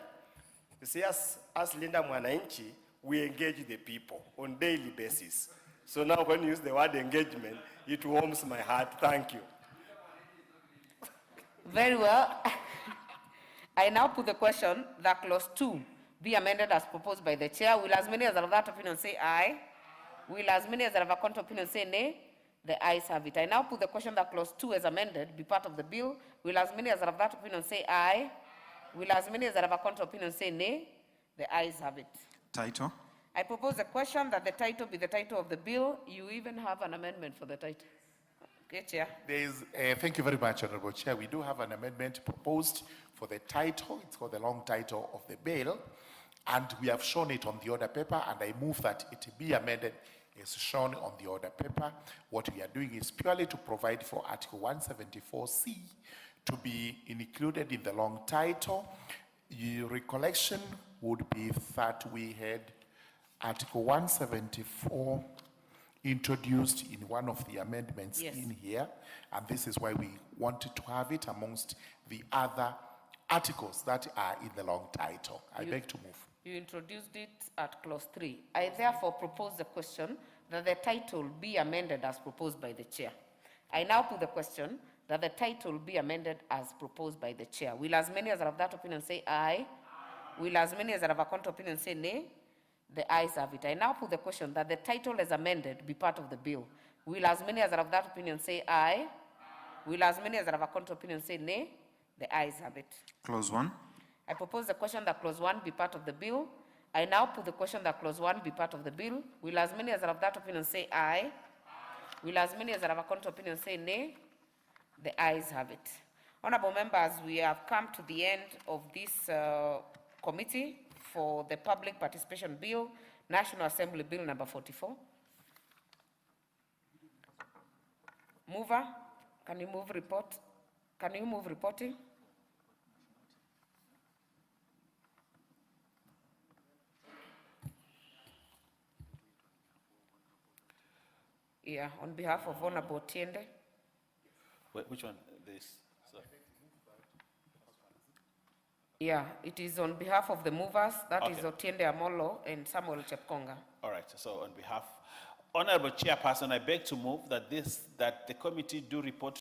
Speaker 4: You see, as Linda Mwananchi, we engage the people on daily basis. So now when you use the word engagement, it warms my heart. Thank you.
Speaker 7: Very well. I now put the question that clause 2 be amended as proposed by the chair. Will as many as are of that opinion say aye? Will as many as are of a contrary opinion say nay? The ayes have it. I now put the question that clause 2 as amended be part of the bill. Will as many as are of that opinion say aye? Will as many as are of a contrary opinion say nay? The ayes have it.
Speaker 13: Title.
Speaker 7: I propose the question that the title be the title of the bill. You even have an amendment for the title. Okay, Chair.
Speaker 9: Thank you very much, Honorable Chair. We do have an amendment proposed for the title. It's called the long title of the bill. And we have shown it on the order paper, and I move that it be amended as shown on the order paper. What we are doing is purely to provide for Article 174C to be included in the long title. Your recollection would be that we had Article 174 introduced in one of the amendments in here, and this is why we wanted to have it amongst the other articles that are in the long title. I beg to move.
Speaker 7: You introduced it at clause 3. I therefore propose the question that the title be amended as proposed by the chair. I now put the question that the title be amended as proposed by the chair. Will as many as are of that opinion say aye? Will as many as are of a contrary opinion say nay? The ayes have it. I now put the question that the title as amended be part of the bill. Will as many as are of that opinion say aye? Will as many as are of a contrary opinion say nay? The ayes have it.
Speaker 13: Clause 1.
Speaker 7: I propose the question that clause 1 be part of the bill. I now put the question that clause 1 be part of the bill. Will as many as are of that opinion say aye? Will as many as are of a contrary opinion say nay? The ayes have it. Honorable members, we have come to the end of this committee for the Public Participation Bill, National Assembly Bill number 44. Mover, can you move report? Can you move reporting? Yeah, on behalf of Honorable Tiende.
Speaker 6: Wait, which one? This. Sorry.
Speaker 7: Yeah, it is on behalf of the movers. That is Otiende Amolo and Samuel Chepkonga.
Speaker 1: All right. So on behalf, Honorable Chairperson, I beg to move that the committee do report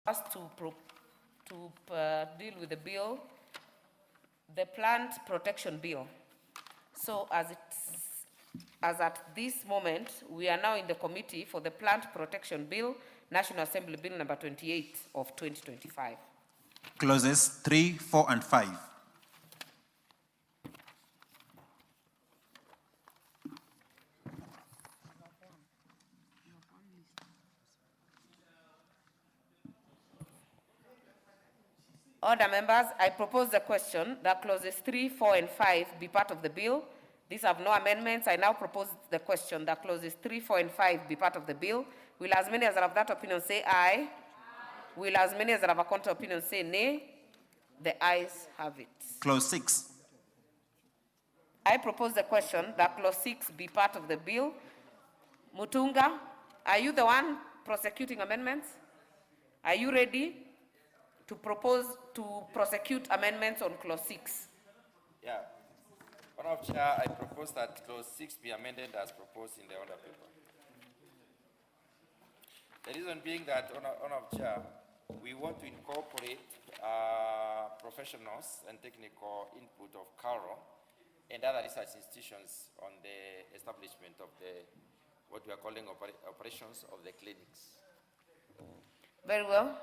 Speaker 7: us to deal with the bill, the Plant Protection Bill. So as at this moment, we are now in the committee for the Plant Protection Bill, National Assembly Bill number 28 of 2025.
Speaker 13: Clauses 3, 4, and 5.
Speaker 7: Order, members. I propose the question that clauses 3, 4, and 5 be part of the bill. These have no amendments. I now propose the question that clauses 3, 4, and 5 be part of the bill. Will as many as are of that opinion say aye? Will as many as are of a counter opinion say nay? The ayes have it.
Speaker 13: Clause 6.
Speaker 7: I propose the question that clause 6 be part of the bill. Mutunga, are you the one prosecuting amendments? Are you ready to propose to prosecute amendments on clause 6?
Speaker 2: Yeah. Honour of Chair, I propose that clause 6 be amended as proposed in the order paper. The reason being that, Honour of Chair, we want to incorporate professionals and technical input of CARO and other research institutions on the establishment of what we are calling operations of the clinics.
Speaker 7: Very well.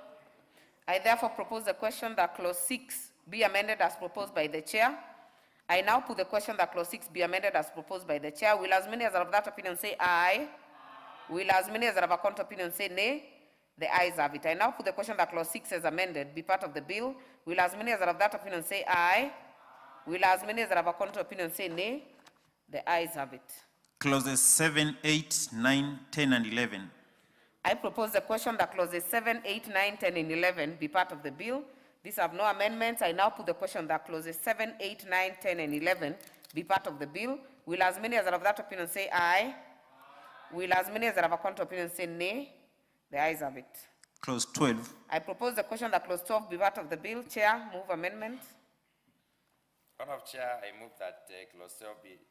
Speaker 7: I therefore propose the question that clause 6 be amended as proposed by the chair. I now put the question that clause 6 be amended as proposed by the chair. Will as many as are of that opinion say aye? Will as many as are of a counter opinion say nay? The ayes have it. I now put the question that clause 6 as amended be part of the bill. Will as many as are of that opinion say aye? Will as many as are of a counter opinion say nay? The ayes have it.
Speaker 13: Clauses 7, 8, 9, 10, and 11.
Speaker 7: I propose the question that clauses 7, 8, 9, 10, and 11 be part of the bill. These have no amendments. I now put the question that clauses 7, 8, 9, 10, and 11 be part of the bill. Will as many as are of that opinion say aye? Will as many as are of a counter opinion say nay? The ayes have it.
Speaker 13: Clause 12.
Speaker 7: I propose the question that clause 12 be part of the bill. Chair, move amendment.
Speaker 2: Honour of Chair, I move that clause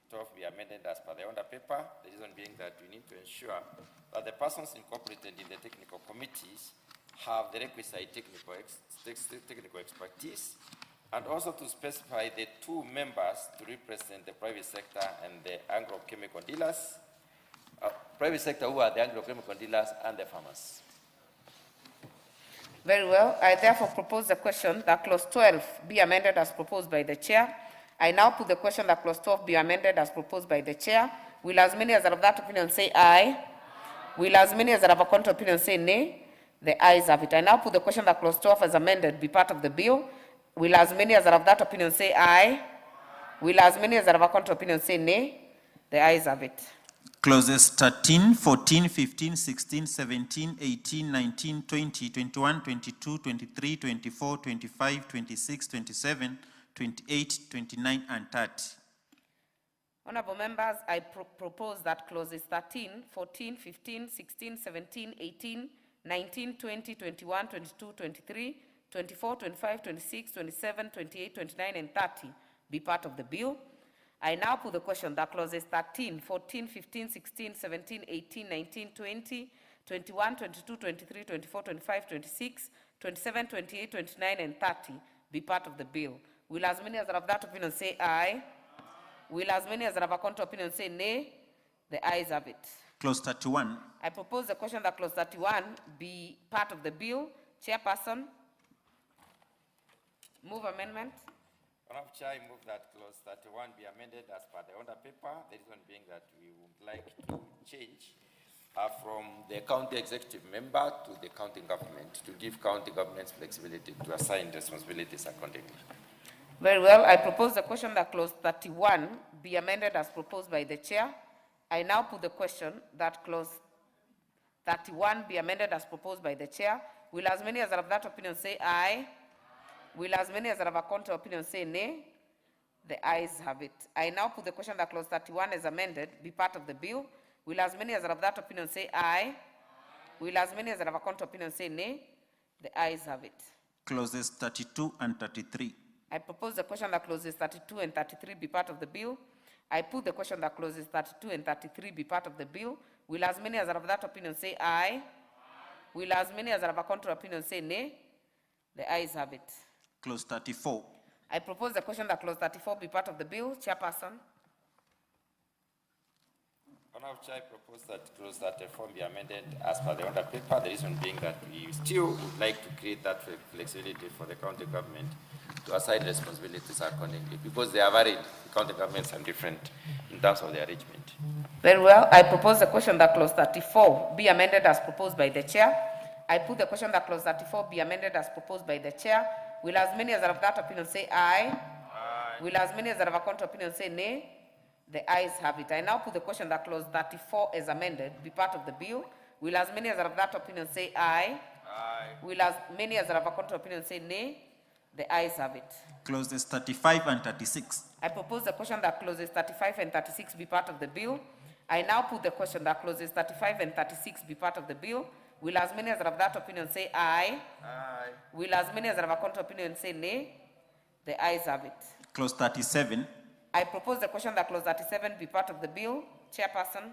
Speaker 2: 12 be amended as per the order paper. The reason being that we need to ensure that the persons incorporated in the technical committees have the requisite technical expertise, and also to specify the 2 members to represent the private sector and the agrochemical dealers. Private sector who are the agrochemical dealers and the farmers.
Speaker 7: Very well. I therefore propose the question that clause 12 be amended as proposed by the chair. I now put the question that clause 12 be amended as proposed by the chair. Will as many as are of that opinion say aye? Will as many as are of a counter opinion say nay? The ayes have it. I now put the question that clause 12 as amended be part of the bill. Will as many as are of that opinion say aye? Will as many as are of a counter opinion say nay? The ayes have it.
Speaker 13: Clauses 13, 14, 15, 16, 17, 18, 19, 20, 21, 22, 23, 24, 25, 26, 27, 28, 29, and 30.
Speaker 7: Honorable members, I propose that clauses 13, 14, 15, 16, 17, 18, 19, 20, 21, 22, 23, 24, 25, 26, 27, 28, 29, and 30 be part of the bill. I now put the question that clauses 13, 14, 15, 16, 17, 18, 19, 20, 21, 22, 23, 24, 25, 26, 27, 28, 29, and 30 be part of the bill. Will as many as are of that opinion say aye? Will as many as are of a counter opinion say nay? The ayes have it.
Speaker 13: Clause 31.
Speaker 7: I propose the question that clause 31 be part of the bill. Chairperson, move amendment.
Speaker 2: Honour of Chair, I move that clause 31 be amended as per the order paper. The reason being that we would like to change from the county executive member to the county government to give county governments flexibility to assign responsibilities accordingly.
Speaker 7: Very well. I propose the question that clause 31 be amended as proposed by the chair. I now put the question that clause 31 be amended as proposed by the chair. Will as many as are of that opinion say aye? Will as many as are of a counter opinion say nay? The ayes have it. I now put the question that clause 31 as amended be part of the bill. Will as many as are of that opinion say aye? Will as many as are of a counter opinion say nay? The ayes have it.
Speaker 13: Clauses 32 and 33.
Speaker 7: I propose the question that clauses 32 and 33 be part of the bill. I put the question that clauses 32 and 33 be part of the bill. Will as many as are of that opinion say aye? Will as many as are of a counter opinion say nay? The ayes have it.
Speaker 13: Clause 34.
Speaker 7: I propose the question that clause 34 be part of the bill. Chairperson.
Speaker 2: Honour of Chair, I propose that clause 34 be amended as per the order paper. The reason being that we still would like to create that flexibility for the county government to assign responsibilities accordingly, because they are varied. The county governments are different in terms of their arrangement.
Speaker 7: Very well. I propose the question that clause 34 be amended as proposed by the chair. I put the question that clause 34 be amended as proposed by the chair. Will as many as are of that opinion say aye? Aye. Will as many as are of a contrary opinion say nay? The ayes have it. I now put the question that clause 34 as amended be part of the bill. Will as many as are of that opinion say aye? Aye. Will as many as are of a contrary opinion say nay? The ayes have it.
Speaker 13: Clauses 35 and 36.
Speaker 7: I propose the question that clauses 35 and 36 be part of the bill. I now put the question that clauses 35 and 36 be part of the bill. Will as many as are of that opinion say aye? Aye. Will as many as are of a contrary opinion say nay? The ayes have it.
Speaker 13: Clause 37.
Speaker 7: I propose the question that clause 37 be part of the bill. Chairperson.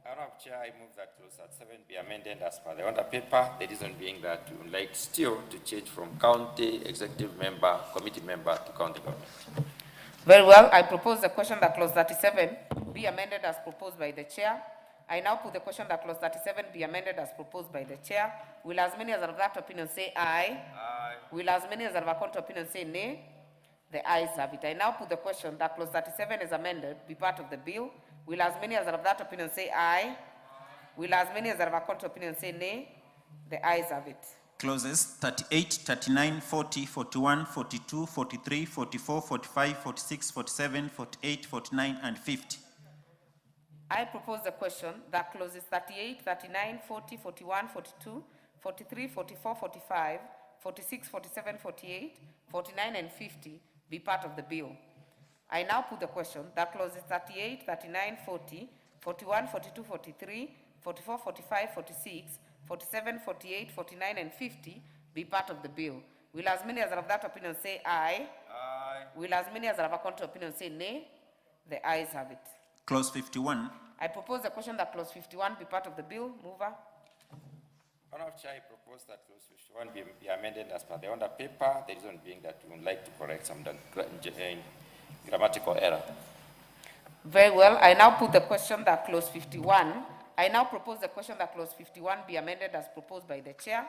Speaker 2: Honorable Chair, I move that clause 37 be amended as per the under paper. The reason being that we would like still to change from county executive member, committee member to county government.
Speaker 7: Very well. I propose the question that clause 37 be amended as proposed by the chair. I now put the question that clause 37 be amended as proposed by the chair. Will as many as are of that opinion say aye? Aye. Will as many as are of a contrary opinion say nay? The ayes have it. I now put the question that clause 37 is amended be part of the bill. Will as many as are of that opinion say aye? Aye. Will as many as are of a contrary opinion say nay? The ayes have it.
Speaker 13: Clauses 38, 39, 40, 41, 42, 43, 44, 45, 46, 47, 48, 49, and 50.
Speaker 7: I propose the question that clauses 38, 39, 40, 41, 42, 43, 44, 45, 46, 47, 48, 49, and 50 be part of the bill. I now put the question that clauses 38, 39, 40, 41, 42, 43, 44, 45, 46, 47, 48, 49, and 50 be part of the bill. Will as many as are of that opinion say aye? Aye. Will as many as are of a contrary opinion say nay? The ayes have it.
Speaker 13: Clause 51.
Speaker 7: I propose the question that clause 51 be part of the bill. Mover.
Speaker 2: Honorable Chair, I propose that clause 51 be amended as per the under paper. The reason being that we would like to correct some grammatical error.
Speaker 7: Very well. I now put the question that clause 51. I now propose the question that clause 51 be amended as proposed by the chair.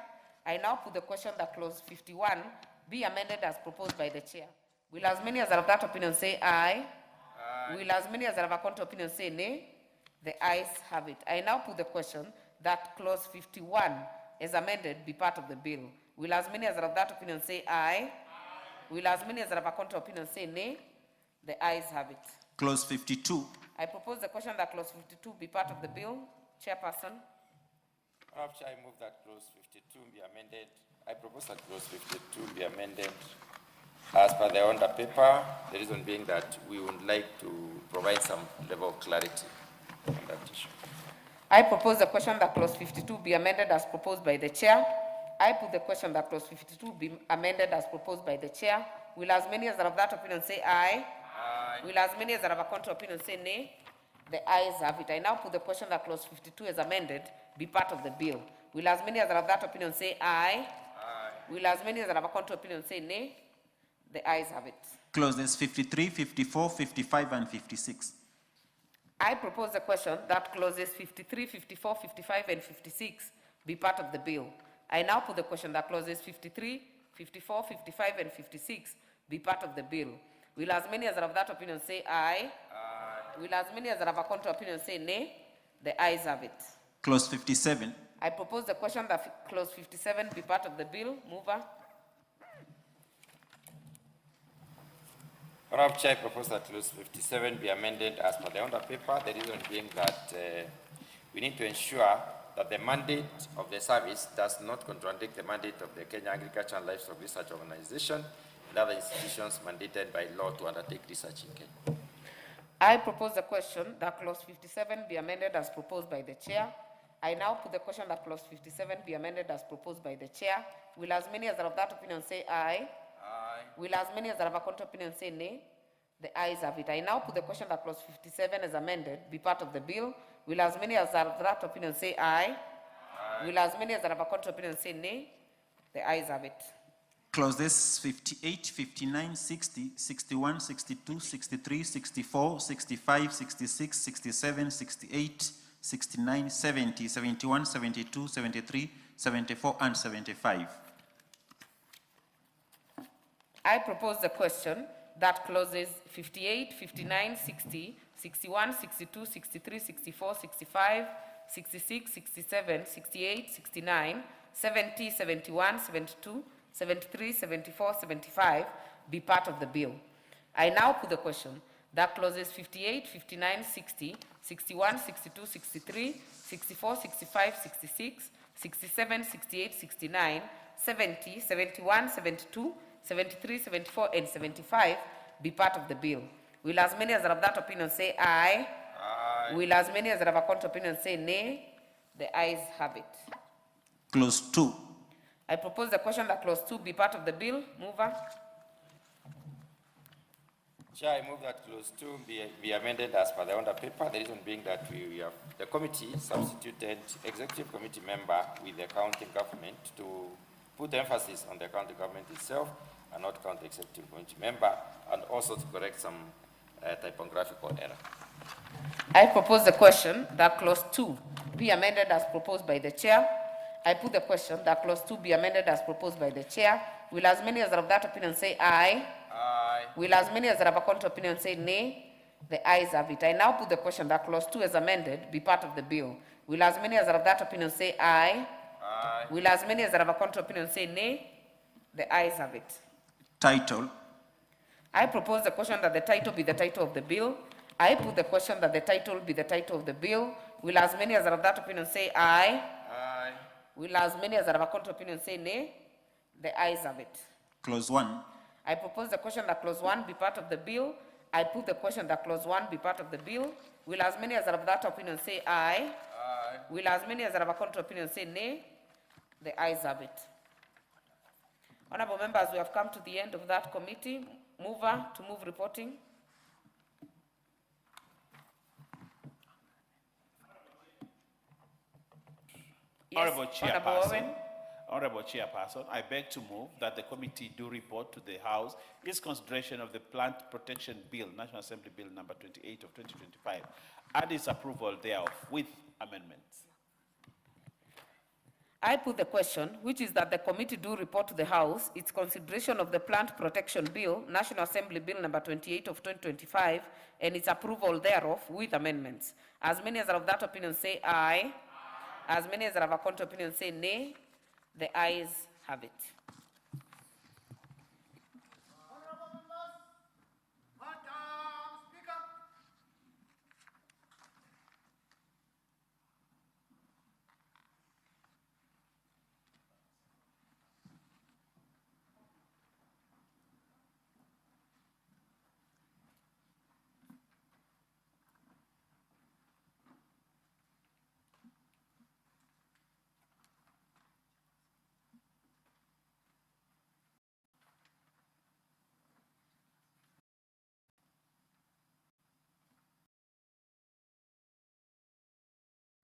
Speaker 7: I now put the question that clause 51 be amended as proposed by the chair. Will as many as are of that opinion say aye? Aye. Will as many as are of a contrary opinion say nay? The ayes have it. I now put the question that clause 51 as amended be part of the bill. Will as many as are of that opinion say aye? Aye. Will as many as are of a contrary opinion say nay? The ayes have it.
Speaker 13: Clause 52.
Speaker 7: I propose the question that clause 52 be part of the bill. Chairperson.
Speaker 2: Honorable Chair, I move that clause 52 be amended. I propose that clause 52 be amended as per the under paper. The reason being that we would like to provide some level of clarity on that issue.
Speaker 7: I propose the question that clause 52 be amended as proposed by the chair. I put the question that clause 52 be amended as proposed by the chair. Will as many as are of that opinion say aye? Aye. Will as many as are of a contrary opinion say nay? The ayes have it. I now put the question that clause 52 as amended be part of the bill. Will as many as are of that opinion say aye? Aye. Will as many as are of a contrary opinion say nay? The ayes have it.
Speaker 13: Clauses 53, 54, 55, and 56.
Speaker 7: I propose the question that clauses 53, 54, 55, and 56 be part of the bill. I now put the question that clauses 53, 54, 55, and 56 be part of the bill. Will as many as are of that opinion say aye? Aye. Will as many as are of a contrary opinion say nay? The ayes have it.
Speaker 13: Clause 57.
Speaker 7: I propose the question that clause 57 be part of the bill. Mover.
Speaker 2: Honorable Chair, I propose that clause 57 be amended as per the under paper. The reason being that we need to ensure that the mandate of the service does not contradict the mandate of the Kenya Agriculture and Livestock Research Organization and other institutions mandated by law to undertake research in Kenya.
Speaker 7: I propose the question that clause 57 be amended as proposed by the chair. I now put the question that clause 57 be amended as proposed by the chair. Will as many as are of that opinion say aye? Aye. Will as many as are of a contrary opinion say nay? The ayes have it. I now put the question that clause 57 as amended be part of the bill. Will as many as are of that opinion say aye? Aye. Will as many as are of a contrary opinion say nay? The ayes have it.
Speaker 13: Clauses 58, 59, 60, 61, 62, 63, 64, 65, 66, 67, 68, 69, 70, 71, 72, 73, 74, and 75.
Speaker 7: I propose the question that clauses 58, 59, 60, 61, 62, 63, 64, 65, 66, 67, 68, 69, 70, 71, 72, 73, 74, 75 be part of the bill. I now put the question that clauses 58, 59, 60, 61, 62, 63, 64, 65, 66, 67, 68, 69, 70, 71, 72, 73, 74, and 75 be part of the bill. Will as many as are of that opinion say aye? Aye. Will as many as are of a contrary opinion say nay? The ayes have it.
Speaker 13: Clause 2.
Speaker 7: I propose the question that clause 2 be part of the bill. Mover.
Speaker 2: Chair, I move that clause 2 be amended as per the order paper. The reason being that we have the committee substituted executive committee member with the county government to put emphasis on the county government itself and not county executive committee member, and also to correct some typographical error.
Speaker 7: I propose the question that clause 2 be amended as proposed by the chair. I put the question that clause 2 be amended as proposed by the chair. Will as many as are of that opinion say aye? Aye. Will as many as are of a contrary opinion say nay? The ayes have it. I now put the question that clause 2 as amended be part of the bill. Will as many as are of that opinion say aye? Aye. Will as many as are of a contrary opinion say nay? The ayes have it.
Speaker 13: Title.
Speaker 7: I propose the question that the title be the title of the bill. I put the question that the title be the title of the bill. Will as many as are of that opinion say aye? Aye. Will as many as are of a contrary opinion say nay? The ayes have it.
Speaker 13: Clause 1.
Speaker 7: I propose the question that clause 1 be part of the bill. I put the question that clause 1 be part of the bill. Will as many as are of that opinion say aye? Aye. Will as many as are of a contrary opinion say nay? The ayes have it. Honorable members, we have come to the end of that committee. Mover to move reporting. Yes,
Speaker 1: Honorable
Speaker 7: Honorable
Speaker 1: Chairperson,
Speaker 7: Owen.
Speaker 1: Honorable Chairperson, I beg to move that the committee do report to the House its consideration of the Plant Protection Bill, National Assembly Bill number 28 of 2025, and its approval thereof with amendments.
Speaker 7: I put the question, which is that the committee do report to the House its consideration of the Plant Protection Bill, National Assembly Bill number 28 of 2025, and its approval thereof with amendments. As many as are of that opinion say aye. As many as are of a contrary opinion say nay. The ayes have it.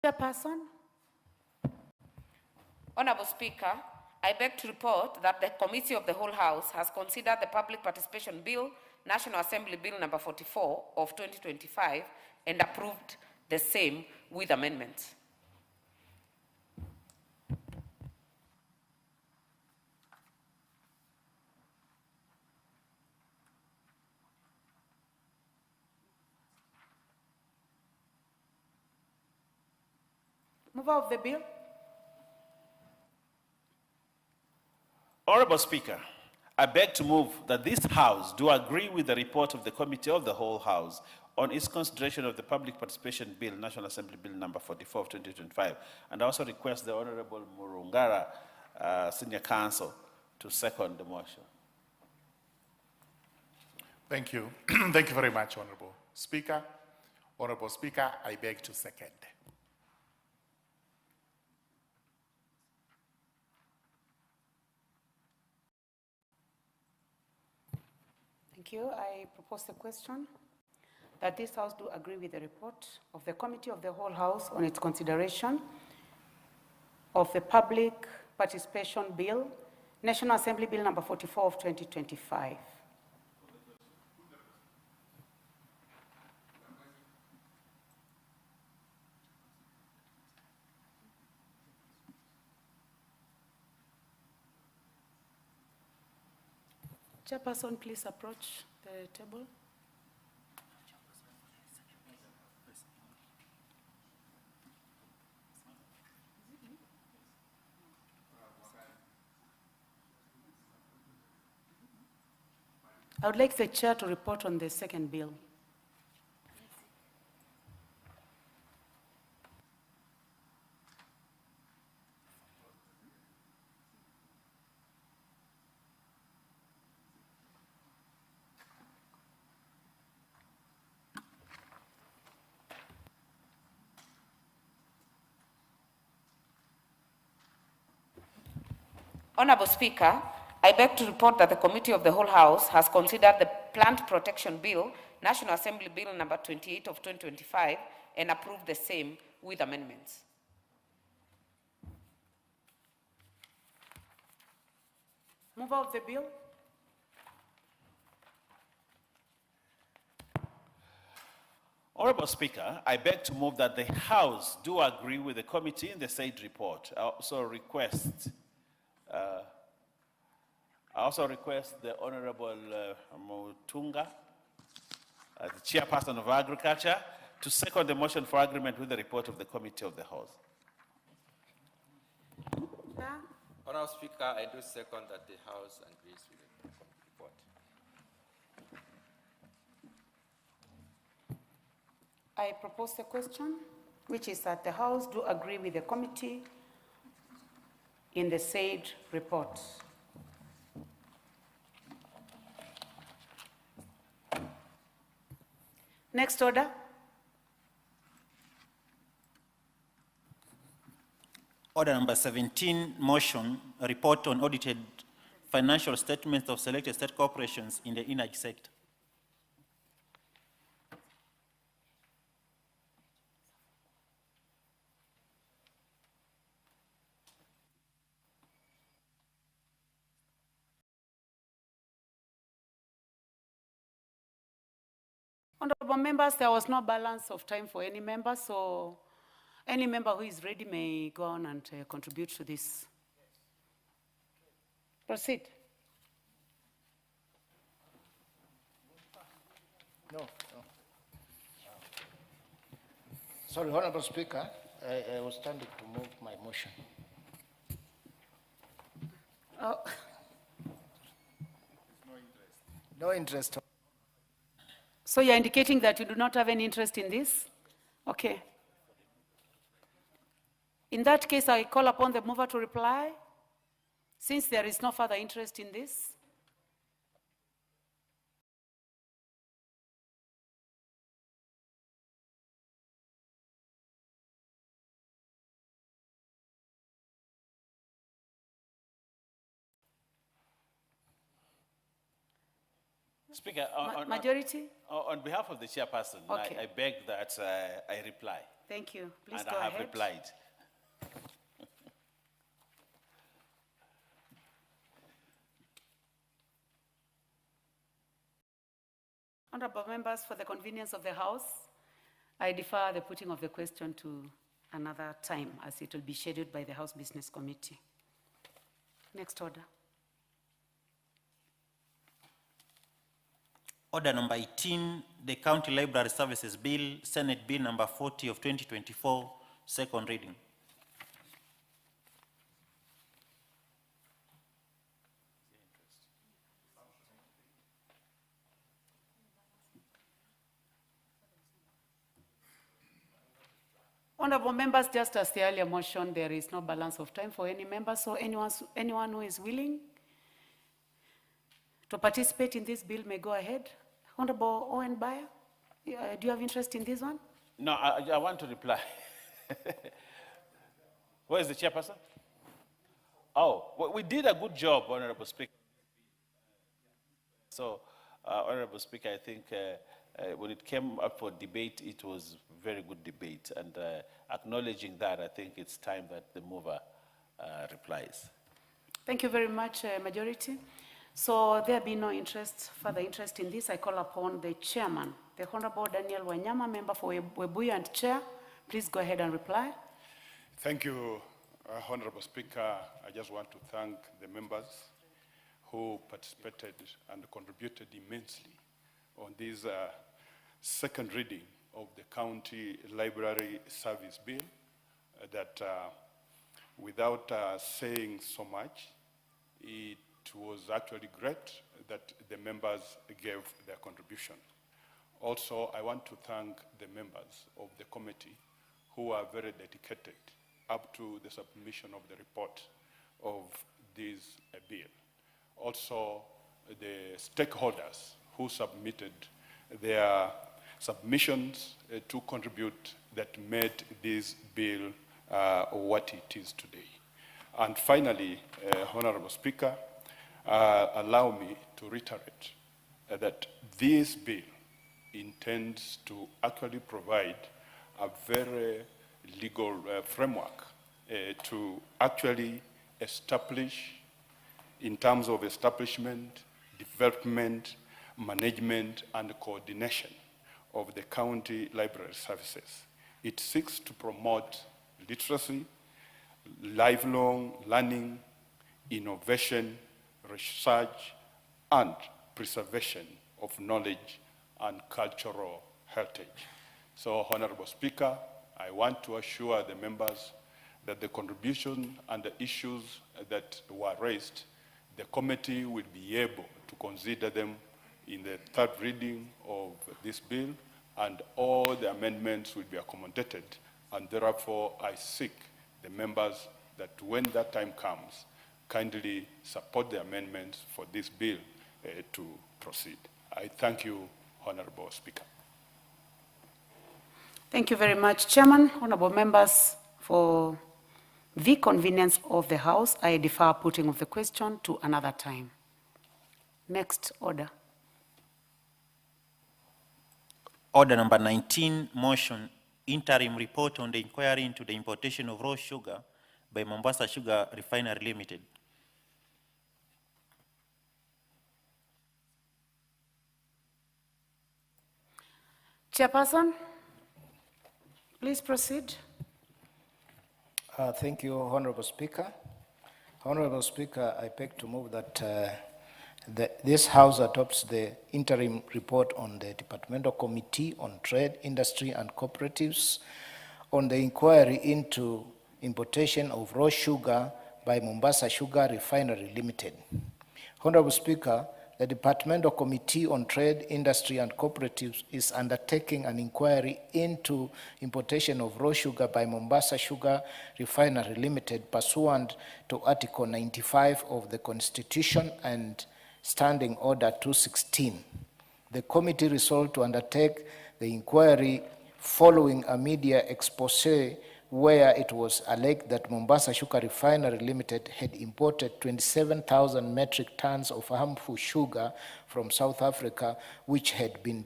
Speaker 7: Chairperson. Honorable Speaker, I beg to report that the Committee of the Whole House has considered the Public Participation Bill, National Assembly Bill number 44 of 2025, and approved the same with amendments. Mover of the bill.
Speaker 1: Honorable Speaker, I beg to move that this House do agree with the report of the Committee of the Whole House on its consideration of the Public Participation Bill, National Assembly Bill number 44 of 2025, and I also request the Honorable Murungara, Senior Counsel, to second the motion.
Speaker 9: Thank you. Thank you very much, Honorable Speaker. Honorable Speaker, I beg to second.
Speaker 5: Thank you. I propose the question that this House do agree with the report of the Committee of the Whole House on its consideration of the Public Participation Bill, National Assembly Bill number 44 of 2025. Chairperson, please approach the table. I would like the chair to report on the second bill.
Speaker 7: Honorable Speaker, I beg to report that the Committee of the Whole House has considered the Plant Protection Bill, National Assembly Bill number 28 of 2025, and approved the same with amendments.
Speaker 5: Move out the bill.
Speaker 1: Honorable Speaker, I beg to move that the House do agree with the committee in the said report. I also request the Honorable Mutunga, the Chairperson of Agriculture, to second the motion for agreement with the report of the Committee of the House.
Speaker 2: Honorable Speaker, I do second that the House agrees with the report.
Speaker 5: I propose a question, which is that the House do agree with the committee in the said report. Next order.
Speaker 13: Order number 17, motion, report on audited financial statements of selected state corporations in the energy sector.
Speaker 5: Honorable members, there was no balance of time for any member, so any member who is ready may go on and contribute to this. Proceed.
Speaker 20: No. Sorry, Honorable Speaker, I was standing to move my motion.
Speaker 5: Oh.
Speaker 20: No interest.
Speaker 5: So you're indicating that you do not have any interest in this? Okay. In that case, I call upon the mover to reply, since there is no further interest in this.
Speaker 1: Speaker,
Speaker 5: majority?
Speaker 1: On behalf of the chairperson,
Speaker 5: Okay.
Speaker 1: I beg that I reply.
Speaker 5: Thank you. Please
Speaker 1: and
Speaker 5: go
Speaker 1: I have
Speaker 5: ahead.
Speaker 1: replied.
Speaker 5: Honorable members, for the convenience of the House, I defer the putting of the question to another time, as it will be scheduled by the House Business Committee. Next order.
Speaker 13: Order number 18, the County Library Services Bill, Senate Bill number 40 of 2024, second reading.
Speaker 5: Honorable members, just as the earlier motion, there is no balance of time for any member, so anyone who is willing to participate in this bill may go ahead. Honorable Owen Bayer, do you have interest in this one?
Speaker 1: No, I want to reply. Where is the chairperson? Oh, we did a good job, Honorable Speaker. So, Honorable Speaker, I think when it came up for debate, it was very good debate. And acknowledging that, I think it's time that the mover replies.
Speaker 5: Thank you very much, Majority. So there be no further interest in this. I call upon the chairman, the Honorable Daniel Wanyama, member for Webuye and chair. Please go ahead and reply.
Speaker 15: Thank you, Honorable Speaker. I just want to thank the members who participated and contributed immensely on this second reading of the County Library Service Bill that without saying so much, it
Speaker 23: it was actually great that the members gave their contribution. Also, I want to thank the members of the committee who are very dedicated up to the submission of the report of this bill. Also, the stakeholders who submitted their submissions to contribute that made this bill what it is today. And finally, Honorable Speaker, allow me to reiterate that this bill intends to actually provide a very legal framework to actually establish, in terms of establishment, development, management, and coordination of the county library services. It seeks to promote literacy, lifelong learning, innovation, research, and preservation of knowledge and cultural heritage. So, Honorable Speaker, I want to assure the members that the contribution and the issues that were raised, the committee will be able to consider them in the third reading of this bill, and all the amendments will be accommodated. And therefore, I seek the members that when that time comes, kindly support the amendments for this bill to proceed. I thank you, Honorable Speaker.
Speaker 5: Thank you very much, Chairman. Honorable members, for the convenience of the House, I defer putting of the question to another time. Next order.
Speaker 13: Order number 19, motion, interim report on the inquiry into the importation of raw sugar by Mombasa Sugar Refinery Limited.
Speaker 5: Chairperson, please proceed.
Speaker 20: Thank you, Honorable Speaker. Honorable Speaker, I beg to move that this House adopts the interim report on the Departmental Committee on Trade, Industry and Cooperatives on the inquiry into importation of raw sugar by Mombasa Sugar Refinery Limited. Honorable Speaker, the Departmental Committee on Trade, Industry and Cooperatives is undertaking an inquiry into importation of raw sugar by Mombasa Sugar Refinery Limited pursuant to Article 95 of the Constitution and Standing Order 216. The committee resolved to undertake the inquiry following a media expose where it was alleged that Mombasa Sugar Refinery Limited had imported 27,000 metric tons of harmful sugar from South Africa, which had been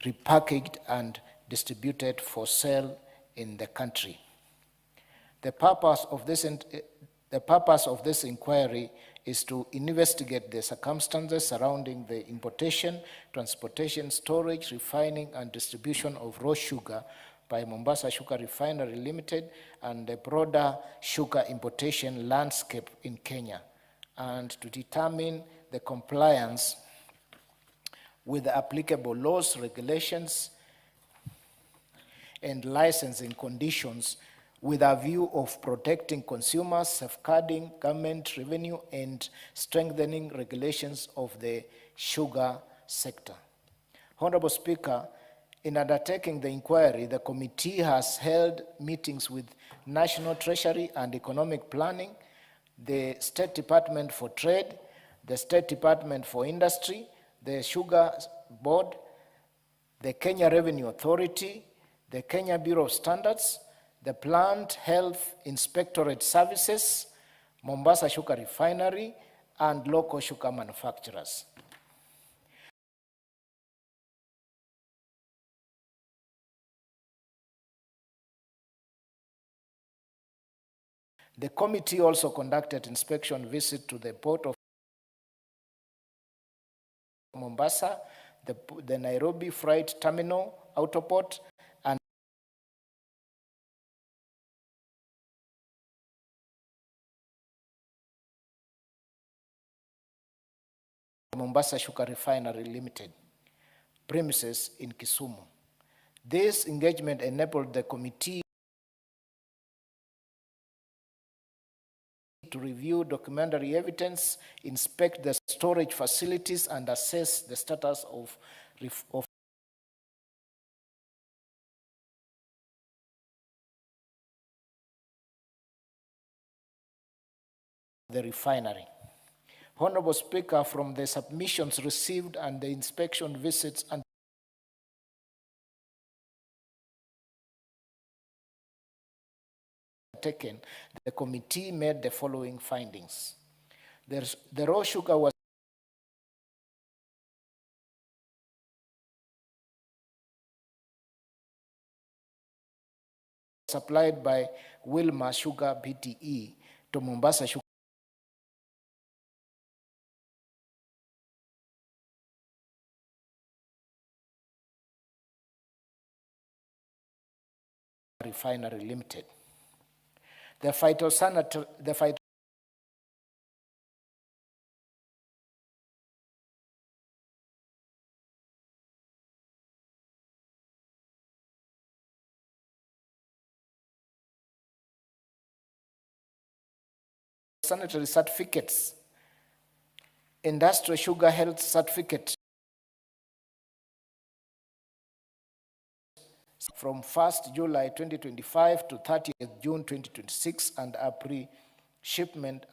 Speaker 20: repackaged and distributed for sale in the country. The purpose of this inquiry is to investigate the circumstances surrounding the importation, transportation, storage, refining, and distribution of raw sugar by Mombasa Sugar Refinery Limited and the broader sugar importation landscape in Kenya, and to determine the compliance with the applicable laws, regulations, and licensing conditions with a view of protecting consumers, safeguarding government revenue, and strengthening regulations of the sugar sector. Honorable Speaker, in undertaking the inquiry, the committee has held meetings with National Treasury and Economic Planning, the State Department for Trade, the State Department for Industry, the Sugar Board, the Kenya Revenue Authority, the Kenya Bureau of Standards, the Plant Health Inspectorate Services, Mombasa Sugar Refinery, and local sugar manufacturers. The committee also conducted inspection visit to the port of Mombasa, the Nairobi Freight Terminal, Autoport, and Mombasa Sugar Refinery Limited premises in Kisumu. This engagement enabled the committee to review documentary evidence, inspect the storage facilities, and assess the status of the refinery. Honorable Speaker, from the submissions received and the inspection visits and taken, the committee made the following findings. The raw sugar was supplied by Wilma Sugar BTE to Mombasa Sugar Refinery Limited. The phytosanitary certificates, industrial sugar health certificate from 1st July 2025 to 30th June 2026 and a pre-shipment